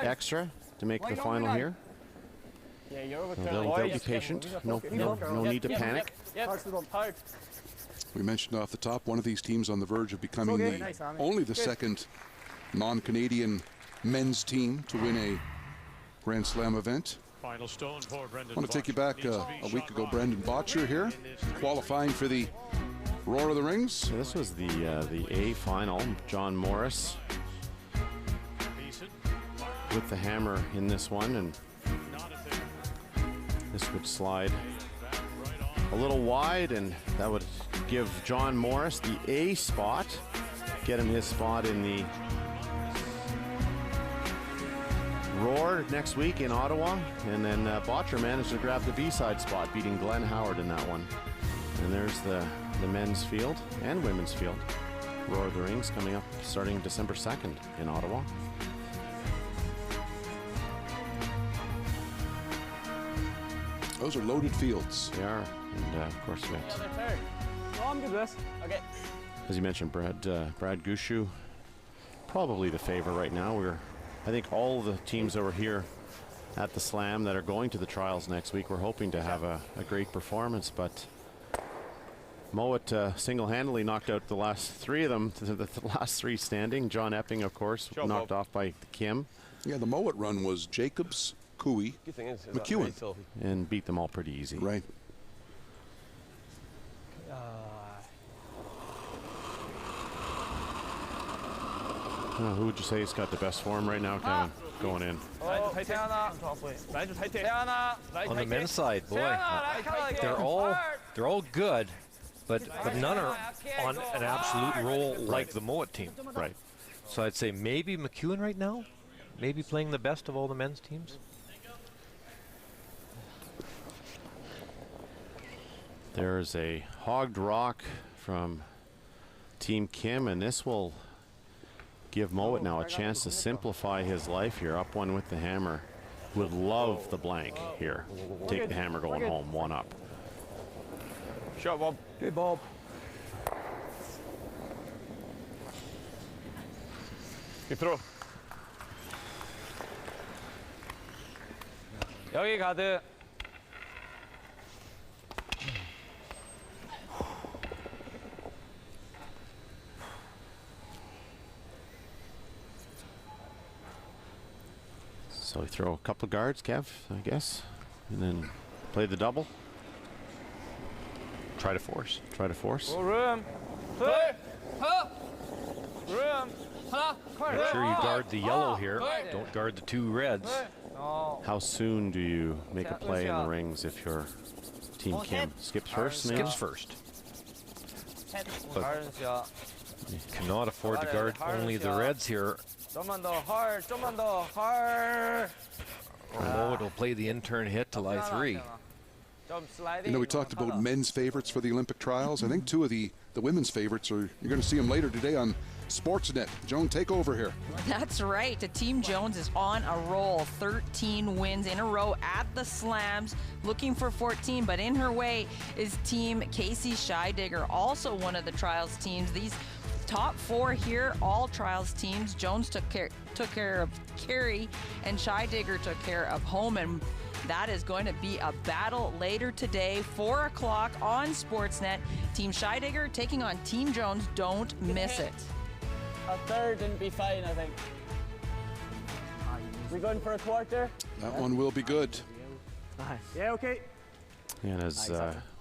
extra to make the final here. Yeah, you're over. They'll be patient. No need to panic. Hard. We mentioned off the top, one of these teams on the verge of becoming only the second non-Canadian men's team to win a Grand Slam event. Final stone for Brendan. I want to take you back a week ago. Brendan Botcher here, qualifying for the Roar of the Rings. So this was the A final. John Morris with the hammer in this one, and this would slide a little wide, and that would give John Morris the A spot, get him his spot in the Roar next week in Ottawa. And then Botcher managed to grab the B-side spot, beating Glenn Howard in that one. And there's the men's field and women's field. Roar of the Rings coming up starting December 2nd in Ottawa. Those are loaded fields. They are. And of course, we got, I'm good with this. Okay. as you mentioned, Brad Gushu, probably the favorite right now. I think all the teams that were here at the Slam that are going to the trials next week, we're hoping to have a great performance, but Mouat single-handedly knocked out the last 3 of them, the last 3 standing. John Epping, of course, knocked off by Kim. Yeah, the Mouat run was Jacobs, Cooey, McEwen, and beat them all pretty easy. Right. Who would you say has got the best form right now, Kevin, going in? On the men's side, boy, they're all good, but none are on an absolute roll like the Mouat team. Right. So I'd say maybe McEwen right now, maybe playing the best of all the men's teams. There's a hogged rock from Team Kim, and this will give Mouat now a chance to simplify his life here. Up 1 with the hammer. Would love the blank here. Take the hammer going home, 1 up. Shot, Bob. Good, Bob. Good throw. 여기 가드. So we throw a couple of guards, Kev, I guess, and then play the double. Try to force. Try to force. room. Make sure you guard the yellow here. Don't guard the 2 reds. How soon do you make a play in the rings if your Team Kim skips first? Maybe? Skips first. But you cannot afford to guard only the reds here. 좀만 더 hard, 좀만 더 hard. Or Mouat will play the intern hit to lie 3. You know, we talked about men's favorites for the Olympic trials. I think 2 of the women's favorites are, you're going to see them later today on Sportsnet. Joan, take over here. That's right. The Team Jones is on a roll. 13 wins in a row at the Slams, looking for 14, but in her way is Team Casey Scheidegger, also one of the trials teams. These Top 4 here, all trials teams. Jones took care of Carey, and Scheidegger took care of Homan. That is going to be a battle later today, 4 o'clock on Sportsnet. Team Scheidegger taking on Team Jones. Don't miss it. A third and be fine, I think. We going for a quarter? That one will be good. Yeah, okay. And as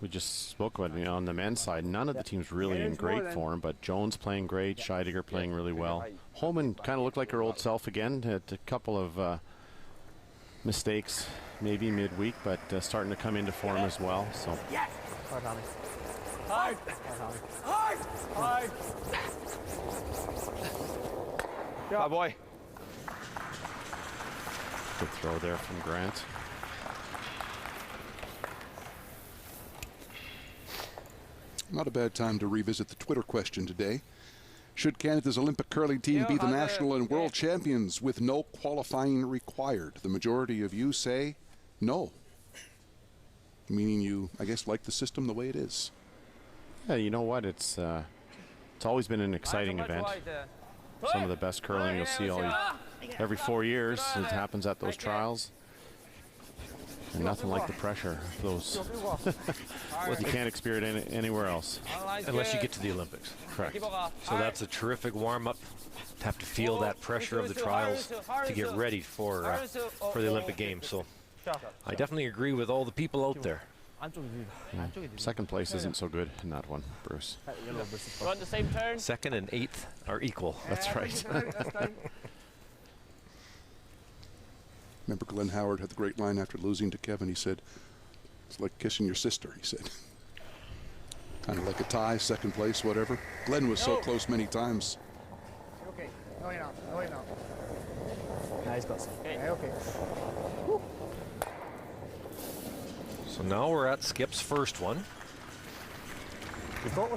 we just spoke about, on the men's side, none of the teams really in great form, but Jones playing great, Scheidegger playing really well. Holman kind of looked like her old self again. Had a couple of mistakes maybe midweek, but starting to come into form as well. So. Yes! Hard, Holly. Hard! Hard! Hard! Yeah, boy. Good throw there from Grant. Not a bad time to revisit the Twitter question today. Should Canada's Olympic curling team be the national and world champions with no qualifying required? The majority of you say no. Meaning you, I guess, like the system the way it is. Yeah, you know what? It's always been an exciting event. Some of the best curling you'll see every 4 years. It happens at those trials. And nothing like the pressure of those. You can't experience it anywhere else. Unless you get to the Olympics. Correct. So that's a terrific warm-up. To have to feel that pressure of the trials to get ready for the Olympic Games. So I definitely agree with all the people out there. Yeah. Second place isn't so good in that one, Bruce. We're on the same turn. Second and eighth are equal. That's right. Remember Glenn Howard had the great line after losing to Kevin. He said, it's like kissing your sister, he said. Kind of like a tie, second place, whatever. Glenn was so close many times. Okay. No, you're not. No, you're not. Nah, he's got some. Okay. So now we're at Skip's first one. I thought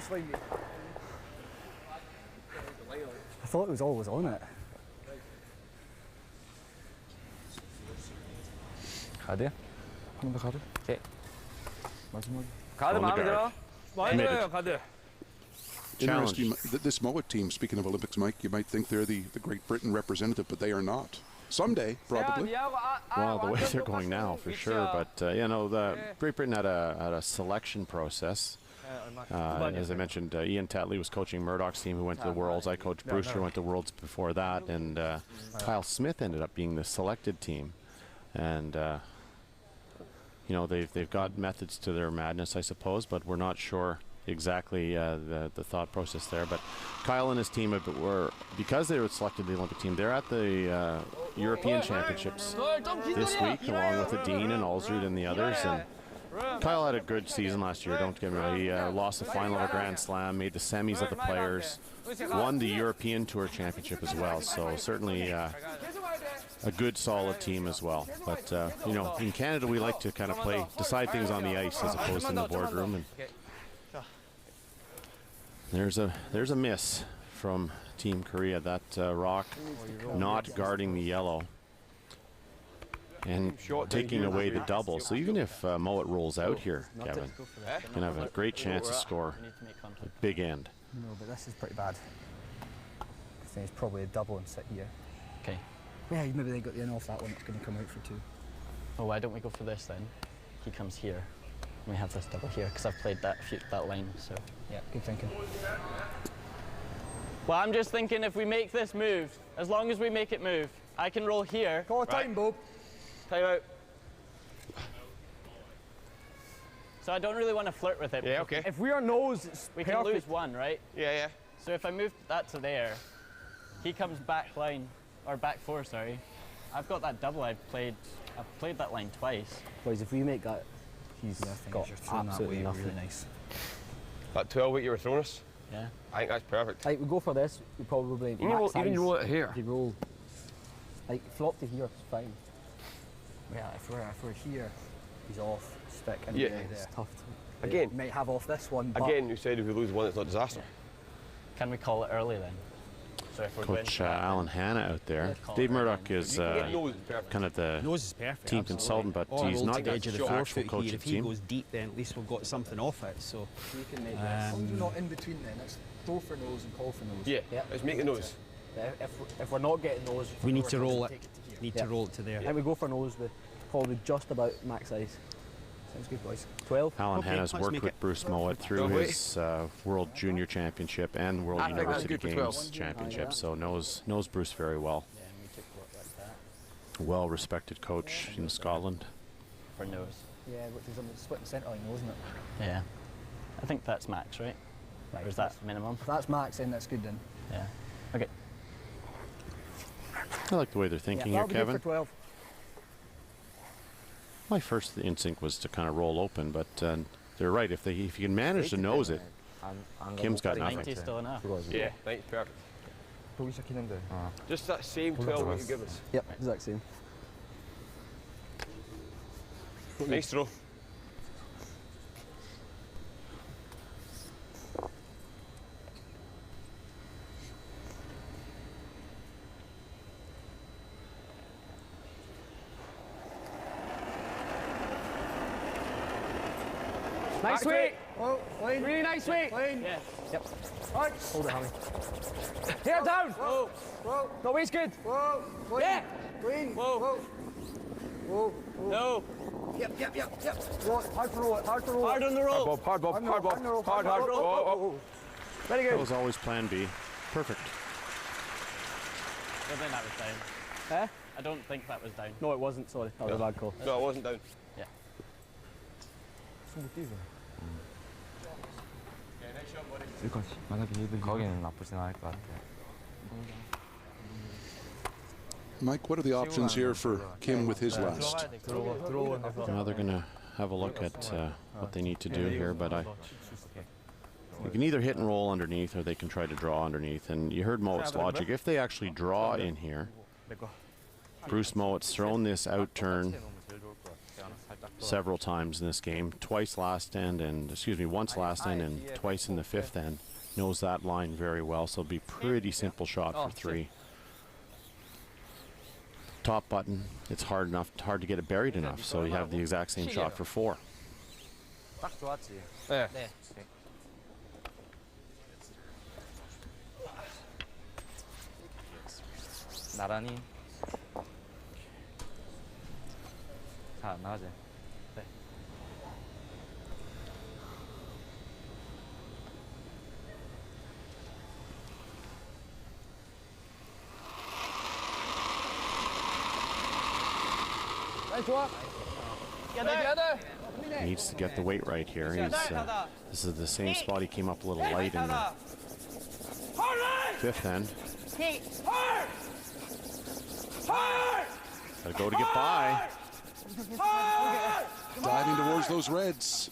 it was always on it. 카드? 한번 더 카드? 오케이. 마지막. 카드 마음에 들어? 마음에 들어요, 카드. Interesting. This Mouat team, speaking of Olympics, Mike, you might think they're the Great Britain representative, but they are not. Someday, probably. Well, the way they're going now, for sure. But, the Great Britain had a selection process. As I mentioned, Ian Tetley was coaching Murdoch's team who went to the Worlds. I coached Brewster, went to Worlds before that. And Kyle Smith ended up being the selected team. And, they've got methods to their madness, I suppose, but we're not sure exactly the thought process there. But Kyle and his team because they were selected to the Olympic team, they're at the European Championships this week, along with the Dean and Alsrud and the others. And Kyle had a good season last year, don't get me wrong. He lost the final of a Grand Slam, made the semis of the Players, won the European Tour Championship as well. So certainly a good, solid team as well. But, in Canada, we like to kind of decide things on the ice as opposed to in the boardroom. And there's a miss from Team Korea. That rock not guarding the yellow and taking away the double. So even if Mouat rolls out here, Kevin, can have a great chance to score a big end. No, but this is pretty bad. I think it's probably a double and sit here. Okay. Yeah, maybe they got the in off that one. It's going to come out for two. Oh, why don't we go for this then? He comes here. We have this double here because I've played that line. So yeah, good thinking. Well, I'm just thinking if we make this move, as long as we make it move, I can roll here. Call time, Bob. Time out. So I don't really want to flirt with it. Yeah, okay. If we are nose, it's we perfect. can lose one, right? Yeah. So if I move that to there, he comes back line, or back four, sorry. I've got that double. I've played that line twice. Boys, if we make that, he's got absolutely nothing. Really nice. That 12 weight you were throwing us? Yeah. I think that's perfect. Like, we go for this, we probably even roll it here. If you roll, like, flop to here, it's fine. Yeah, if we're here, he's off, stick, and yeah, it's tough. Again, might have off this one. But again, you said if we lose one, it's not disaster. Can we call it early then? So if we're Coach Alan Hanna out there. Dave Murdoch is kind of the team consultant, but he's not the actual coach of the team. If he goes deep, then at least we've got something off it. So as long as we're not in between, then throw for nose and call for nose. Yeah, let's make the nose. If we're not getting nose, We need to roll it. take to here. Need to roll it to there. I think we go for nose with probably just about max size. Sounds good, boys. 12. Alan Okay, Hanna's let's worked make with it. Bruce Mouat through his World Junior Championship and World I think that's University good for 12. Games Championship, so knows Bruce very well. Well-respected coach in Scotland. For nose. Yeah, which is on the split centre line, isn't it? Yeah. I think that's max, right? Or is that minimum? If that's max, then that's good then. Yeah. Okay. I like the way they're thinking yeah, here, that'll be Kevin. good for 12. My first instinct was to kind of roll open, but they're right. If you can manage to nose it, Kim's got nothing. 90 still enough. Yeah, 90's perfect. Just that same 12 what you give us. Yep, exact same. Nice throw. Nice sweep. Oh, clean. Really nice sweep. Clean. Yeah. Yep. Right. Hold it, Hammy. Hair down. Whoa. Whoa. No, waist good. Whoa. Clean. Yeah. Clean. Whoa. Whoa. Whoa. Whoa. No. Yep. Roll it. Hard to roll it. Hard to roll it. Hard on the roll. Hard ball. Hard. Oh. Very That good. was always plan B. Perfect. I don't think that was down. Eh? I don't think that was down. No, it wasn't. Sorry. That was a bad call. No, it wasn't down. Yeah. Mike, what are the options here for Kim with his last? Now they're going to have a look at what they need to do here, but you can either hit and roll underneath or they can try to draw underneath. And you heard Mouat's logic. If they actually draw in here, Bruce Mouat's thrown this out turn several times in this game, once last end and twice in the fifth end. Knows that line very well, so it'll be pretty simple shot for 3. Top button, it's hard to get it buried enough, so you have the exact same shot for 4. Yeah. 나란히. 잘 나가지. 네. Needs to get the weight right here. This is the same spot he came up a little light in the fifth end. Gotta go to get by. Diving towards those reds.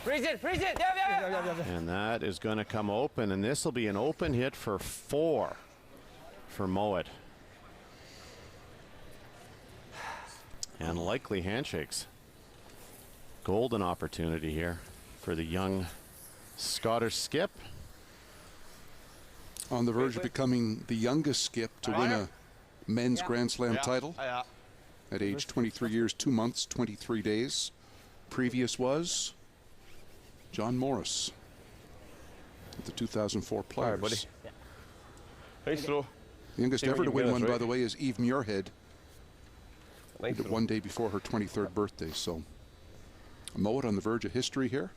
Freeze it. Yeah. And that is going to come open, and this will be an open hit for 4 for Mouat. And likely handshakes. Golden opportunity here for the young Scottish skip. On the verge of becoming the youngest skip to win a men's Grand Slam title at age 23 years, 2 months, 23 days. Previous was John Morris at the 2004 Players. All right, buddy. Nice throw. The youngest See what ever to you win get us, one, right? by the way, is Eve Muirhead. Nice Did it one day before her 23rd birthday, so Mouat on the verge of history here.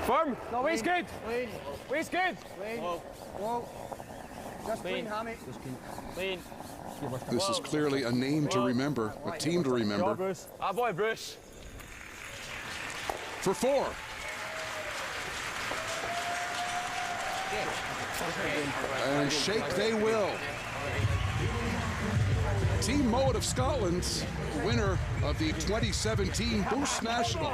Firm. No, waist good. Waist good. Whoa. Just clean, Hammy. Clean. This is clearly a name to remember, a team to remember. Ah, boy, Bruce. For 4. And shake they will. Team Mouat of Scotland, winner of the 2017 Boost National.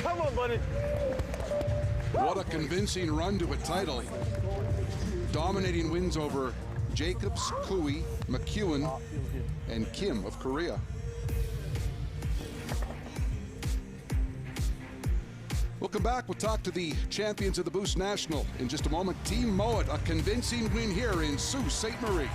Come on, buddy. What a convincing run to a title. Dominating wins over Jacobs, Cooey, McEwen, and Kim of Korea. We'll come back. We'll talk to the champions of the Boost National in just a moment. Team Mouat, a convincing win here in Sault Ste. Marie.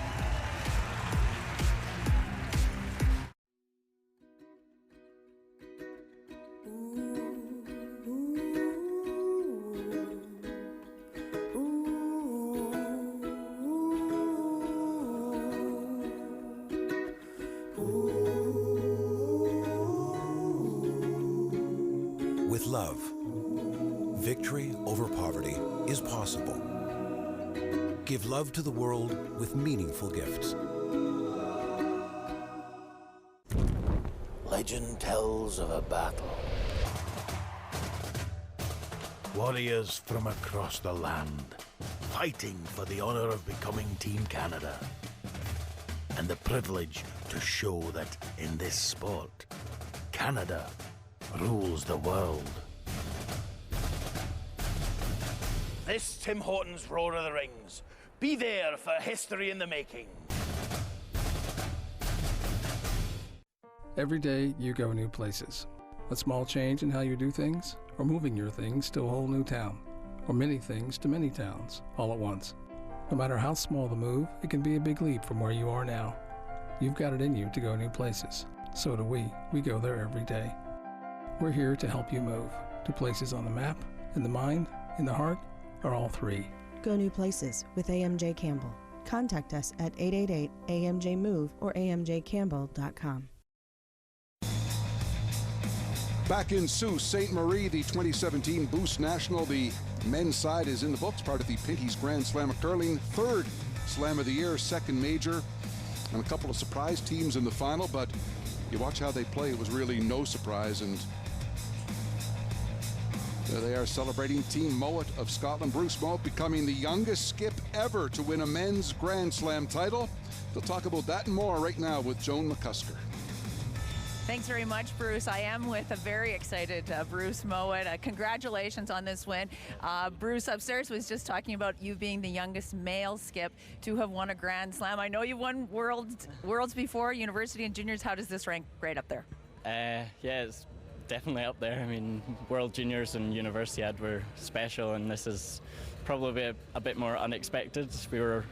Victory over poverty is possible. Give love to the world with meaningful gifts. Legend tells of a battle. Warriors from across the land, fighting for the honor of becoming Team Canada. And the privilege to show that in this sport, Canada rules the world. This Tim Hortons Roar of the Rings. Be there for history in the making. Every day you go new places. A small change in how you do things, or moving your things to a whole new town, or many things to many towns, all at once. No matter how small the move, it can be a big leap from where you are now. You've got it in you to go new places. So do we. We go there every day. We're here to help you move to places on the map, in the mind, in the heart, or all three. Go new places with AMJ Campbell. Contact us at 888-AMJ-MOVE or amjcampbell.com. Back in Sault Ste. Marie, the 2017 Boost National, the men's side is in the books, part of the Pinty's Grand Slam of Curling, third Slam of the year, second major, and a couple of surprise teams in the final, but you watch how they play, it was really no surprise, and there they are celebrating Team Mouat of Scotland. Bruce Mouat becoming the youngest skip ever to win a men's Grand Slam title. We'll talk about that and more right now with Joan McCusker. Thanks very much, Bruce. I am with a very excited Bruce Mouat. Congratulations on this win. Bruce upstairs was just talking about you being the youngest male skip to have won a Grand Slam. I know you've won worlds before, university and juniors. How does this rank right up there? Yeah, it's definitely up there. I mean, World Juniors and University were special, and this is probably a bit more unexpected. We were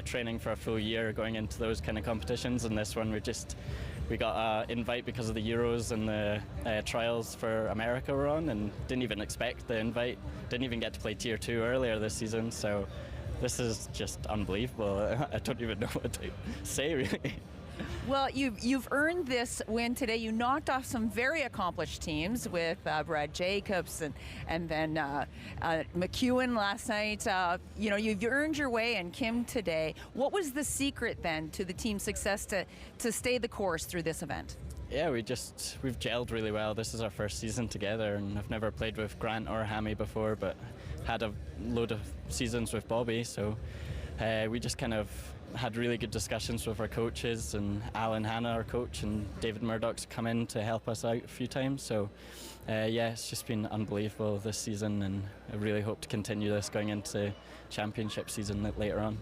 training for a full year going into those kind of competitions, and this one we got an invite because of the Euros and the trials for America were on, and didn't even expect the invite. Didn't even get to play Tier 2 earlier this season, so this is just unbelievable. I don't even know what to say, really. Well, you've earned this win today. You knocked off some very accomplished teams with Brad Jacobs and then McEwen last night. You've earned your way, and Kim today. What was the secret then to the team's success to stay the course through this event? Yeah, we've gelled really well. This is our first season together, and I've never played with Grant or Hammy before, but had a load of seasons with Bobby, so we just kind of had really good discussions with our coaches, and Alan Hanna, our coach, and David Murdoch's come in to help us out a few times. So yeah, it's just been unbelievable this season, and I really hope to continue this going into championship season later on.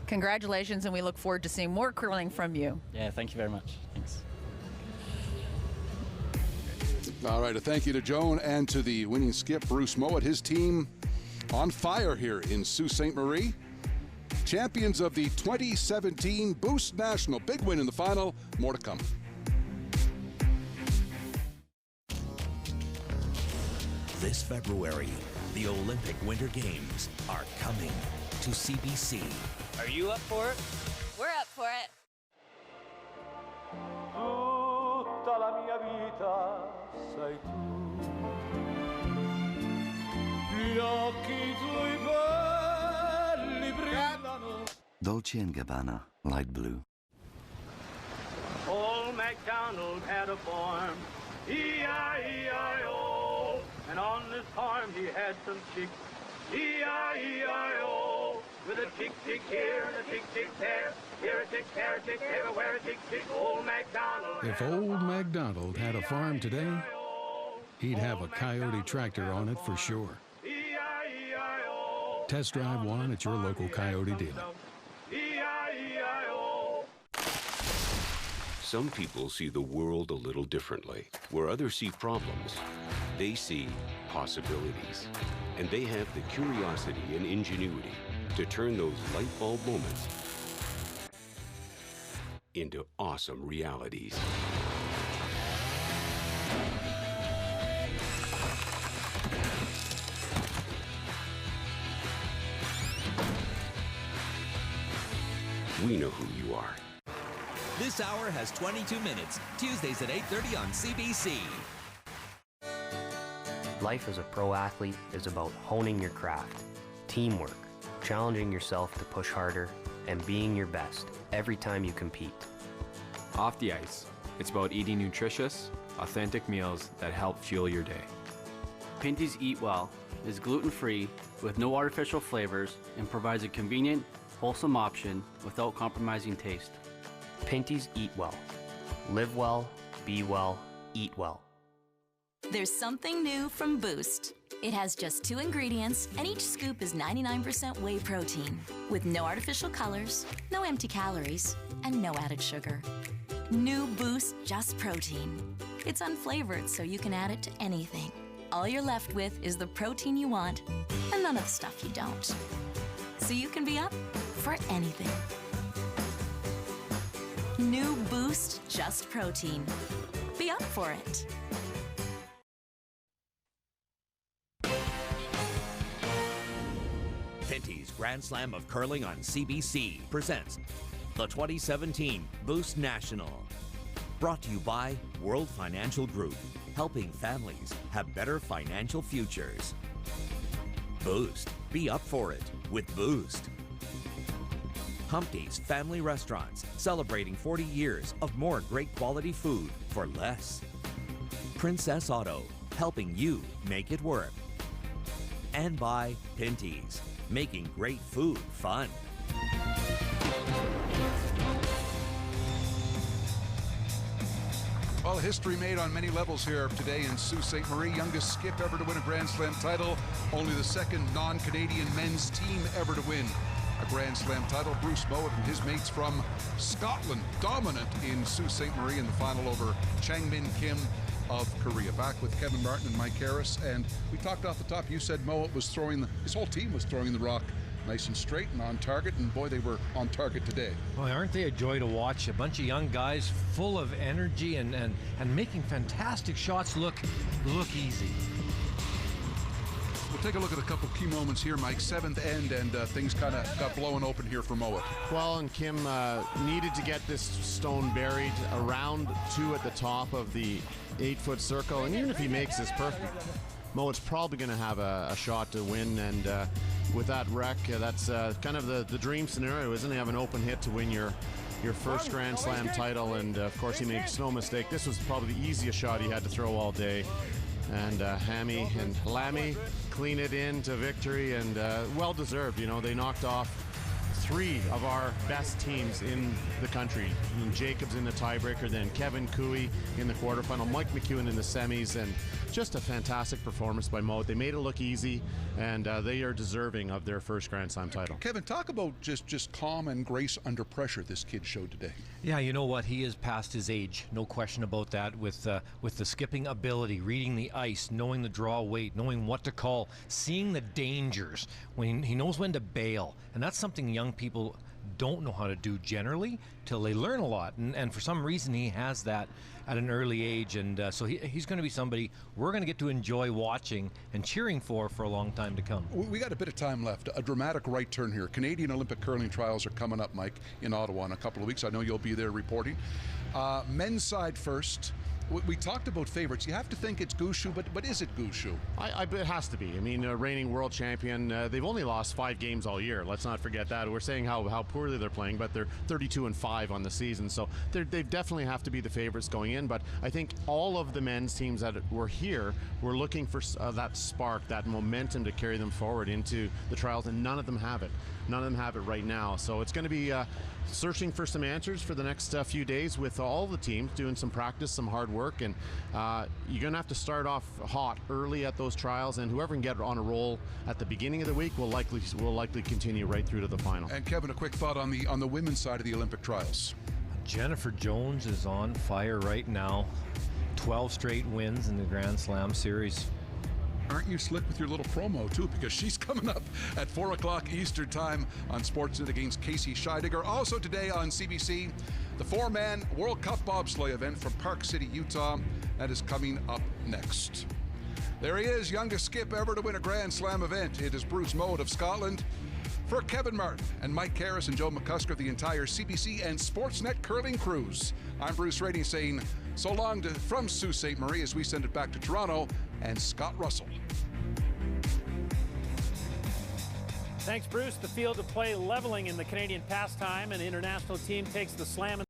Congratulations, and we look forward to seeing more curling from you. Yeah, thank you very much. Thanks. All right, a thank you to Joan and to the winning skip, Bruce Mouat. His team on fire here in Sault Ste. Marie. Champions of the 2017 Boost National. Big win in the final. More to come. This February, the Olympic Winter Games are coming to CBC. Are you up for it? We're up for it. Tutta la mia vita sei tu. Gli occhi tuoi belli brillano. Dolce & Gabbana, light blue. Old MacDonald had a farm, E-I-E-I-O. And on this farm he had some chicks, E-I-E-I-O. With a tick-tick here and a tick-tick there. Here a tick, there a tick, everywhere a tick-tick. Old MacDonald. If old MacDonald had a farm today, he'd have a Coyote tractor on it for sure. Test drive one at your local Coyote dealer. Some people see the world a little differently. Where others see problems, they see possibilities. And they have the curiosity and ingenuity to turn those light bulb moments into awesome realities. We know who you are. This hour has 22 minutes. Tuesdays at 8:30 on CBC. Life as a pro athlete is about honing your craft, teamwork, challenging yourself to push harder, and being your best every time you compete. Off the ice, it's about eating nutritious, authentic meals that help fuel your day. Pinty's Eat Well is gluten-free with no artificial flavors and provides a convenient, wholesome option without compromising taste. Pinty's Eat Well. Live well, be well, eat well. There's something new from Boost. It has just 2 ingredients, and each scoop is 99% whey protein, with no artificial colors, no empty calories, and no added sugar. New Boost Just Protein. It's unflavored, so you can add it to anything. All you're left with is the protein you want, and none of the stuff you don't. So you can be up for anything. New Boost Just Protein. Be up for it. Pinty's Grand Slam of Curling on CBC presents the 2017 Boost National. Brought to you by World Financial Group, helping families have better financial futures. Boost. Be up for it with Boost. Humpty's Family Restaurants, celebrating 40 years of more great quality food for less. Princess Auto, helping you make it work. And by Pinty's, making great food fun. Well, history made on many levels here today in Sault Ste. Marie. Youngest skip ever to win a Grand Slam title. Only the second non-Canadian men's team ever to win a Grand Slam title. Bruce Mouat and his mates from Scotland dominant in Sault Ste. Marie in the final over Changmin Kim of Korea. Back with Kevin Martin and Mike Harris, and we talked off the top. You said Mouat was throwing, his whole team was throwing the rock nice and straight and on target, and boy, they were on target today. Well, aren't they a joy to watch? A bunch of young guys full of energy and making fantastic shots look easy. We'll take a look at a couple key moments here, Mike. Seventh end, and things kind of got blown open here for Mouat. Well, and Kim needed to get this stone buried around 2 at the top of the 8-foot circle, and even if he makes this perfect, Mouat's probably going to have a shot to win, and with that wreck, that's kind of the dream scenario, isn't it? Have an open hit to win your first Grand Slam title, and of course he makes no mistake. This was probably the easiest shot he had to throw all day, and Hammy and Lammy clean it in to victory, and well deserved. You know, they knocked off 3 of our best teams in the country. Jacobs in the tiebreaker, then Kevin Cooey in the quarterfinal, Mike McEwen in the semis, and just a fantastic performance by Mouat. They made it look easy, and they are deserving of their first Grand Slam title. Kevin, talk about just calm and grace under pressure this kid showed today. Yeah, you know what? He is past his age, no question about that. With the skipping ability, reading the ice, knowing the draw weight, knowing what to call, seeing the dangers. When he knows when to bail, and that's something young people don't know how to do generally till they learn a lot, and for some reason he has that at an early age, and so he's going to be somebody we're going to get to enjoy watching and cheering for a long time to come. We got a bit of time left. A dramatic right turn here. Canadian Olympic curling trials are coming up, Mike, in Ottawa in a couple of weeks. I know you'll be there reporting. Men's side first. We talked about favorites. You have to think it's Gushue, but is it Gushue? It has to be. I mean, reigning world champion. They've only lost 5 games all year. Let's not forget that. We're saying how poorly they're playing, but they're 32-5 on the season. So they definitely have to be the favorites going in. But I think all of the men's teams that were here were looking for that spark, that momentum to carry them forward into the trials, and none of them have it. None of them have it right now. So it's going to be searching for some answers for the next few days with all the teams, doing some practice, some hard work, and you're going to have to start off hot early at those trials, and whoever can get on a roll at the beginning of the week will likely continue right through to the final. And Kevin, a quick thought on the women's side of the Olympic trials. Jennifer Jones is on fire right now. 12 straight wins in the Grand Slam series. Aren't you slick with your little promo, too? Because she's coming up at 4 o'clock Eastern Time on Sportsnet against Casey Scheidegger. Also today on CBC, the 4-man World Cup bobsleigh event from Park City, Utah. That is coming up next. There he is, youngest skip ever to win a Grand Slam event. It is Bruce Mouat of Scotland. For Kevin Martin and Mike Harris and Joe McCusker, the entire CBC and Sportsnet curling crews, I'm Bruce Rainey saying so long from Sault Ste. Marie as we send it back to Toronto and Scott Russell. Thanks, Bruce. The field of play leveling in the Canadian pastime, and international team takes the slam.